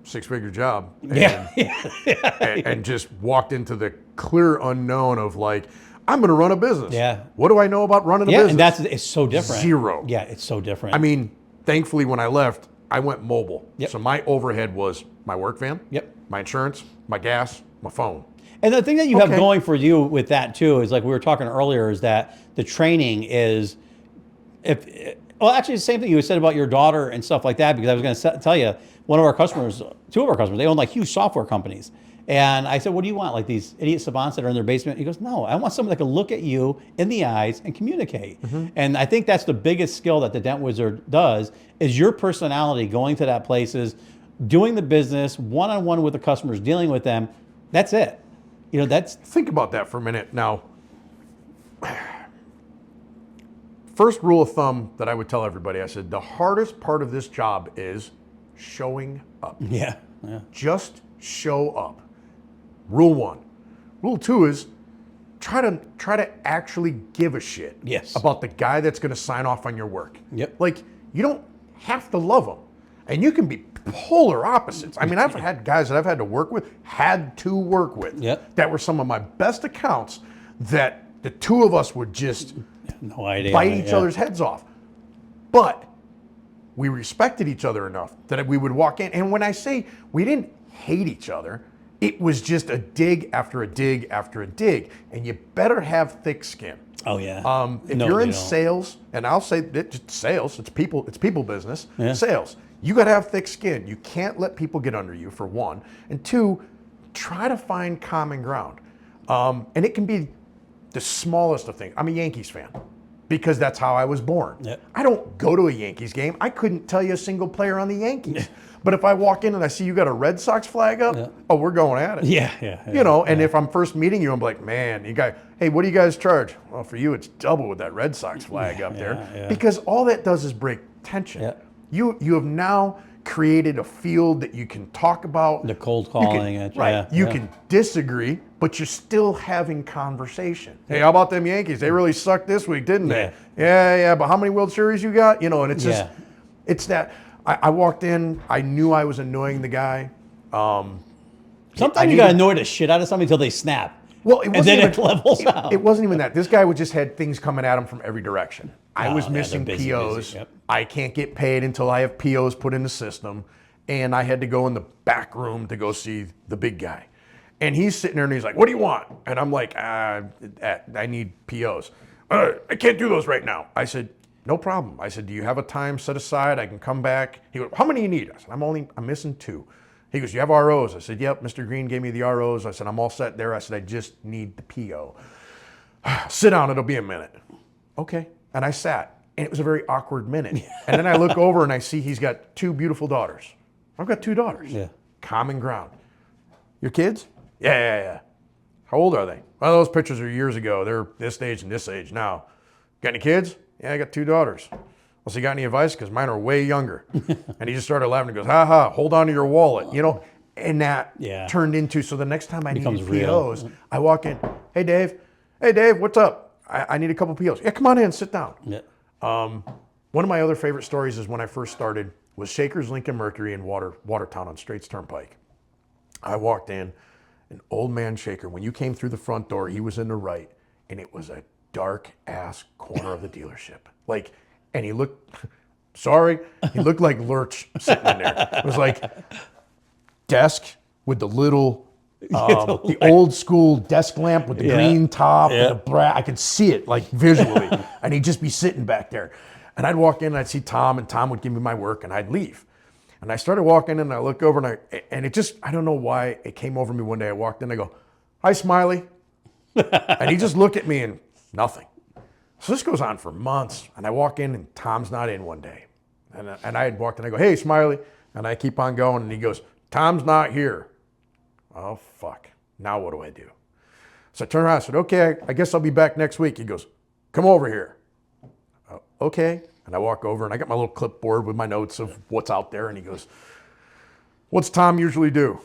6-figure job. And just walked into the clear unknown of like, I'm going to run a business. Yeah. What do I know about running a business? And it's so different. Zero. Yeah, it's so different. I mean, thankfully, when I left, I went mobile. Yep. So my overhead was my work van, Yep. my insurance, my gas, my phone. And the thing that you have going for you with that too is, like we were talking earlier, is that the training is, actually the same thing you said about your daughter and stuff like that, because I was going to tell you, 2 of our customers, they own like huge software companies. And I said, what do you want? Like these idiot savants that are in their basement? He goes, no, I want someone that can look at you in the eyes and communicate. And I think that's the biggest skill that the Dent Wizard does, is your personality going to that places, doing the business, one-on-one with the customers, dealing with them. That's it. Think about that for a minute. Now, first rule of thumb that I would tell everybody, I said, the hardest part of this job is showing up. Yeah. Just show up. Rule 1. Rule 2 is try to actually give a shit about the guy that's going to sign off on your work. Yep. Like, you don't have to love him. And you can be polar opposites. I mean, I've had guys that I've had to work with, that were some of my best accounts, that the 2 of us would just bite each other's heads off. But we respected each other enough that we would walk in. And when I say we didn't hate each other, it was just a dig after a dig after a dig. And you better have thick skin. Oh yeah. If you're in sales, and I'll say that sales, it's people business. Yeah. Sales. You got to have thick skin. You can't let people get under you, for one. And two, try to find common ground. And it can be the smallest of things. I'm a Yankees fan because that's how I was born. Yep. I don't go to a Yankees game. I couldn't tell you a single player on the Yankees. But if I walk in and I see you got a Red Sox flag up, oh, we're going at it. Yeah. You know, and if I'm first meeting you, I'm like, man, you guys, hey, what do you guys charge? Well, for you, it's double with that Red Sox flag up there. Yeah. Because all that does is break tension. Yeah. You have now created a field that you can talk about. The cold calling. You can disagree, but you're still having conversation. Hey, how about them Yankees? They really sucked this week, didn't they? Yeah, but how many World Series you got? You know, and it's just, it's that. I walked in, I knew I was annoying the guy. Sometimes you got to annoy the shit out of somebody until they snap. Well, and then it levels out. It wasn't even that. This guy just had things coming at him from every direction. I was missing busy, POs. Yep. I can't get paid until I have POs put in the system. And I had to go in the back room to go see the big guy. And he's sitting there and he's like, what do you want? And I'm like, I need POs. I can't do those right now. I said, no problem. I said, do you have a time set aside? I can come back. He goes, how many do you need? I said, I'm missing 2. He goes, you have ROs? I said, yep, Mr. Green gave me the ROs. I said, I'm all set there. I said, I just need the PO. Sit down, it'll be a minute. Okay. And I sat, and it was a very awkward minute. And then I look over and I see he's got 2 beautiful daughters. I've got 2 daughters. Yeah. Common ground. Your kids? Yeah. How old are they? Well, those pictures are years ago. They're this age and this age now. Got any kids? Yeah, I got 2 daughters. Well, so you got any advice? Because mine are way younger. And he just started laughing and goes, ha, hold on to your wallet. You know, and that turned into, so the next time I needed POs, I walk in, hey, Dave, what's up? I need a couple POs. Yeah, come on in, sit down. Yeah. One of my other favorite stories is when I first started was Shaker's Lincoln Mercury in Watertown on Straits Turnpike. I walked in, an old man Shaker. When you came through the front door, he was in the right, and it was a dark ass corner of the dealership. Like, and he looked, he looked like Lurch sitting in there. It was like desk with the little, the old school desk lamp with the green top and the brass. I could see it like visually, and he'd just be sitting back there. And I'd walk in and I'd see Tom, and Tom would give me my work, and I'd leave. And I started walking in and I look over and it just, I don't know why it came over me one day. I walked in, I go, hi, Smiley. And he just looked at me and nothing. So this goes on for months. And I walk in and Tom's not in one day. And I had walked in, I go, hey, Smiley. And I keep on going and he goes, Tom's not here. Oh, fuck. Now what do I do? So I turned around and said, okay, I guess I'll be back next week. He goes, come over here. Okay. And I walk over and I got my little clipboard with my notes of what's out there. And he goes, what's Tom usually do?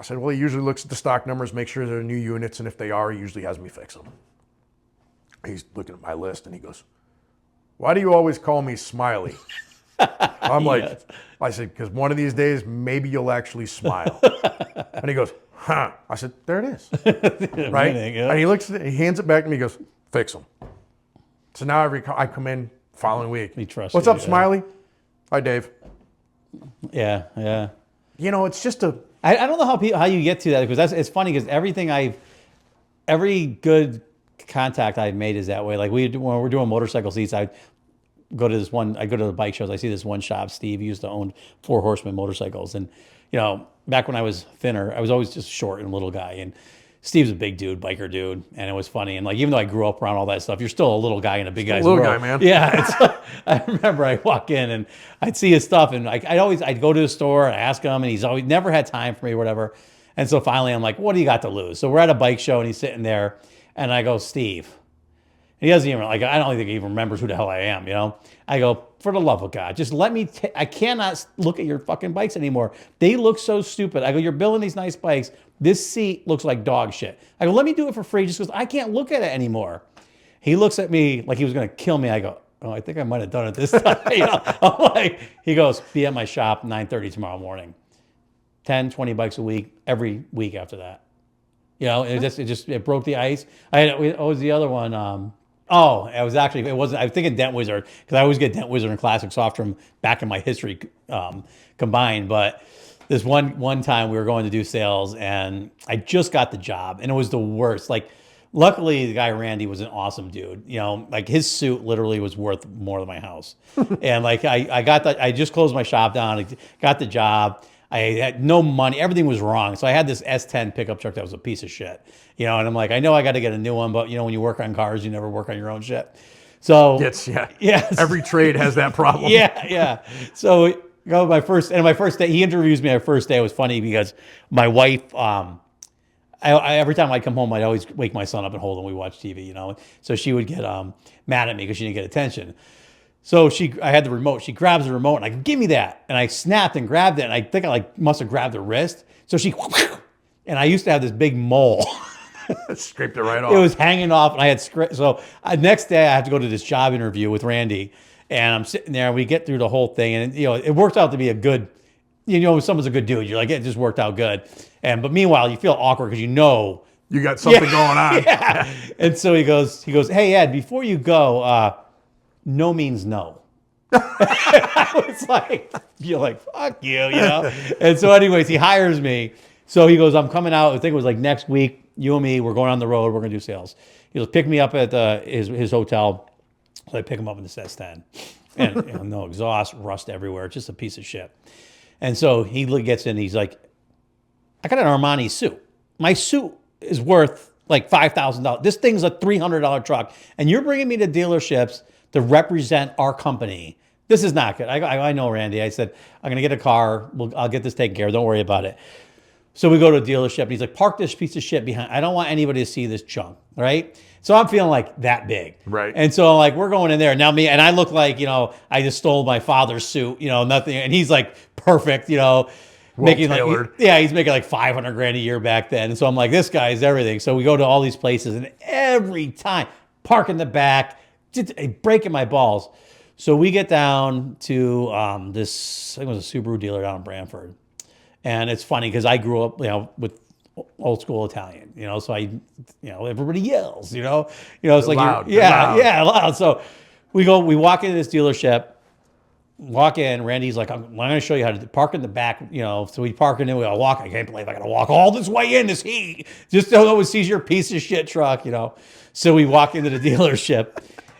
I said, well, he usually looks at the stock numbers, make sure they're new units. And if they are, he usually has me fix them. He's looking at my list and he goes, why do you always call me Smiley? I'm like, I said, because one of these days, maybe you'll actually smile. And he goes, huh. I said, there it is. Right? And he looks at it, he hands it back to me, he goes, fix them. So now I come in following week. What's up, Smiley? Hi, Dave. Yeah. You know, it's just I don't know how you get to that, because it's funny because every good contact I've made is that way. Like when we're doing motorcycle seats, I go to the bike shows. I see this one shop, Steve used to own 4 Horsemen motorcycles. And, you know, back when I was thinner, I was always just short and little guy. And Steve's a big dude, biker dude. And it was funny. And like, even though I grew up around all that stuff, you're still a little guy in a big guy's world. Little guy, man. Yeah. I remember I walk in and I'd see his stuff and I'd go to the store and ask him, and he's always never had time for me or whatever. And so finally I'm like, what do you got to lose? So we're at a bike show and he's sitting there and I go, Steve. And he doesn't even, like, I don't think he even remembers who the hell I am, you know? I go, for the love of God, just let me, I cannot look at your fucking bikes anymore. They look so stupid. I go, you're building these nice bikes. This seat looks like dog shit. I go, let me do it for free just because I can't look at it anymore. He looks at me like he was going to kill me. I go, oh, I think I might have done it this time. You know? I'm like, he goes, be at my shop 9:30 tomorrow morning. 10, 20 bikes a week, every week after that. You know, it broke the ice. What was the other one? I was thinking Dent Wizard, because I always get Dent Wizard and Classic Soft from back in my history combined. But this one time we were going to do sales and I just got the job and it was the worst. Like Luckily, the guy Randy was an awesome dude. You know, like his suit literally was worth more than my house. And like I just closed my shop down, I got the job. I had no money. Everything was wrong. So I had this S10 pickup truck that was a piece of shit. You know, and I'm like, I know I got to get a new one, but you know, when you work on cars, you never work on your own shit. So every trade has that problem. yeah. So you know, my first day, he interviews me. My first day, it was funny because my wife, every time I'd come home, I'd always wake my son up and hold him. We watch TV, you know. So she would get mad at me because she didn't get attention. So I had the remote. She grabs the remote and I go, give me that. And I snapped and grabbed it. And I think I must have grabbed her wrist. So and I used to have this big mole. Scraped it right off. It was hanging off, and I had so next day I have to go to this job interview with Randy, and I'm sitting there. And we get through the whole thing, and you know it works out to be a good. You know, someone's a good dude. You're like, it just worked out good. But meanwhile, you feel awkward because you know you got something going on. Yeah. And so he goes, hey Ed, before you go, no means no. I was like, you're like, fuck you, you know. And so, anyways, he hires me. So he goes, I'm coming out. I think it was like next week. You and me, we're going on the road. We're going to do sales. He goes, pick me up at his hotel. So I pick him up in the S10. And you know, no exhaust, rust everywhere. Just a piece of shit. And so he gets in. He's like, I got an Armani suit. My suit is worth like $5,000. This thing's a $300 truck. And you're bringing me to dealerships to represent our company. This is not good. I know, Randy. I said, I'm going to get a car. I'll get this taken care of. Don't worry about it. So we go to a dealership, and he's like, park this piece of shit behind. I don't want anybody to see this chunk, right? So I'm feeling like that big. Right. And so like, we're going in there. Now and I look like, you know, I just stole my father's suit, you know, nothing. And he's like perfect, you know, making like, he's making like $500,000 a year back then. And so I'm like, this guy is everything. So we go to all these places, and every time, park in the back, just breaking my balls. So we get down to this, I think it was a Subaru dealer down in Brantford. And it's funny because I grew up, you know, with old school Italian, you know, so everybody yells, you know, it's like, loud, loud. So we walk into this dealership, Randy's like, I'm going to show you how to park in the back, you know, so we park in and we all walk. I can't believe I got to walk all this way in this heat. Just don't know sees your piece of shit truck, you know. So we walk into the dealership,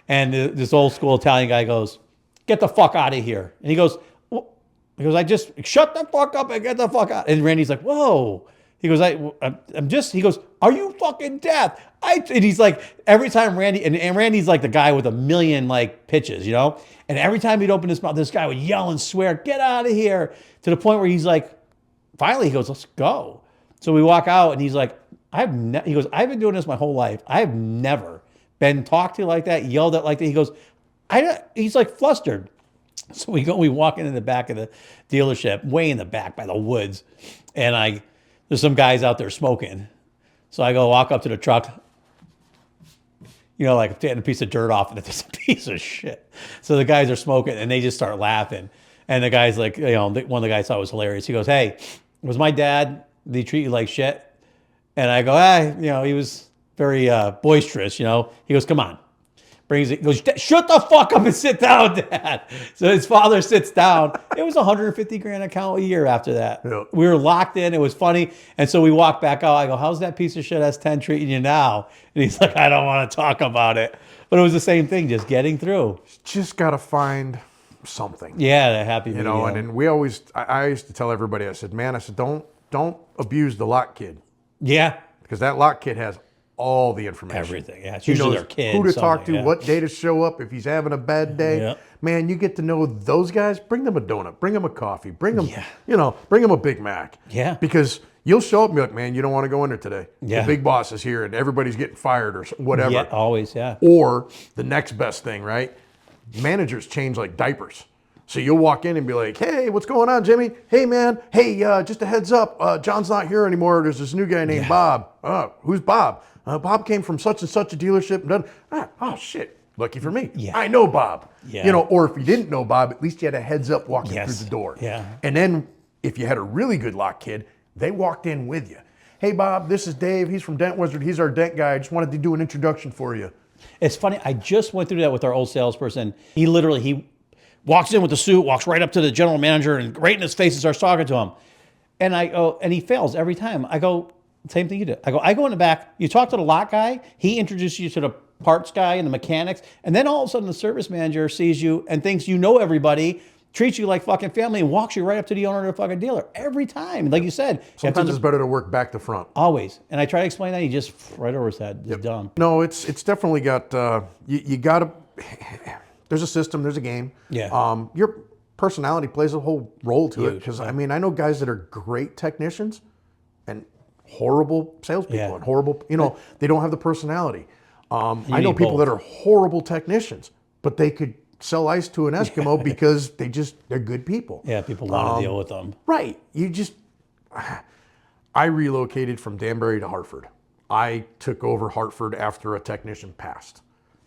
and this old school Italian guy goes, get the fuck out of here. And he goes, I just shut the fuck up and get the fuck out. And Randy's like, whoa. He goes, he goes, are you fucking deaf? And he's like, every time Randy, and Randy's like the guy with a million like pitches, you know? And every time he'd open his mouth, this guy would yell and swear, get out of here. To the point where he's like, finally he goes, let's go. So we walk out, and he's like, he goes, I've been doing this my whole life. I have never been talked to like that, yelled at like that. He goes, he's like flustered. So we walk into the back of the dealership, way in the back by the woods, and there's some guys out there smoking. So I go walk up to the truck, you know, like getting a piece of dirt off, and it's a piece of shit. So the guys are smoking, and they just start laughing. And the guy's like, you know, one of the guys thought it was hilarious. He goes, hey, was my dad, did he treat you like shit? And I go, you know, he was very boisterous, you know. He goes, come on. He goes, shut the fuck up and sit down, Dad. So his father sits down. It was $150,000 account a year after that. Yep. We were locked in. It was funny. And so we walk back out. I go, how's that piece of shit S10 treating you now? And he's like, I don't want to talk about it. But it was the same thing, just getting through. Just got to find something. Yeah, the happy medium. You know, and we always, I used to tell everybody, I said, don't abuse the lock kid. Yeah. Because that lock kid has all the information. Everything, yeah. It's he usually knows their kid. Who to talk to, what day to show up, if he's having a bad day. Yeah. Man, you get to know those guys. Bring them a donut. Bring them a coffee. Bring them, bring them a Big Mac. Yeah. Because you'll show up and be like, man, you don't want to go in there today. Yeah. The big boss is here and everybody's getting fired or whatever. Yeah, always, yeah. Or the next best thing, right? Managers change like diapers. So you'll walk in and be like, hey, what's going on, Jimmy? Hey, man. Hey, just a heads up. John's not here anymore. There's this new guy named Bob. Who's Bob? Bob came from such and such a dealership. Oh, shit. Lucky for me. Yeah. I know Bob. Yeah. You know, or if you didn't know Bob, at least you had a heads up walking through the door. Yeah. And then if you had a really good lock kid, they walked in with you. Hey, Bob, this is Dave. He's from Dent Wizard. He's our dent guy. I just wanted to do an introduction for you. It's funny. I just went through that with our old salesperson. He walks in with the suit, walks right up to the general manager, and right in his face and starts talking to him. And I go, and he fails every time. I go, Same thing you did. I go in the back. You talk to the lot guy. He introduces you to the parts guy and the mechanics. And then all of a sudden the service manager sees you and thinks you know everybody, treats you like fucking family, and walks you right up to the owner of the fucking dealer every time. Like you said. You have to Sometimes it's better to work back to front. always. And I try to explain that. He just right over his head. Just dumb. No, it's definitely got, you got to, there's a system, there's a game. Yeah. Your personality plays a whole role to it. Huge, Because, I mean, I know guys that are great technicians and horrible salespeople Yeah. and horrible, they don't have the personality. I know need people both. that are horrible technicians, but they could sell ice to an Eskimo because they're good people. Yeah, people want to deal with them. Right. I relocated from Danbury to Hartford. I took over Hartford after a technician passed.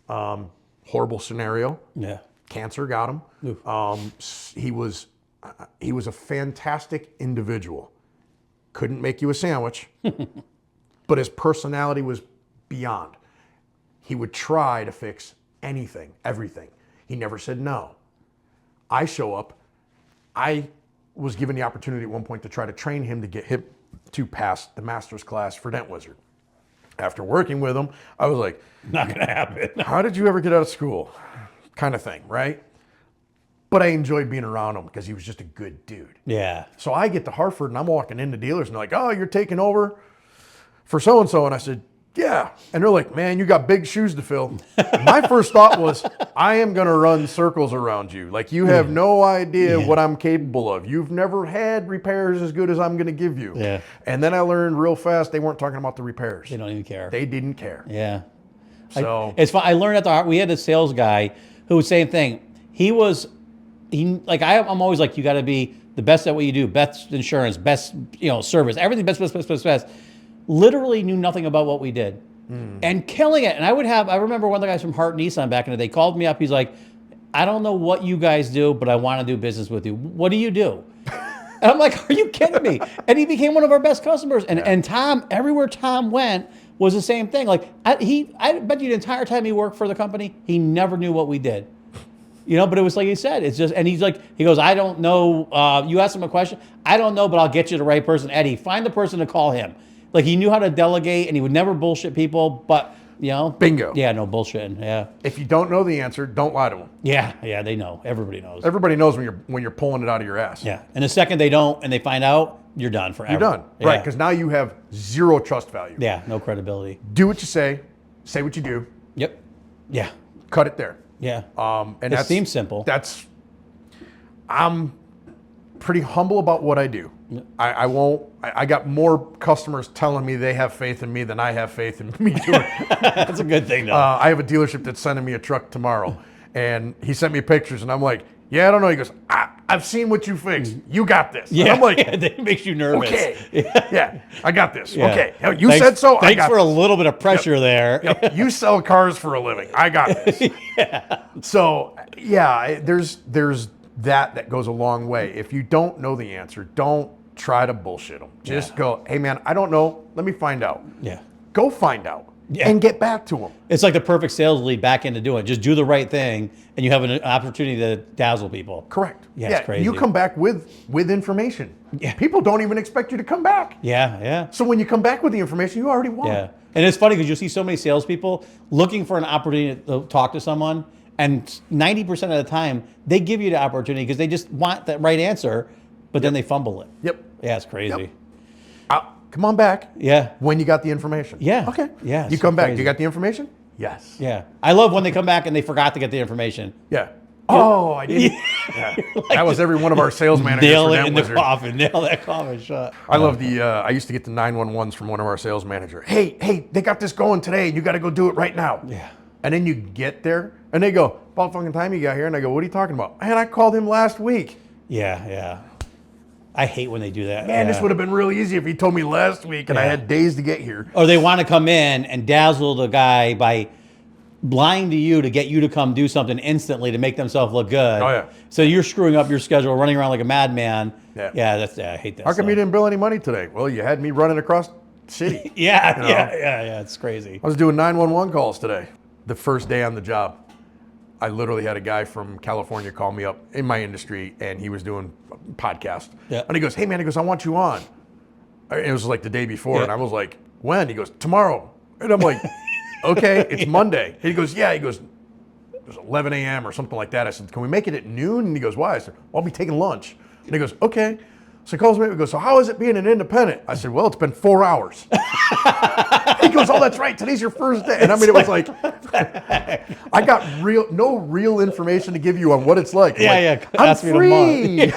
Horrible scenario. Yeah. Cancer got him. He was a fantastic individual. Couldn't make you a sandwich, but his personality was beyond. He would try to fix anything, everything. He never said no. I show up. I was given the opportunity at one point to try to train him to get him to pass the master's class for Dent Wizard. After working with him, I was like, Not going to happen. how did you ever get out of school? Kind of thing, right? But I enjoyed being around him because he was just a good dude. Yeah. So I get to Hartford and I'm walking into dealers and they're like, oh, you're taking over for so-and-so. And I said, yeah. And they're like, man, you got big shoes to fill. My first thought was, I am going to run circles around you. Like, you have no idea what I'm capable of. You've never had repairs as good as I'm going to give you. Yeah. And then I learned real fast they weren't talking about the repairs. They don't even care. They didn't care. Yeah. So It's fun. I learned at the, we had a sales guy who was same thing. I'm always like, you got to be the best at what you do, best insurance, best, service, everything best. Literally knew nothing about what we did and killing it. And I remember one of the guys from Hart Nissan back in the day called me up. He's like, I don't know what you guys do, but I want to do business with you. What do you do? And I'm like, are you kidding me? And he became one of our best customers. And Tom, everywhere Tom went, was the same thing. Like, I bet you the entire time he worked for the company, he never knew what we did. But it was like he said, it's just, and he goes, I don't know. You asked him a question. I don't know, but I'll get you the right person. Eddie, find the person to call him. Like, he knew how to delegate and he would never bullshit people, but, bingo. Yeah, no bullshitting. Yeah. If you don't know the answer, don't lie to them. Yeah, they know. Everybody knows. Everybody knows when you're pulling it out of your ass. Yeah. And the second they don't and they find out, you're done forever. You're done. Yeah. Right, because now you have zero trust value. Yeah, no credibility. Do what you say what you do, Yep. Yeah. cut it there. Yeah. And It seems simple. I'm pretty humble about what I do. I got more customers telling me they have faith in me than I have faith in me doing it. That's a good thing, though. I have a dealership that's sending me a truck tomorrow, and he sent me pictures, and I'm like, yeah, I don't know. He goes, I've seen what you fixed. You got this. Yeah, and I'm like, that makes you nervous. okay, yeah, I got this. Yeah. Okay, you said so. I Thanks got for this. a little bit of pressure there. Yep. You sell cars for a living. I got this. So yeah, there's that goes a long way. If you don't know the answer, don't try to bullshit them. Just go, hey man, I don't know. Let me find out. Yeah. Go find out. Yeah. And get back to them. It's like the perfect sales lead back into doing it. Just do the right thing, and you have an opportunity to dazzle people. Correct. Yeah, it's crazy. You come back with information. Yeah. People don't even expect you to come back. Yeah. So when you come back with the information, you already won. Yeah. And it's funny because you see so many salespeople looking for an opportunity to talk to someone, and 90% of the time, they give you the opportunity because they just want that right answer, but then they fumble it. Yep. Yeah, it's crazy. Yep. Come on back. Yeah. When you got the information. Yeah. Okay. Yeah, You so come back. crazy. You got the information? Yes. Yeah. I love when they come back and they forgot to get the information. Yeah. Oh, I didn't. Yeah. That was every one of our sales managers Nail for it Dent in the Wizard. coffin. Nail that coffin shut. I love I used to get the 911s from one of our sales managers. Hey, they got this going today. You got to go do it right now. Yeah. And then you get there and they go, about fucking time you got here. And I go, what are you talking about? Man, I called him last week. Yeah. I hate when they do that. Man, Yeah. this would have been really easy if he told me last week and I had days to get here. Or they want to come in and dazzle the guy by lying to you to get you to come do something instantly to make themselves look good. Oh, yeah. So you're screwing up your schedule, running around like a madman. Yeah. I hate that. How come stuff. you didn't bill any money today? Well, you had me running across the city. Yeah. It's crazy. I was doing 911 calls today. The first day on the job, I literally had a guy from California call me up in my industry, and he was doing a podcast. Yeah. And he goes, hey, man, I want you on. It was like the day before, and I was like, when? He goes, tomorrow. And I'm like, okay, it's Monday. And he goes, yeah. He goes, it was 11 a.m. or something like that. I said, can we make it at noon? And he goes, why? I said, well, I'll be taking lunch. And he goes, okay. So he calls me up and goes, so how is it being an independent? I said, well, it's been 4 hours. He goes, oh, that's right. Today's your first day. And I mean, it was like, I got no real information to give you on what it's like. I'm free.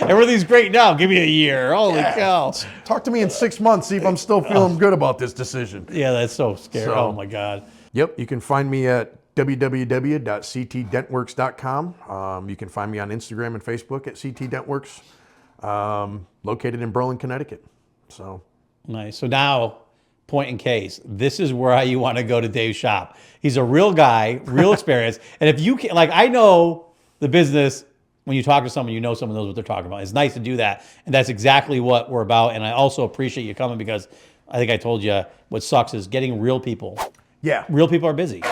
Everything's great now. Give me a year. Holy cow. Talk to me in 6 months, see if I'm still feeling good about this decision. Yeah, that's so scary. Oh my God. Yep. You can find me at www.ctdentworx.com. You can find me on Instagram and Facebook at CT Dent Worx, located in Berlin, Connecticut. So nice. So now, point in case, this is where you want to go to Dave's shop. He's a real guy, real experience. And if you can, like, I know the business, when you talk to someone, you know someone knows what they're talking about. It's nice to do that. And that's exactly what we're about. And I also appreciate you coming because I think I told you what sucks is getting real people. Yeah. Real people are busy.